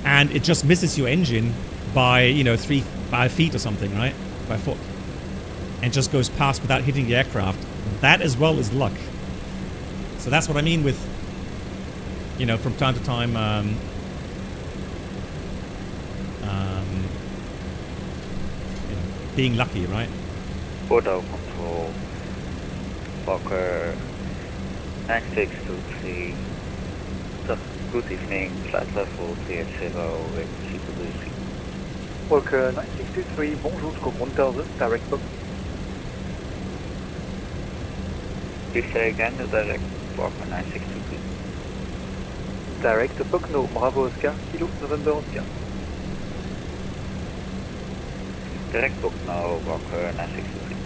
and it just misses your engine by 5 feet or something, right? By foot. And just goes past without hitting the aircraft. That as well is luck. So that's what I mean with, from time to time, being lucky, right? Auto control, Fokker 9623. Good evening, flight level 30 with Super Lucy. Fokker 9623, bonjour, scope 1000, direct book. Please say again, the direct Fokker 9623. Direct book, no, Bravo Oscar, Kilo, November Oscar. direct book now, Walker 963.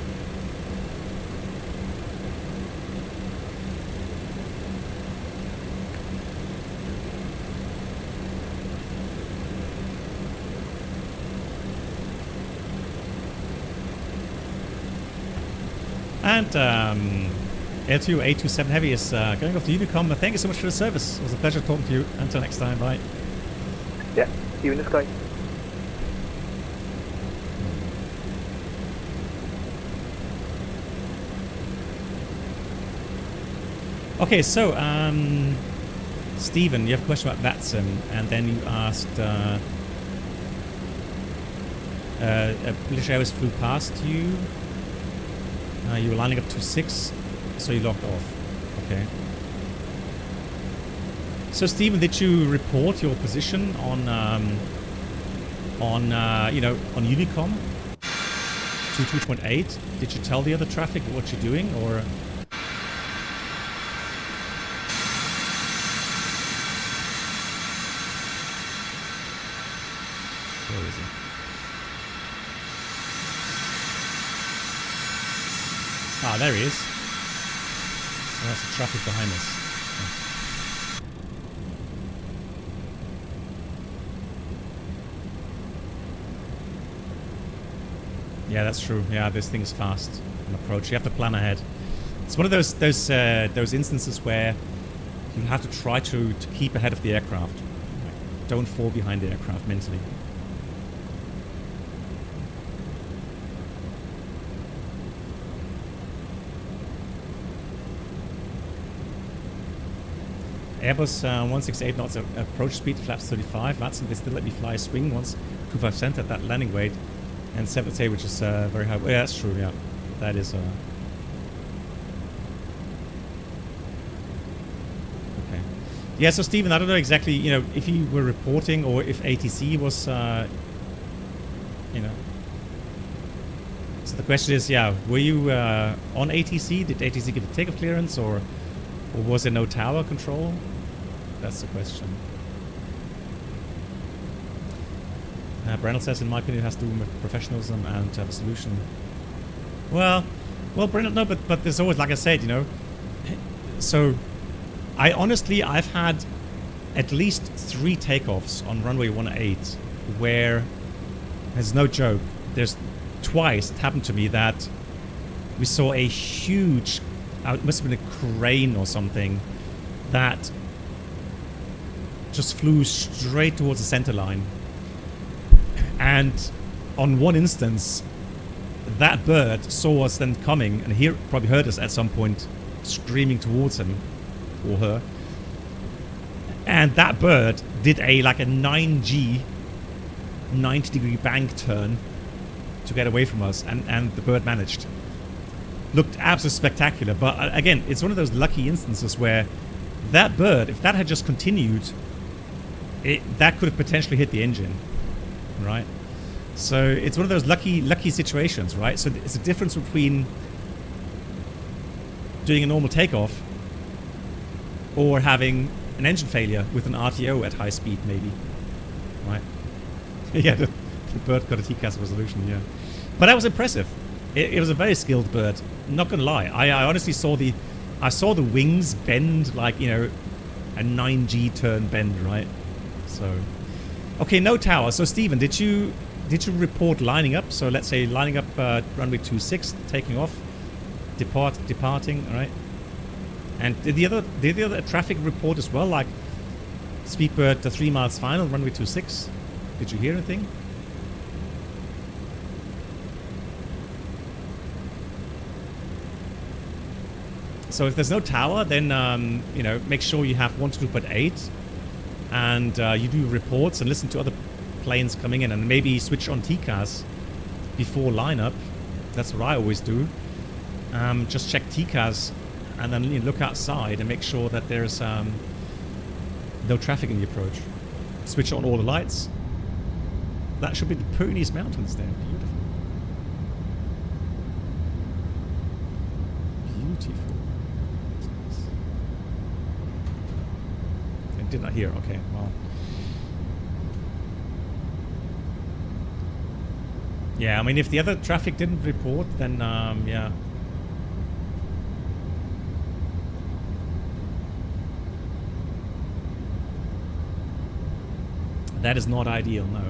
And L2 A27 Heavy is going off the Unicom. Thank you so much for the service. It was a pleasure talking to you. Until next time, bye. Yeah, see you in the sky. Okay, so Stephen, you have a question about VATSIM, and then you asked British Airways flew past you. You were lining up to 6, so you logged off. Okay. So Stephen, did you report your position on Unicom to 2.8? Did you tell the other traffic what you're doing, or? Where is he? Ah, there he is. So that's the traffic behind us. Yeah, that's true. Yeah, this thing's fast on approach. You have to plan ahead. It's one of those instances where you have to try to keep ahead of the aircraft. Don't fall behind the aircraft mentally. Airbus 168 knots approach speed, flaps 35. VATSIM, they still let me fly a swing once 25% at that landing weight. And 7A, which is very high. Yeah, that's true, yeah. That is... Okay. Yeah, so Stephen, I don't know exactly, if you were reporting or if ATC was, So the question is, yeah, were you on ATC? Did ATC give a takeoff clearance, or was there no tower control? That's the question. Brennell says, in my opinion, it has to do with professionalism and have a solution. Well, Brennell, no, but there's always, like I said, So, I've had at least 3 takeoffs on runway 18 where, there's no joke, there's twice it happened to me that we saw a huge, it must have been a crane or something, that just flew straight towards the center line. And on one instance, that bird saw us then coming, and he probably heard us at some point screaming towards him or her. And that bird did a 9G 90-degree bank turn to get away from us, and the bird managed. Looked absolutely spectacular, but again, it's one of those lucky instances where that bird, if that had just continued, that could have potentially hit the engine. Right, so it's one of those lucky situations, right? So it's a difference between doing a normal takeoff or having an engine failure with an RTO at high speed, maybe, right? Yeah, the bird got a TCAS resolution, yeah, but that was impressive. It was a very skilled bird. Not gonna lie, I honestly saw the wings bend like a 9G turn bend, right? So. Okay, no tower. So Stephen, did you report lining up? So let's say lining up runway 26, taking off, departing, all right? And did the other traffic report as well, like Speedbird 3 miles final, runway 26? Did you hear anything? So if there's no tower, then make sure you have 122.8. And you do reports and listen to other planes coming in, and maybe switch on TCAS before lineup. That's what I always do. Just check TCAS and then look outside and make sure that there's no traffic in the approach. Switch on all the lights. That should be the Pyrenees Mountains there. Beautiful. Beautiful. Did not hear. Okay, well. Yeah, I mean, if the other traffic didn't report, then yeah. That is not ideal, no.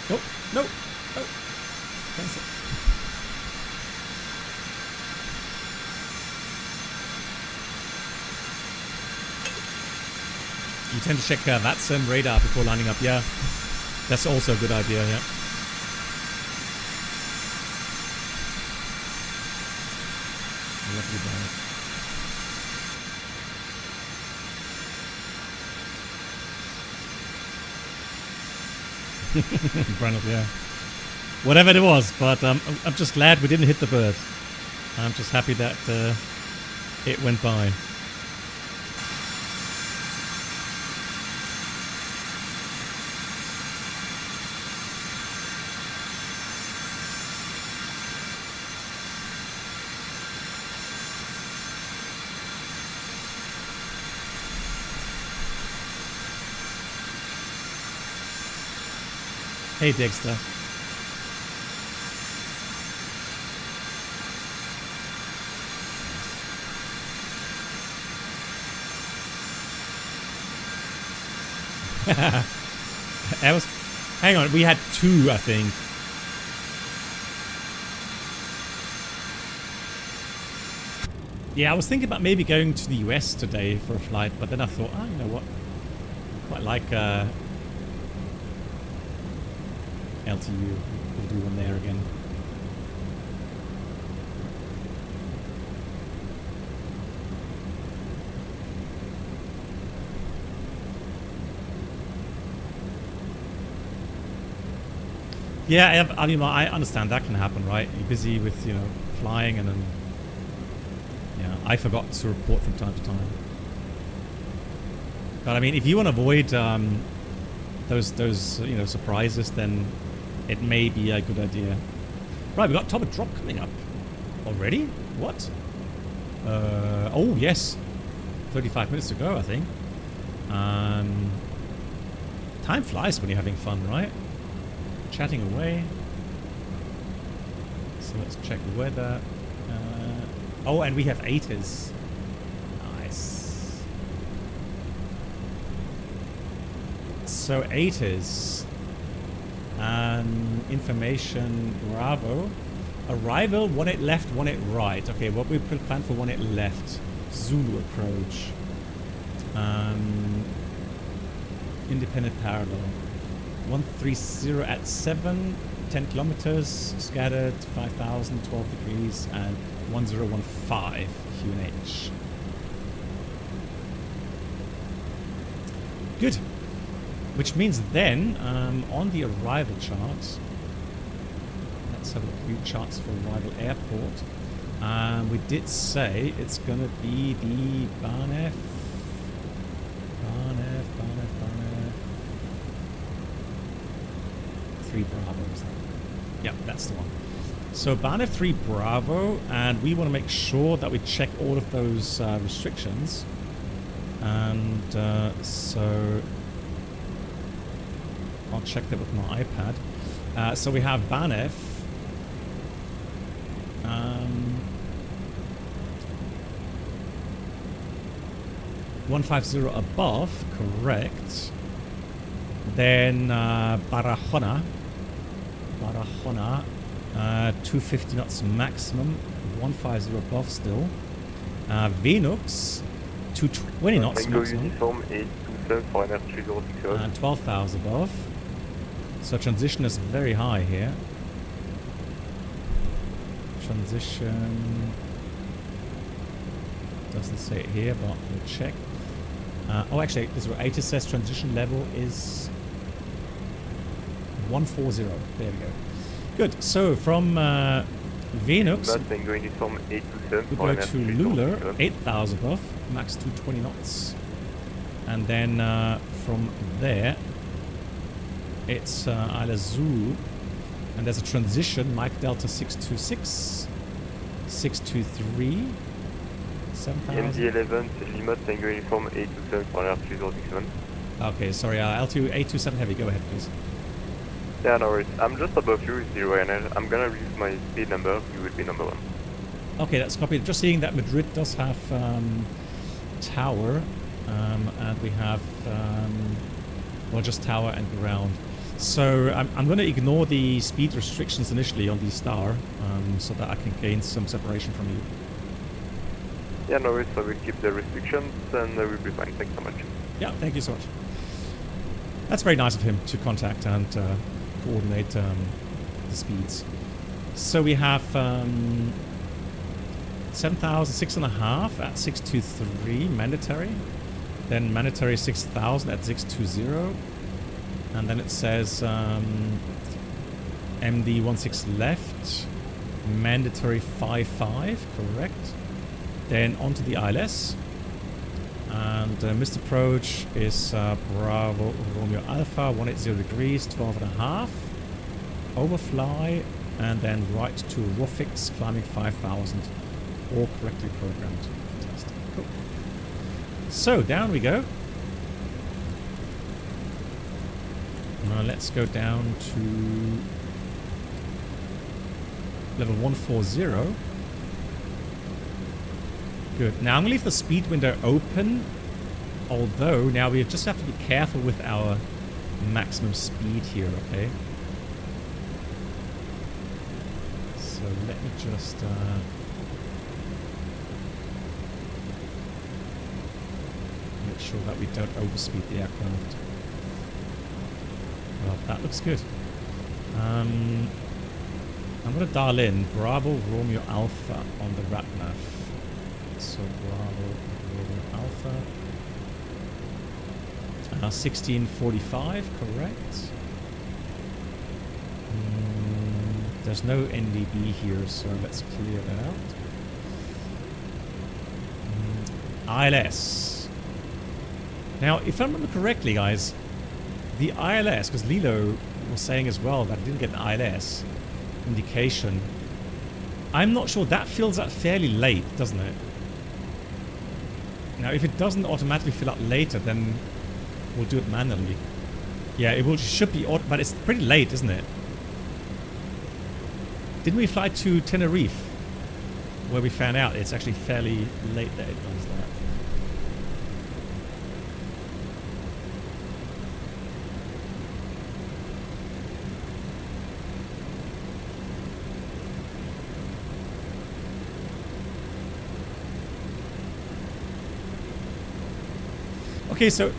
Oh, no! Oh! Cancel. You tend to check VATSIM radar before lining up, yeah. That's also a good idea, yeah. You have to be done. Brandon, yeah. Whatever it was, but I'm just glad we didn't hit the bird. I'm just happy that it went by. Hey, Dexter. Hang on, we had two, I think. Yeah, I was thinking about maybe going to the US today for a flight, but then I thought, oh, you know what? Quite like LTU. We'll do one there again. Yeah, I mean, I understand that can happen, right? You're busy with, you know, flying, and then, yeah, I forgot to report from time to time. But I mean, if you want to avoid those you know, surprises, then it may be a good idea. Right, we've got top of drop coming up already. What? Oh yes, 35 minutes to go, I think. Time flies when you're having fun, right? Chatting away. So let's check the weather. Oh, and we have 80s. Nice. So 80s. Information Bravo. Arrival 18 left, 18 right. Okay, what we planned for 18 left. Zulu approach. Independent parallel. 130 at 7, 10 kilometers, scattered 5,000, 12 degrees, and 1015 QNH. Good. Which means then, on the arrival chart, let's have a few charts for arrival airport. We did say it's going to be the Barnef. 3 Bravo, is that? Yeah, that's the one. So Barnef 3 Bravo, and we want to make sure that we check all of those restrictions. And so I'll check that with my iPad. So we have Barnef. 150 above, correct. Then Barahona, 250 knots maximum, 150 above still. Venux, 220 knots maximum, and 12,000 above. So transition is very high here. Transition doesn't say it here, but we'll check. Oh, actually, this is what ATIS says. Transition level is 140. There we go. Good. So from Venux, we go to Lula, 8,000 above, max 220 knots, and then from there, it's Isla Zulu, and there's a transition. Mike Delta 626, 623. 7,000. MD11, c'est Lima Tango Uniform 827 pour l'air 3067. Okay, sorry, L2 827 heavy, go ahead, please. Yeah, no worries. I'm just above you, 0 and I'm gonna use my speed number. You would be number 1. Okay, that's copied. Just seeing that Madrid does have tower, and we have, well, just tower and ground. So I'm going to ignore the speed restrictions initially on the star, so that I can gain some separation from you. Yeah, no worries. I will keep the restrictions and we'll be fine. Thanks so much. Yeah, thank you so much. That's very nice of him to contact and coordinate the speeds. So we have 7,000, 6.5 at 623 mandatory, then mandatory 6,000 at 620, and then it says MD11 left, mandatory 55, correct. Then onto the ILS, and missed approach is Bravo Romeo Alpha 180 degrees, 12.5, overfly, and then right to Rofix, climbing 5,000, all correctly programmed. Fantastic, cool. So down we go. Now let's go down to level 140. Good. Now I'm going to leave the speed window open, although now we just have to be careful with our maximum speed here, okay? So let me just make sure that we don't overspeed the aircraft. Well, that looks good. I'm going to dial in Bravo Romeo Alpha on the RATNAV. So Bravo Romeo Alpha. 1645, correct. There's no NDB here, so let's clear that out. ILS. Now, if I remember correctly, guys, the ILS, because Lilo was saying as well that I didn't get an ILS indication. I'm not sure, that fills up fairly late, doesn't it? Now, if it doesn't automatically fill up later, then we'll do it manually. Yeah, it should be, but it's pretty late, isn't it? Didn't we fly to Tenerife, where we found out it's actually fairly late that it does that? Okay, so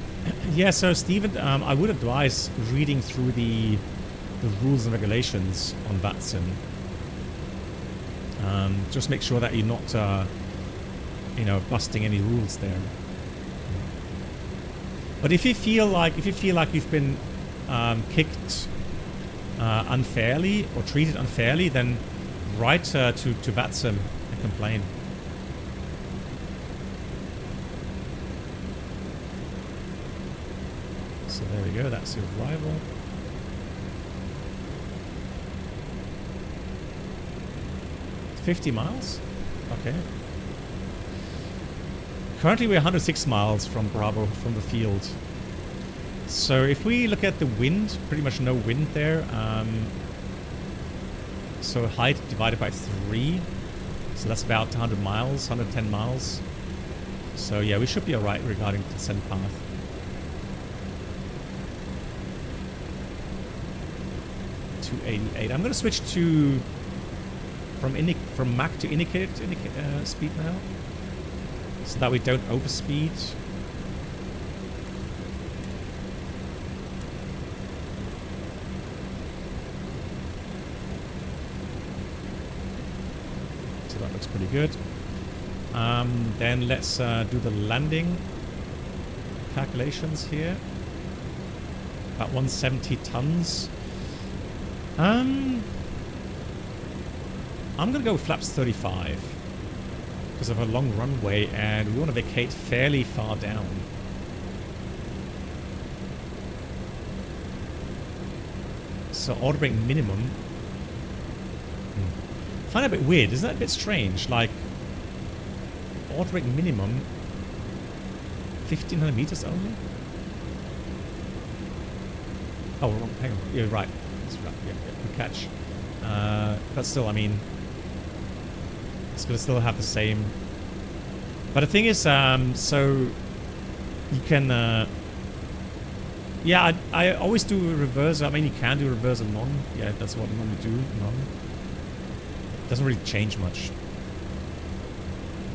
yeah, so Stephen, I would advise reading through the rules and regulations on VATSIM. Just make sure that you're not, you know, busting any rules there. But if you feel like you've been kicked unfairly or treated unfairly, then write to VATSIM and complain. So there we go, that's the arrival. $50 miles? Okay. Currently we're 106 miles from Bravo, from the field. So if we look at the wind, pretty much no wind there. So height divided by 3. So that's about 100 miles, 110 miles. So yeah, we should be alright regarding the descent path. I'm going to switch to from Mach to indicated speed now, so that we don't overspeed. So that looks pretty good. Then let's do the landing calculations here. About 170 tons. I'm going to go with flaps 35 because of a long runway and we want to vacate fairly far down. So order brake minimum. I find that a bit weird, isn't that a bit strange? Like, order brake minimum 1500 meters only? Oh, hang on. You're right. That's right. Yeah, good catch. But still, I mean, it's gonna still have the same. But the thing is, so you can. Yeah, I always do a reverse. I mean, you can do a reverse and non. Yeah, that's what I normally do. Non. Doesn't really change much.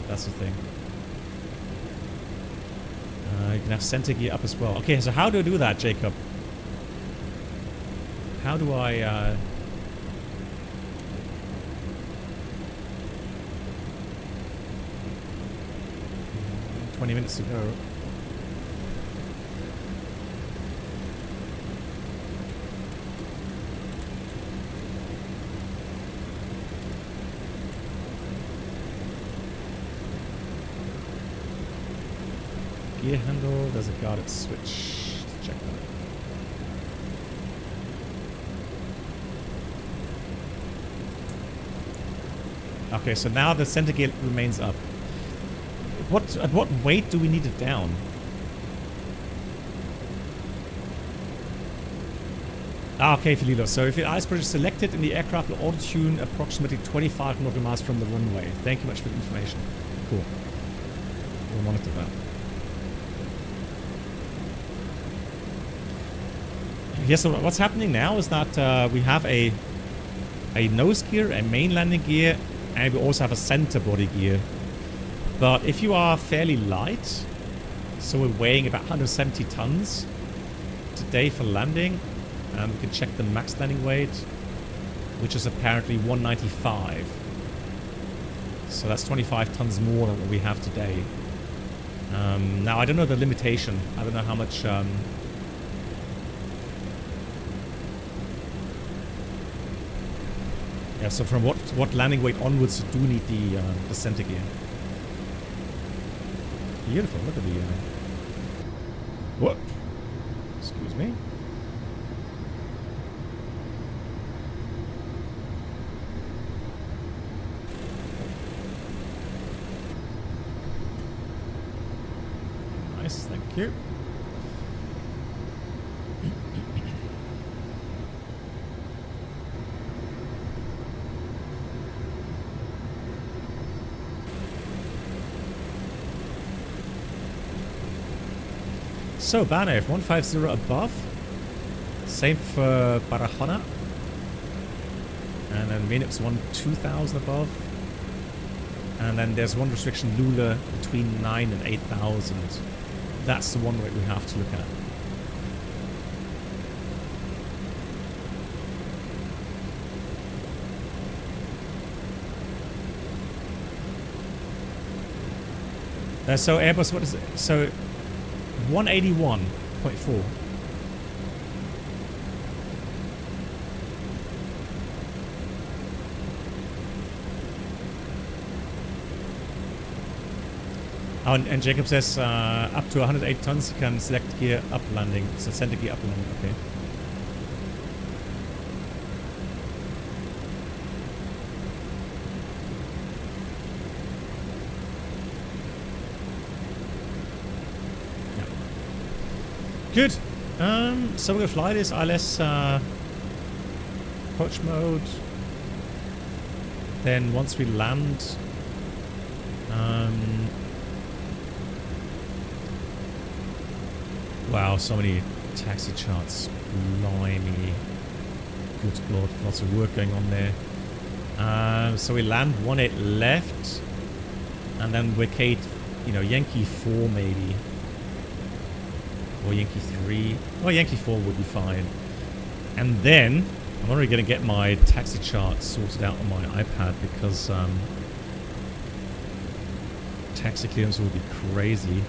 That's the thing. You can have center gear up as well. Okay, so how do I do that, Jacob? How do I... 20 minutes to go. Gear handle, there's a guarded switch. Let's check that. Okay, so now the center gear remains up. At what weight do we need it down? Ah, okay, Fililo. So if your ice bridge is selected in the aircraft will auto-tune approximately 25 nautical miles from the runway. Thank you much for the information. Cool. We'll monitor that. Yes, so what's happening now is that we have a nose gear, a main landing gear, and we also have a center body gear. But if you are fairly light, so we're weighing about 170 tons today for landing, and we can check the max landing weight, which is apparently 195. So that's 25 tons more than what we have today. Now, I don't know the limitation. I don't know how much... yeah, so from what landing weight onwards you do need the center gear. Beautiful, look at the... what? Excuse me. Nice, thank you. So, Banef, 150 above. Same for Barahona. And then Phoenix 2000 above. And then there's one restriction, Lula, between 9 and 8,000. That's the one rate we have to look at. So Airbus, what is it? So 181.4. Oh, and Jacob says up to 108 tons you can select gear up landing. So center gear up landing, okay. Good. So we're gonna fly this ILS approach mode. Then once we land, wow, so many taxi charts. Blimey. Good God, lots of work going on there. So we land 18 left, and then vacate, Yankee 4 maybe. Or Yankee 3. Well, Yankee 4 would be fine. And then, I'm already going to get my taxi chart sorted out on my iPad because taxi clearance will be crazy.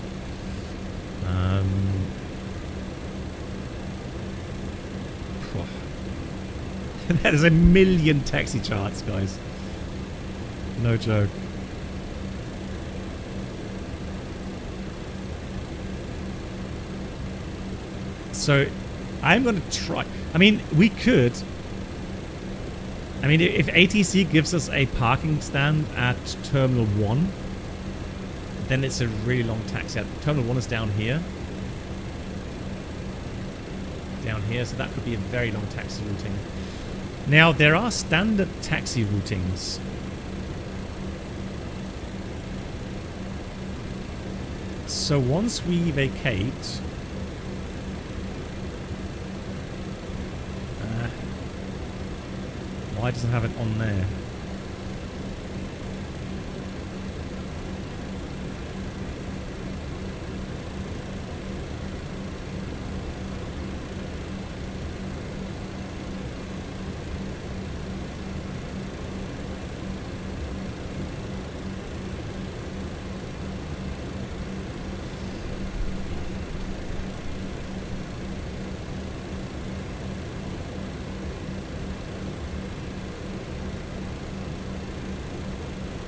That is a million taxi charts, guys. No joke. So, I'm going to try... I mean, we could... I mean, if ATC gives us a parking stand at Terminal 1, then it's a really long taxi. Terminal 1 is down here. down here, so that could be a very long taxi routing. Now, there are standard taxi routings. So once we vacate... why doesn't it have it on there?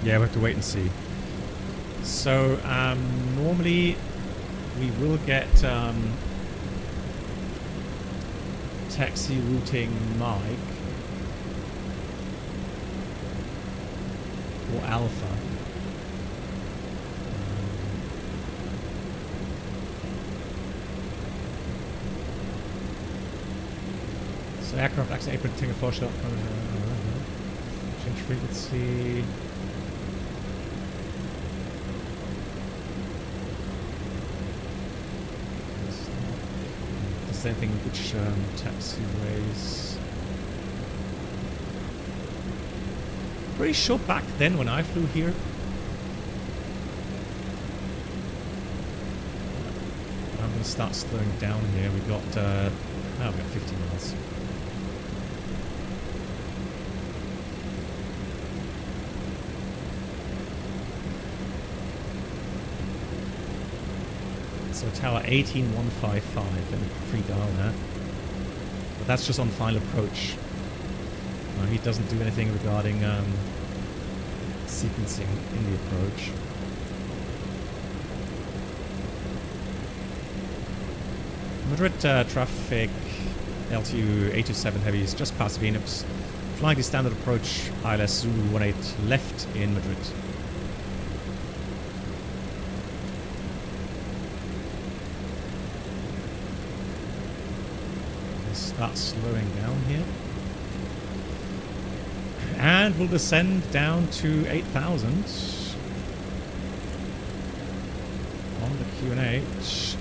Yeah, we have to wait and see. So, normally we will get taxi routing Mike or Alpha. So aircraft access apron taking a 4-shot. Change frequency. Same thing which taxiways. Pretty sure back then when I flew here. I'm going to start slowing down here. We got we got 50 miles. So tower 18155, let me pre-dial that. But that's just on final approach. He doesn't do anything regarding sequencing in the approach. Madrid traffic, LTU 827 heavy is just past Phoenix. Flying the standard approach, ILS Zulu 18 left in Madrid. Start slowing down here. And we'll descend down to 8,000 on the QNH.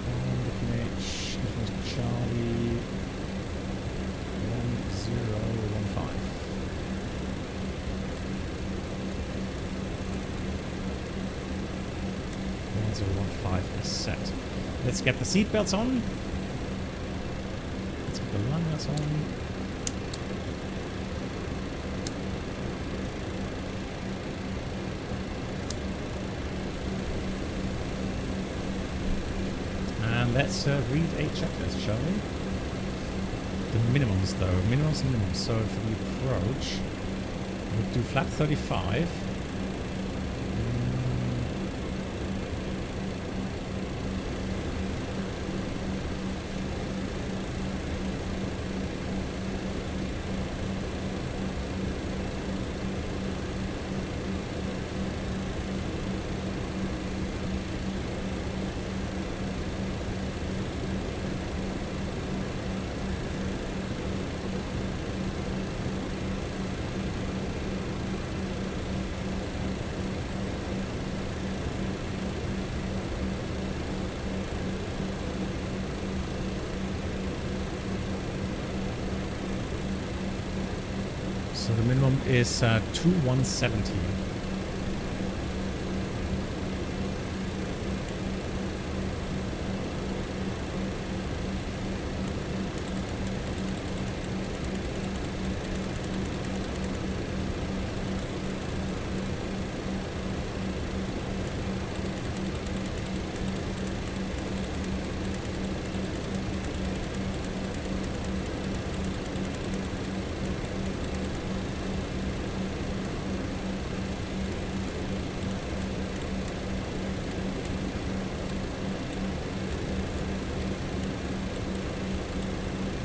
On the QNH, influence Charlie 1015. 1015 is set. Let's get the seatbelts on. Let's get the lanyards on. And let's read a checklist, shall we? The minimums, though. Minimums and minimums. So for the approach, we'll do flap 35. So the minimum is 2170.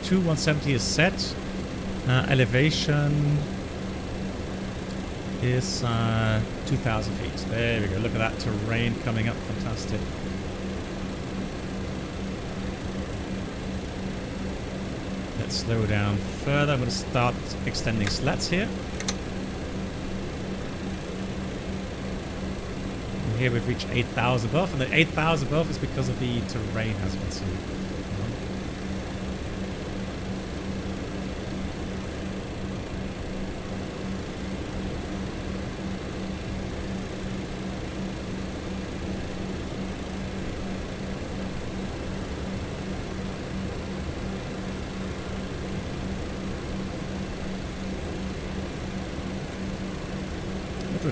to 170 is set. Elevation is 2,000 feet. There we go. Look at that terrain coming up. Fantastic. Let's slow down further. I'm going to start extending slats here. And here we've reached 8,000 above, and the 8,000 above is because of the terrain has been seen.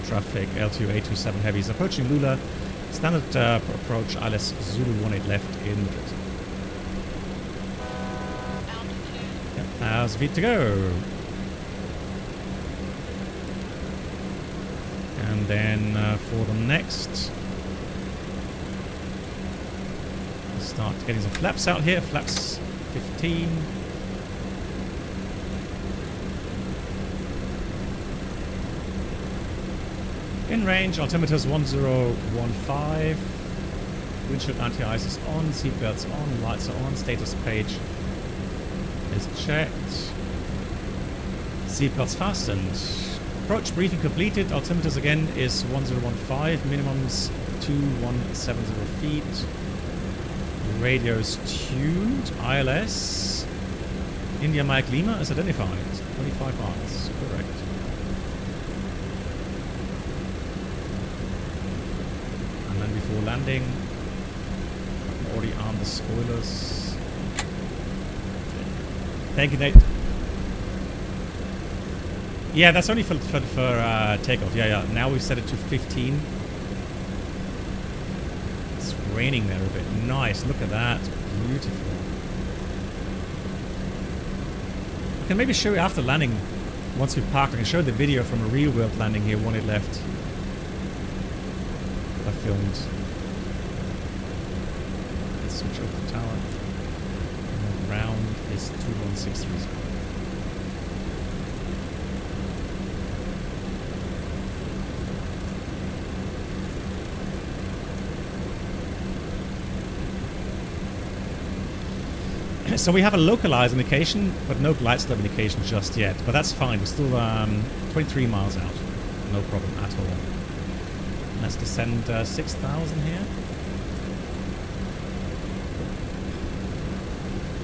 Traffic, L2 A27 heavies approaching Lula. Standard approach, ILS Zulu 18 left in Madrid. Altitude. Yep, 1,000 feet to go. And then for the next, let's start getting some flaps out here. Flaps 15. In range, altimeter's 1015. Windshield anti-ice is on, seatbelts on, lights are on, status page is checked. Seatbelts fastened. Approach briefing completed. Altimeters again is 1015. Minimum's 2170 feet. Radio's tuned. ILS. India Mike Lima is identified. 25 miles. Correct. Before landing, I've already armed the spoilers. Thank you, Nate. Yeah, that's only for takeoff. Yeah. Now we've set it to 15. It's raining there a bit. Nice. Look at that. Beautiful. I can maybe show you after landing. Once we've parked, I can show the video from a real world landing here. One it left. I filmed. Let's switch off the tower. And then round is 2163. So we have a localized indication, but no glide slope indication just yet. But that's fine. We're still 23 miles out. No problem at all. Let's descend 6,000 here.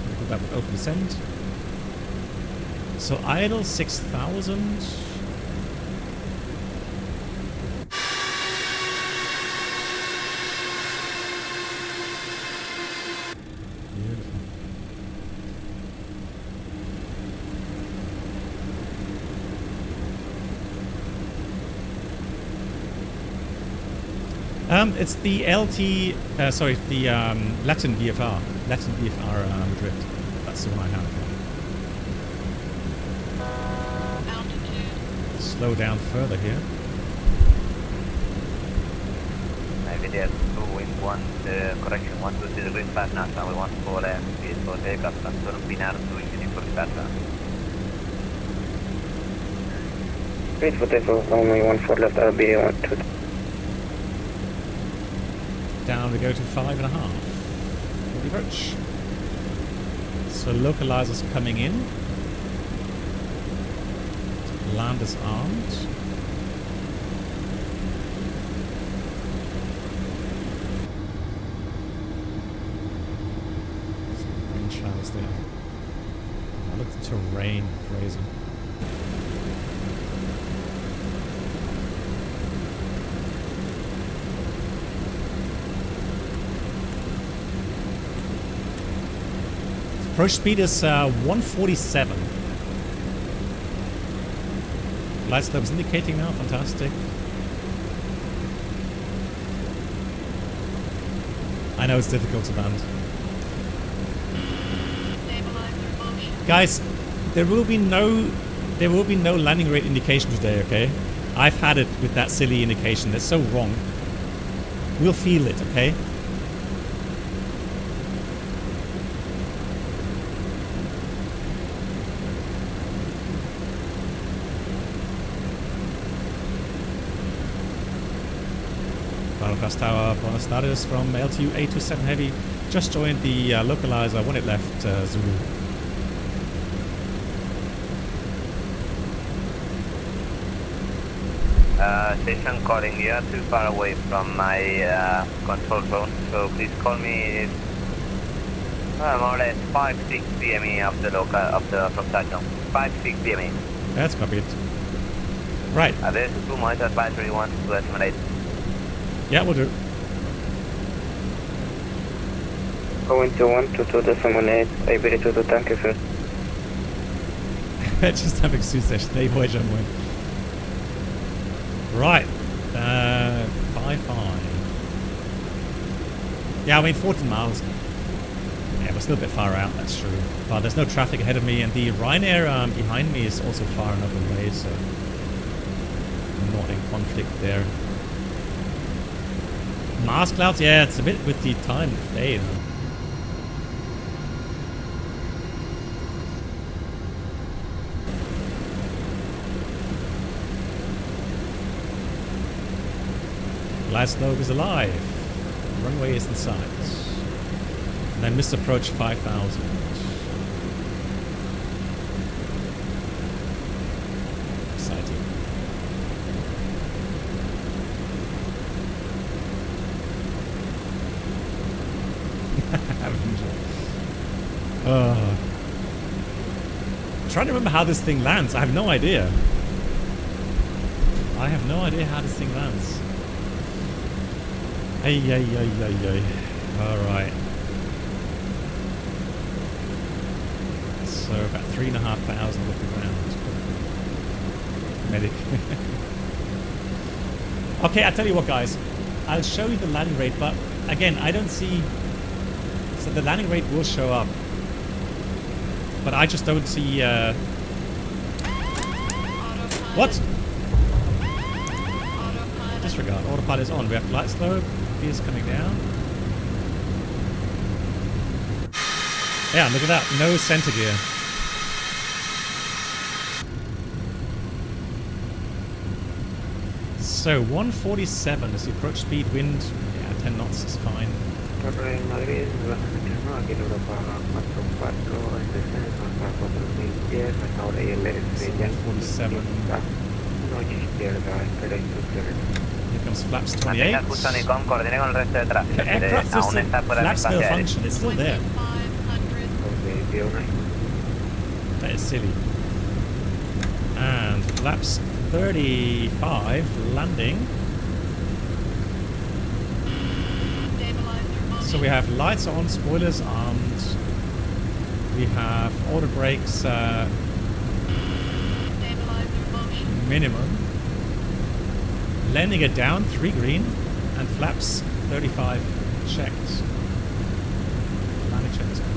We'll do that with open descent. So idle 6,000. It's the LT, the Latin VFR Madrid. That's the one I have. Altitude. Slow down further here. Navigator 2 wind 1, correction 1 to the wind back now, we want for speed for takeoff, transfer Pinar to engine for starter. Wait for takeoff, only 14 left, RB 12. Down we go to 5.5 for the approach. So localizers coming in. Land is armed. Rain showers there. Oh, look at the terrain, crazy. Approach speed is 147. Light slope is indicating now, fantastic. I know it's difficult to land. Stabilizer motion. Guys, there will be no landing rate indication today, okay? I've had it with that silly indication. That's so wrong. We'll feel it, okay? Tower, Buenos Aires from LTU 827 Heavy. Just joined the localizer when it left Zulu. Station calling. You are too far away from my control zone, so please call me more or less 5-6 DME of the local from touchdown. 5-6 DME. That's copied. Right. There's 2 monitor advisory 1 to estimate. Yeah, we'll do. Going to 122.8, ability to tank first. Just having Sioux station. Hey, voyage on way. Right. 5-5. Yeah, I mean 14 miles. Yeah, we're still a bit far out, that's true. But there's no traffic ahead of me, and the Ryanair behind me is also far enough away, so I'm not in conflict there. Mars clouds, yeah, it's a bit with the time of day, though. Glasgow is alive. Runway is in sight. And then missed approach 5,000. Exciting. I'm trying to remember how this thing lands. I have no idea. I have no idea how this thing lands. Ay. Alright. So about 3,500 off the ground. Medic. Okay, I'll tell you what, guys. I'll show you the landing rate, but again, I don't see... So the landing rate will show up. But I just don't see... What? Disregard. Autopilot is on. We have flight slope. Gears coming down. Yeah, look at that. No center gear. So 147 is the approach speed. Wind, yeah, 10 knots is fine. Airline Madrid, 147. Here comes flaps 28. Mantenga Tucson y con coordine con el resto de tráfico. The aircraft Aún system, está fuera de flaps espacio aéreo. malfunction, it's still there. 500. That is silly. And flaps 35 landing. Stabilizer motion. So we have lights on, spoilers armed. We have auto brakes Stabilizer motion. minimum. Landing it down, 3 green, and flaps 35 checked. Landing check is good.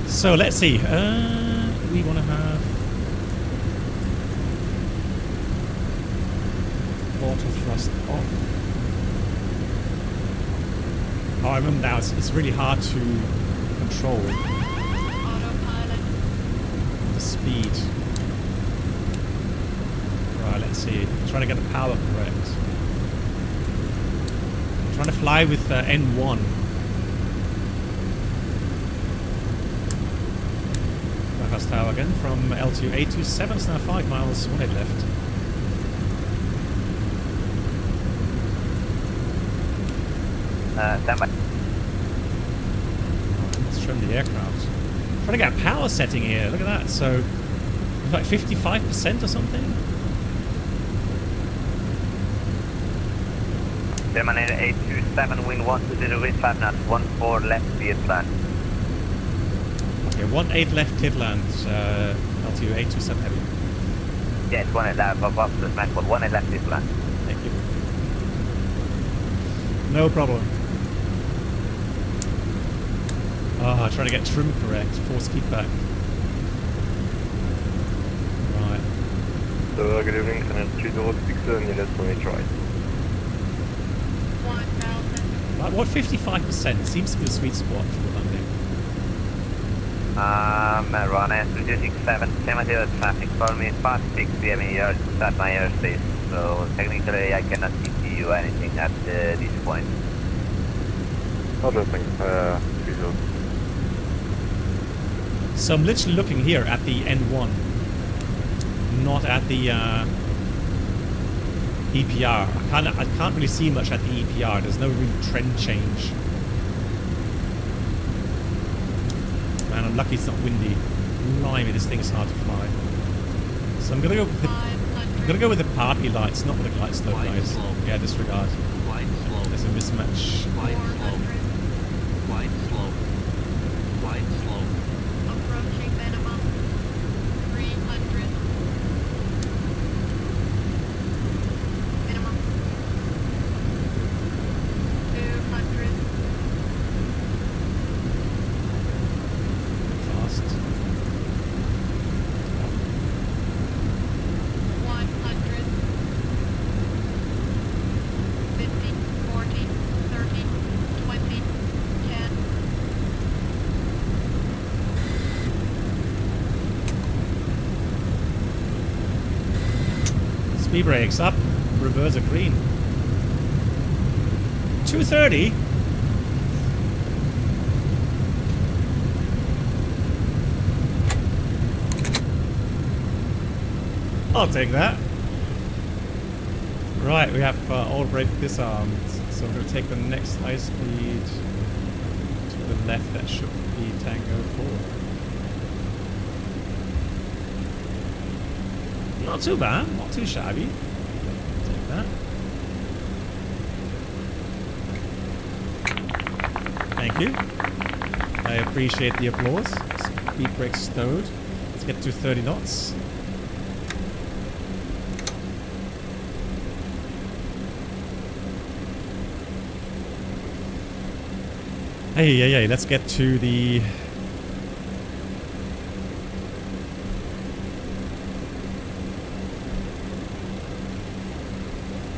So let's see. We want to have auto thrust off. Oh, I remember now. It's really hard to control Autopilot. the speed. Right, let's see. Trying to get the power correct. Trying to fly with N1. Bypass tower again from L2 A27. It's now 5 miles. 1 left. Stand by. Let's trim the aircraft. Trying to get a power setting here. Look at that. So, it's like 55% or something. German 827, wind 120 degrees 5 knots, 14 left, clear plan. Okay, 18 left, clear land. L2 827 heavy. Yes, 18 left, up the smash, but 18 left, clear plan. Thank you. No problem. Ah, trying to get trim correct. Force feedback. Right. So, good evening, Channel 306, Niels from HRI. 1,000. What 55% seems to be a sweet spot for the landing. Ryanair 367, same material traffic for me, 56 DME yards to start my airspace. So technically I cannot see you anything at this point. Adjusting, 30. So I'm literally looking here at the N1, not at the EPR. I can't really see much at the EPR. There's no real trend change. Man, I'm lucky it's not windy. Blimey, this thing is hard to fly. So I'm gonna go with the, 500. the party lights, not with the glide slope, guys. Yeah, disregard. Glide slope. There's a mismatch. Glide slope. 400. Glide slope. Glide slope. Approaching minimum. 300. Minimum. 200. Fast. 100. 50, 40, 30, 20, 10. Speed brakes up. Reverse a green. 230. I'll take that. Right, we have all brake disarmed. So we're going to take the next high speed to the left. That should be Tango 4. Not too bad, not too shabby. Take that. Thank you. I appreciate the applause. Speed brake stowed. Let's get to 30 knots. Hey, let's get to the...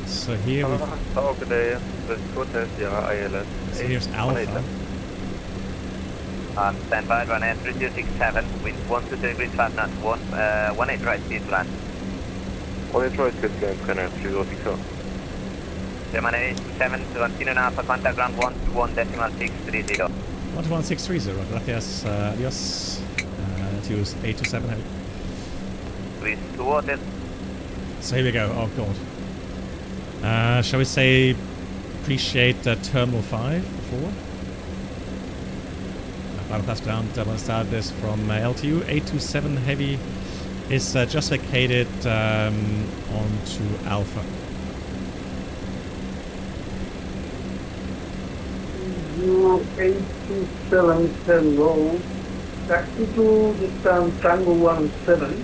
So here we've... So here's Alpha. Stand by, run at 3267, wind 123 degrees 5 knots, 18 right speed plan. 18 right speed plan, trainer 3067. German 7, continue now for contact ground 121.630. 11630, gracias, adios. To 827 heavy. Please toward it. So here we go, oh god. Shall we say appreciate Terminal 5 before? Final pass ground, buenas tardes from LTU. 827 heavy is just vacated onto Alpha. You 827 hello. Taxi to distance Tango 17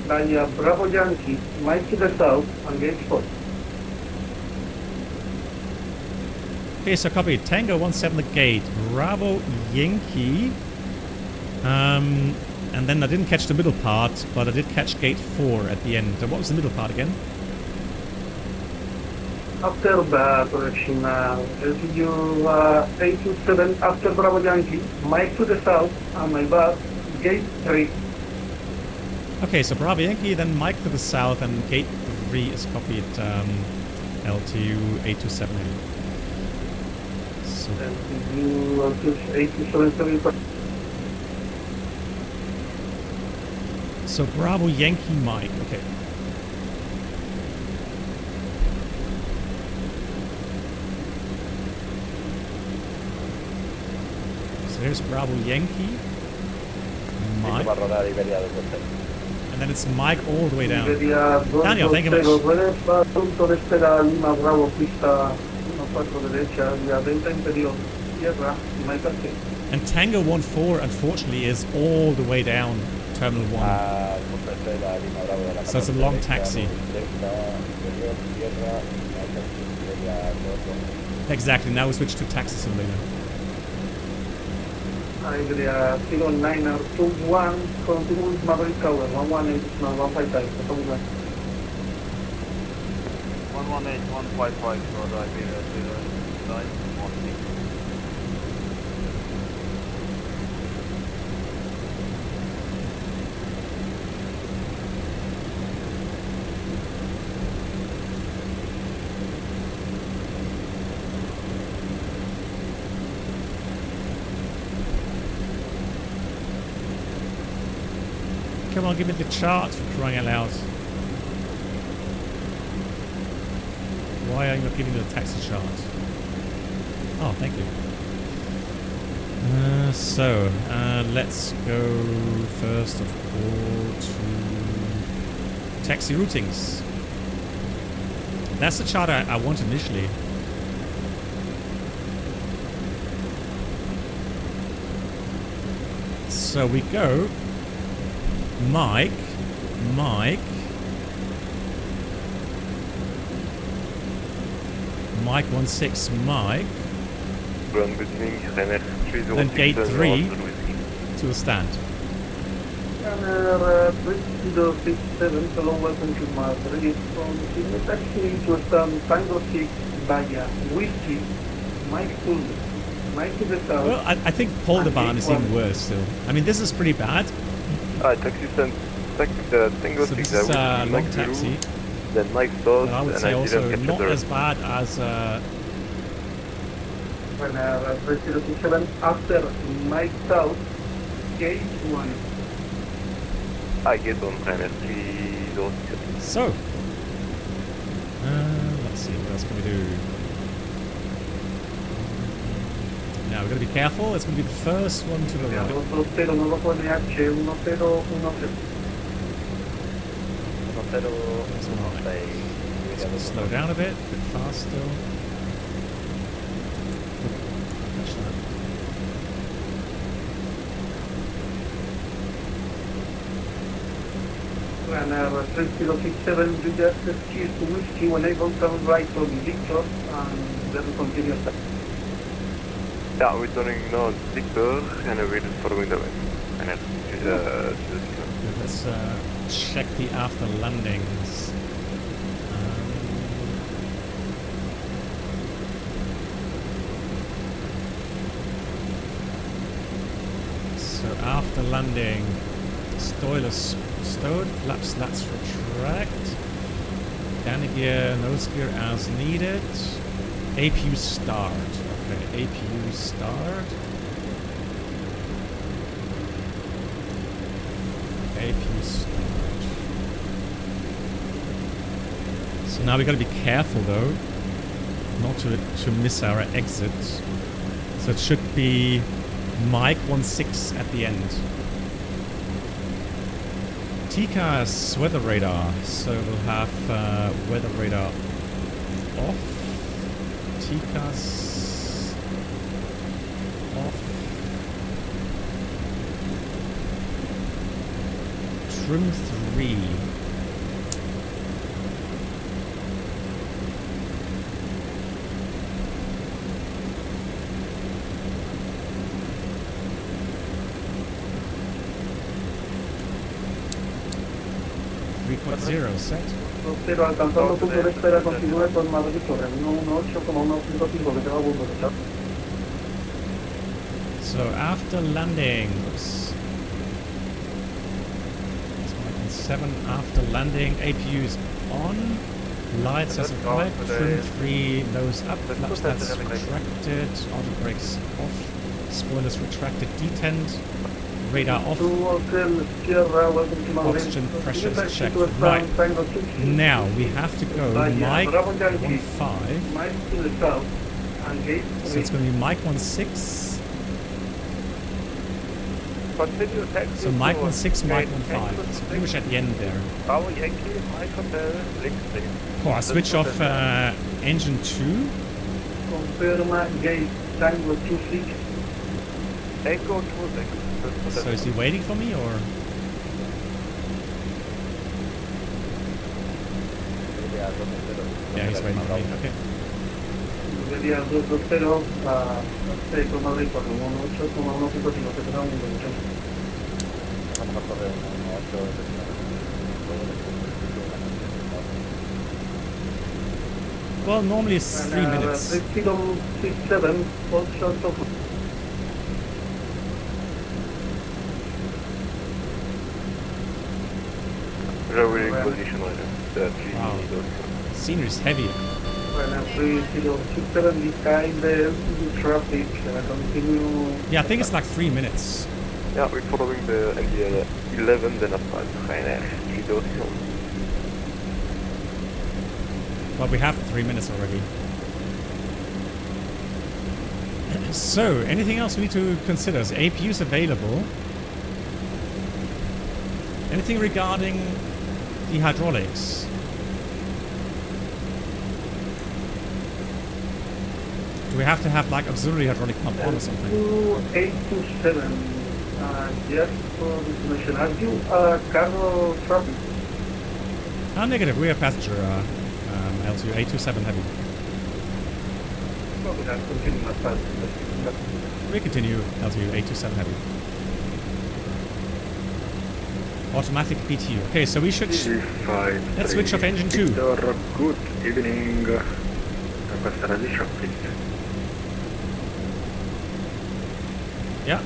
via Bravo Yankee, Mike to the south and gate 4. Okay, so copy. Tango 17 the gate. Bravo Yankee. And then I didn't catch the middle part, but I did catch gate 4 at the end. What was the middle part again? After the correction, LTU 827 after Bravo Yankee, Mike to the south and my bus, gate 3. Okay, so Bravo Yankee, then Mike to the south, and gate 3 is copied LTU 827. So LTU 827. So Bravo Yankee Mike, okay. So here's Bravo Yankee, Mike, and then it's Mike all the way down. Daniel, thank you much. And Tango 14, unfortunately, is all the way down Terminal 1. So it's a long taxi. Exactly, now we switch to taxi simulator. Area 0921, continue with Madrid Tower, 118, 155, 118, 155, so Iberia 09, 16. Come on, give me the chart for crying out loud. Why are you not giving me the taxi chart? Oh, thank you. Let's go first of all to taxi routings. That's the chart I want initially. So we go Mike 16 Mike. Ground good evening, Ryanair 306. Then gate 3 to a stand. Ryanair 3067, hello, welcome to Madrid. From the taxi to stand Tango 6 via Whiskey, Mike to the south. Well, I think Polderban is even worse still. I mean, this is pretty bad. Taxi stand, Tango 6, So this is a long taxi. Then Mike stores, I would and say I also didn't not capture as bad as Ryanair 3067 after Mike South, gate 1. I get on Ryanair 306. so. Let's see, what else can we do? Now we're going to be careful. It's going to be the first one to the right. 2-0, nuevo QNH 1010. It's going to slow down a bit fast still. Ryanair 3067, you just steer to Whiskey when able, turn right on Victor and then continue. Yeah, we're turning now Victor, and we're just following the way. Ryanair 306. Let's check the after landings. So after landing, spoiler stowed, flap slats retract, landing gear, nose gear as needed, APU start. Okay, APU start. APU start. So now we gotta be careful though, not to miss our exit. So it should be Mike 16 at the end. TCAS weather radar, so we'll have weather radar off. TCAS off. Trim 3. .0 set. 2-0, alcanzando punto de espera, continúe con Madrid sobre 118,155 que tenga punto de chat. So after landing, oops. 7 after landing, APU is on, lights as required, trim 3 nose up, flaps that's retracted, auto brakes off, spoilers retracted, detent, radar off, oxygen pressure is checked. Right, now we have to go Mike 15, so it's going to be Mike 16. Continue taxi. So Mike 16, Mike 15. So pretty much at the end there. Bravo Yankee, Mike Hotel, links. Oh, I switch off engine 2. Confirma gate Tango 26. Echo 26. So is he waiting for me or? Yeah, he's waiting for me. Okay. Sería 2-0 a 6 con Madrid con 118,155 que tenga un punto de chat. Well, normally it's 3 minutes. 3067, all shots of We're in position right now. Wow. Scenery is heavy. Ryanair 3067 behind the traffic, continue. Yeah, I think it's like 3 minutes. Yeah, we're following the MD11, then up by Ryanair 306. Well, we have 3 minutes already. So, anything else we need to consider? Is APUs available? Anything regarding the hydraulics? Do we have to have like auxiliary hydraulic pump on or something? 827. Just for information, are you cargo traffic? Negative. We are passenger L2 827 heavy. Well, we have continued as fast. We continue L2 827 heavy. Automatic PTU. Okay, so we should. Let's switch off engine 2. Victor, good evening. Request a radiation, please. Yeah.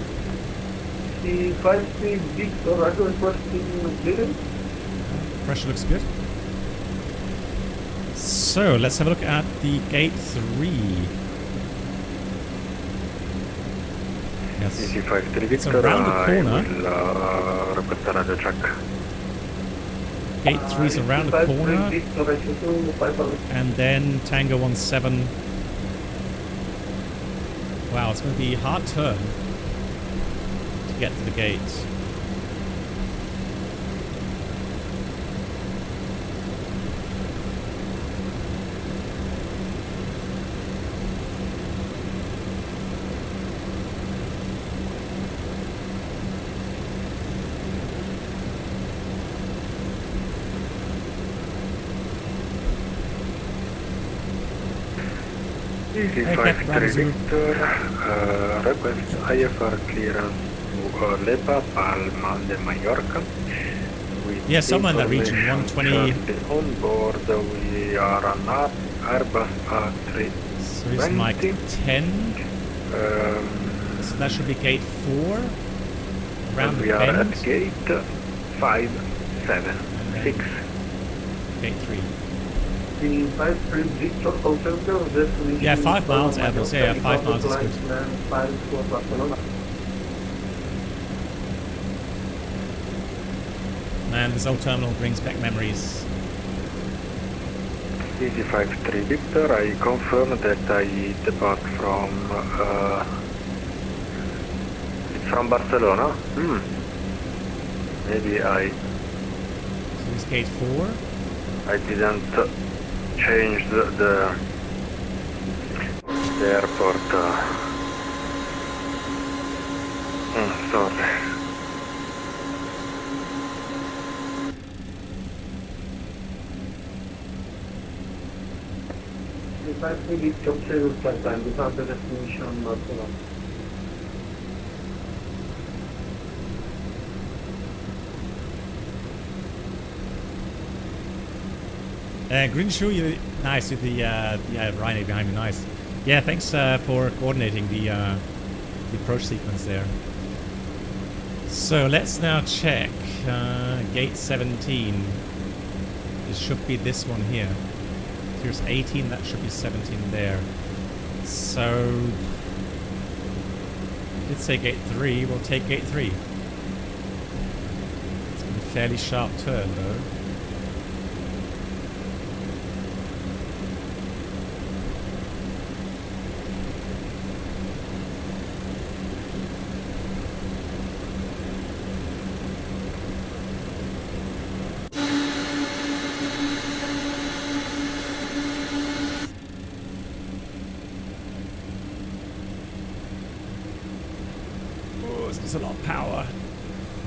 The 5-3 Victor, are you requesting clearance? Pressure looks good. So let's have a look at the gate 3. Yes. Easy 5-3 Victor, It's around the corner. I will request a radio check. Gate 3 is around the 5-3 corner. Victor, I should do 5-5. And then Tango 17. Wow, it's going to be a hard turn to get to the gate. Easy Hey, 5-3 Captain Victor, request IFR clearance to Lepa, Palma de Mallorca. Yeah, somewhere in that region, 120. On board, we are on Airbus A320. So it's like 10. So that should be gate 4. Around And the we are bend. at gate 5, 7, 6. Gate 3. The 5-3 Victor Hotel destination. Yeah, 5 miles, Airbus. Yeah, 5 miles is good. 5 for Barcelona. Man, this old terminal brings back memories. Easy 5-3 Victor, I confirm that I depart from Barcelona. Maybe So it's gate 4. I didn't change the airport. Sorry. The 5-3 Victor Hotel start time. We have the destination Barcelona. Green Shoe, you're nice with the Rhino behind me, nice. Yeah, thanks for coordinating the approach sequence there. So let's now check gate 17. It should be this one here. Here's 18, that should be 17 there. So let's say gate 3, we'll take gate 3. It's gonna be a fairly sharp turn though. There's a lot of power.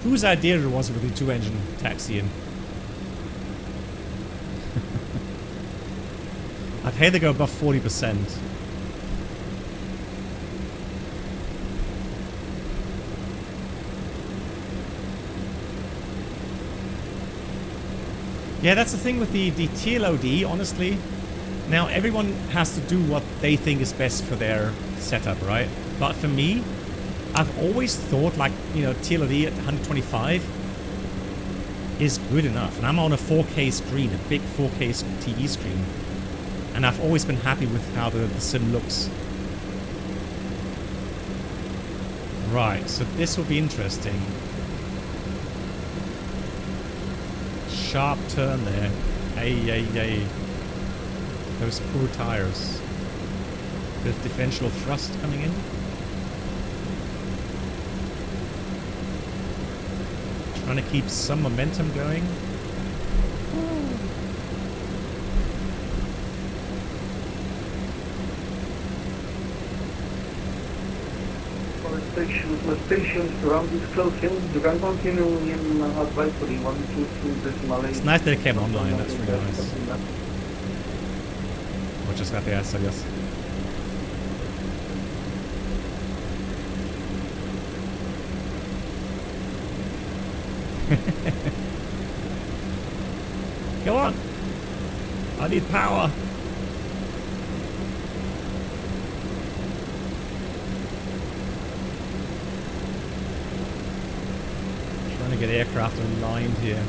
Whose idea it was with the 2-engine taxiing? I'd hate to go above 40%. Yeah, that's the thing with the TLOD, honestly. Now, everyone has to do what they think is best for their setup, right? But for me, I've always thought, like, you know, TLOD at 125 is good enough. And I'm on a 4K screen, a big 4K TV screen. And I've always been happy with how the sim looks. Right, so this will be interesting. Sharp turn there. Ay, ay, ay. Those poor tires. With differential thrust coming in. Trying to keep some momentum going. The stations around this close hill, you can continue in advisory 122.8. It's nice that it came online, that's really nice. Muchas gracias, adiós. Go on! I need power! Trying to get aircraft aligned here.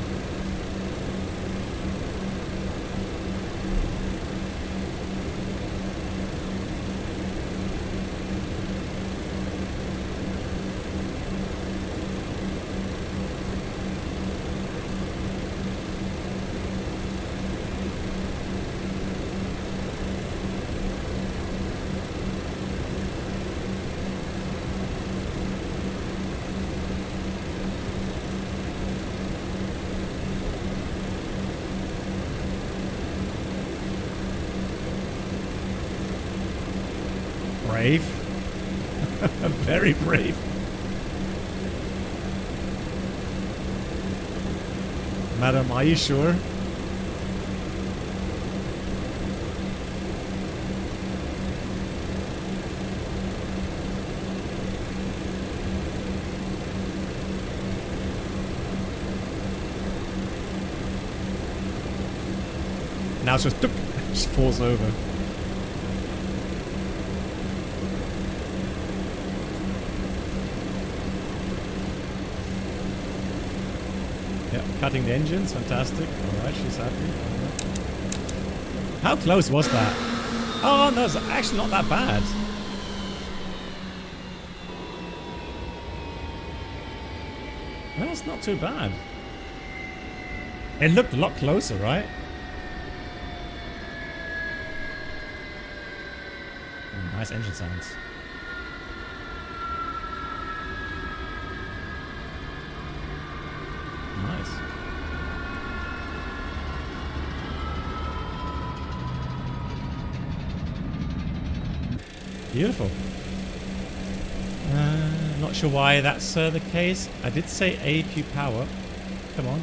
Brave. Very brave. Madam, are you sure? Now it's just falls over. Cutting the engines, fantastic. Alright, she's happy. How close was that? Oh no, it's actually not that bad. That's not too bad. It looked a lot closer, right? Nice engine sounds. Nice. Beautiful. Not sure why that's the case. I did say AQ power. Come on.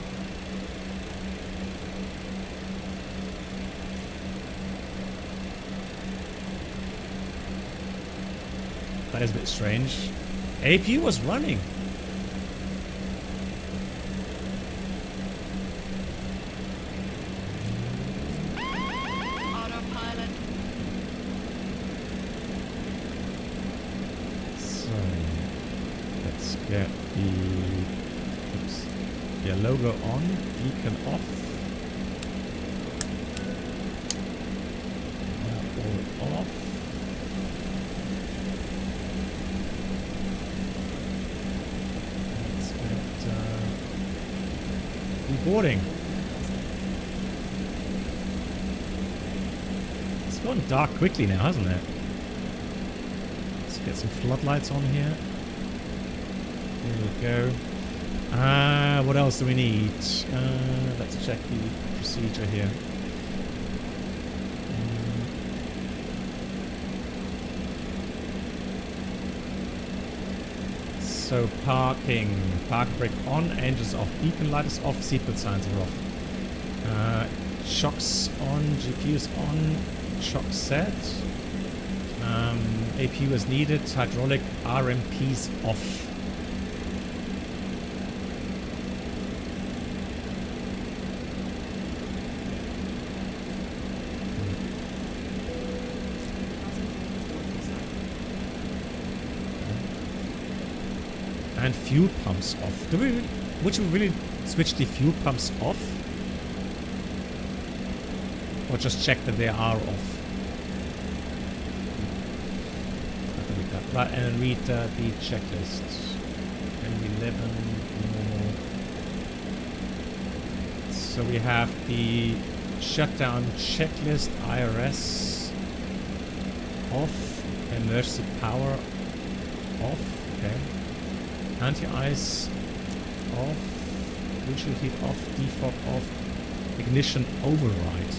That is a bit strange. APU was running. Autopilot. So let's get the logo on, beacon off. All off. Boarding. It's gone dark quickly now, hasn't it? Let's get some floodlights on here. There we go. What else do we need? Let's check the procedure here. So parking brake on, engines off, beacon light is off, seatbelt signs are off. Shocks on, GPUs on, shock set. APU is needed, hydraulic RMPs off. And fuel pumps off. Would you really switch the fuel pumps off? Or just check that they are off? Right, and read the checklist. MD11, normal. So we have the Shutdown checklist, IRS off, emergency power off, okay. Anti-ice off, windshield heat off, defog off, ignition override.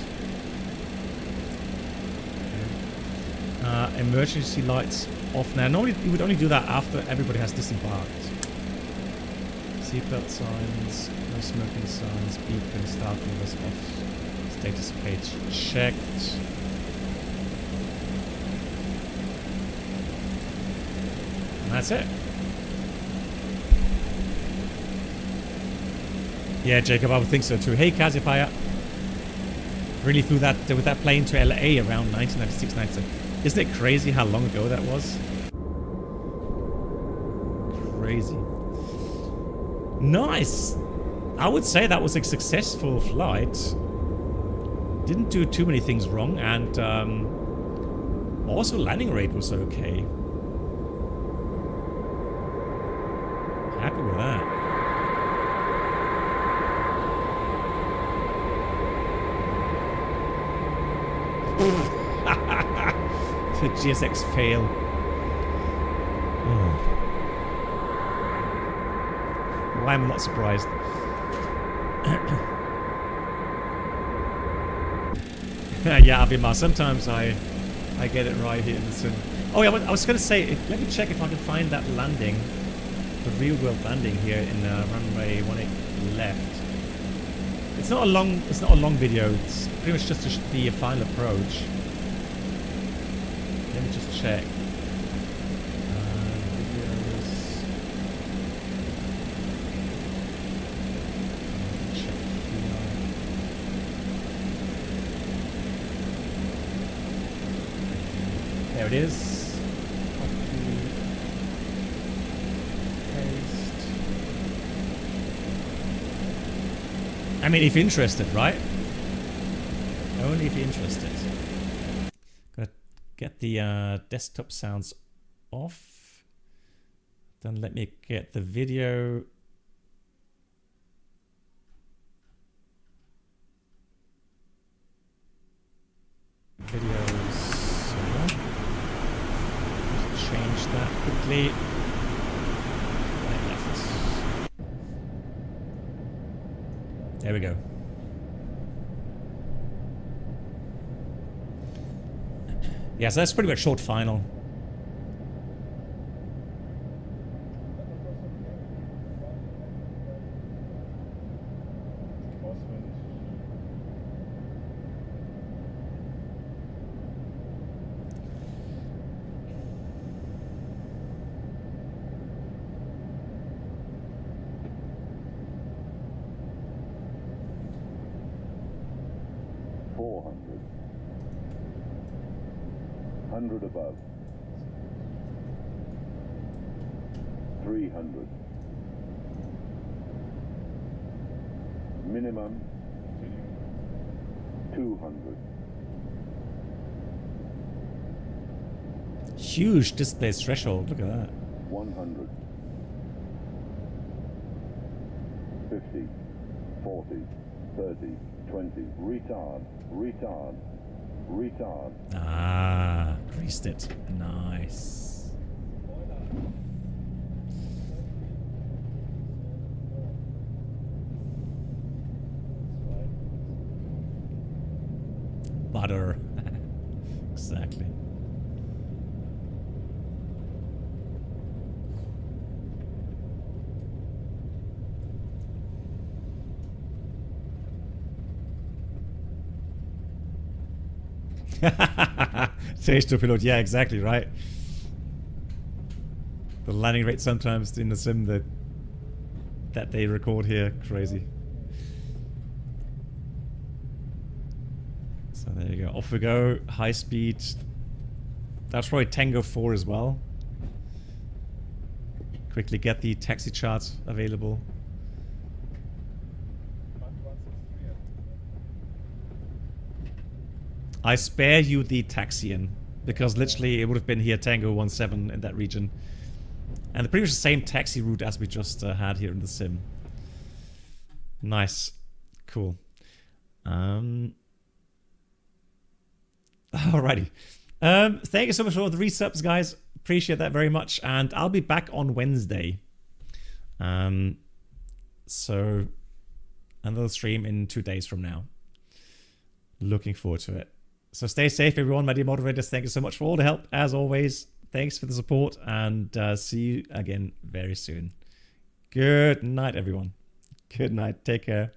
Okay. Emergency lights off now. Normally you would only do that after everybody has disembarked. Seatbelt signs, no smoking signs, beacon, start levers off. Status page checked. And that's it. Yeah, Jacob, I would think so too. Hey, Cassiopeia. Really flew that with that plane to LA around 1996, 97. Isn't it crazy how long ago that was? Crazy. Nice. I would say that was a successful flight. Didn't do too many things wrong, and also landing rate was okay. Happy with that. The GSX fail. Oh. Why am I not surprised? Yeah, Abimar, sometimes I get it right here in the sim. Oh yeah, I was gonna say, let me check if I can find that landing, the real world landing here in runway 18 left. It's not a long video. It's pretty much just the final approach. Let me just check. Videos. Check here. There it is. Copy. Paste. I mean, if interested, right? Only if you're interested. Gotta get the desktop sounds off. Then let me get the video. Videos. Just change that quickly. Right, left. There we go. Yeah, so that's pretty much short final. Above. 300. Minimum 200. Huge display threshold. Look at that. 100. 50. 40. 30. 20. Retard. Retard. Retard. Ah, greased it. Nice. Butter. Exactly. Stage 2 pilot, yeah, exactly right. The landing rate sometimes in the sim that they record here, crazy. So there you go, off we go, high speed. That's probably Tango 4 as well. Quickly get the taxi chart available. I spare you the taxian, because literally it would have been here Tango 17 in that region. And pretty much the same taxi route as we just had here in the sim. Nice. Cool. Alrighty. Thank you so much for all the resubs, guys. Appreciate that very much. And I'll be back on Wednesday. So another stream in 2 days from now. Looking forward to it. So stay safe, everyone. My dear moderators, thank you so much for all the help, as always. Thanks for the support, and see you again very soon. Good night, everyone. Good night. Take care.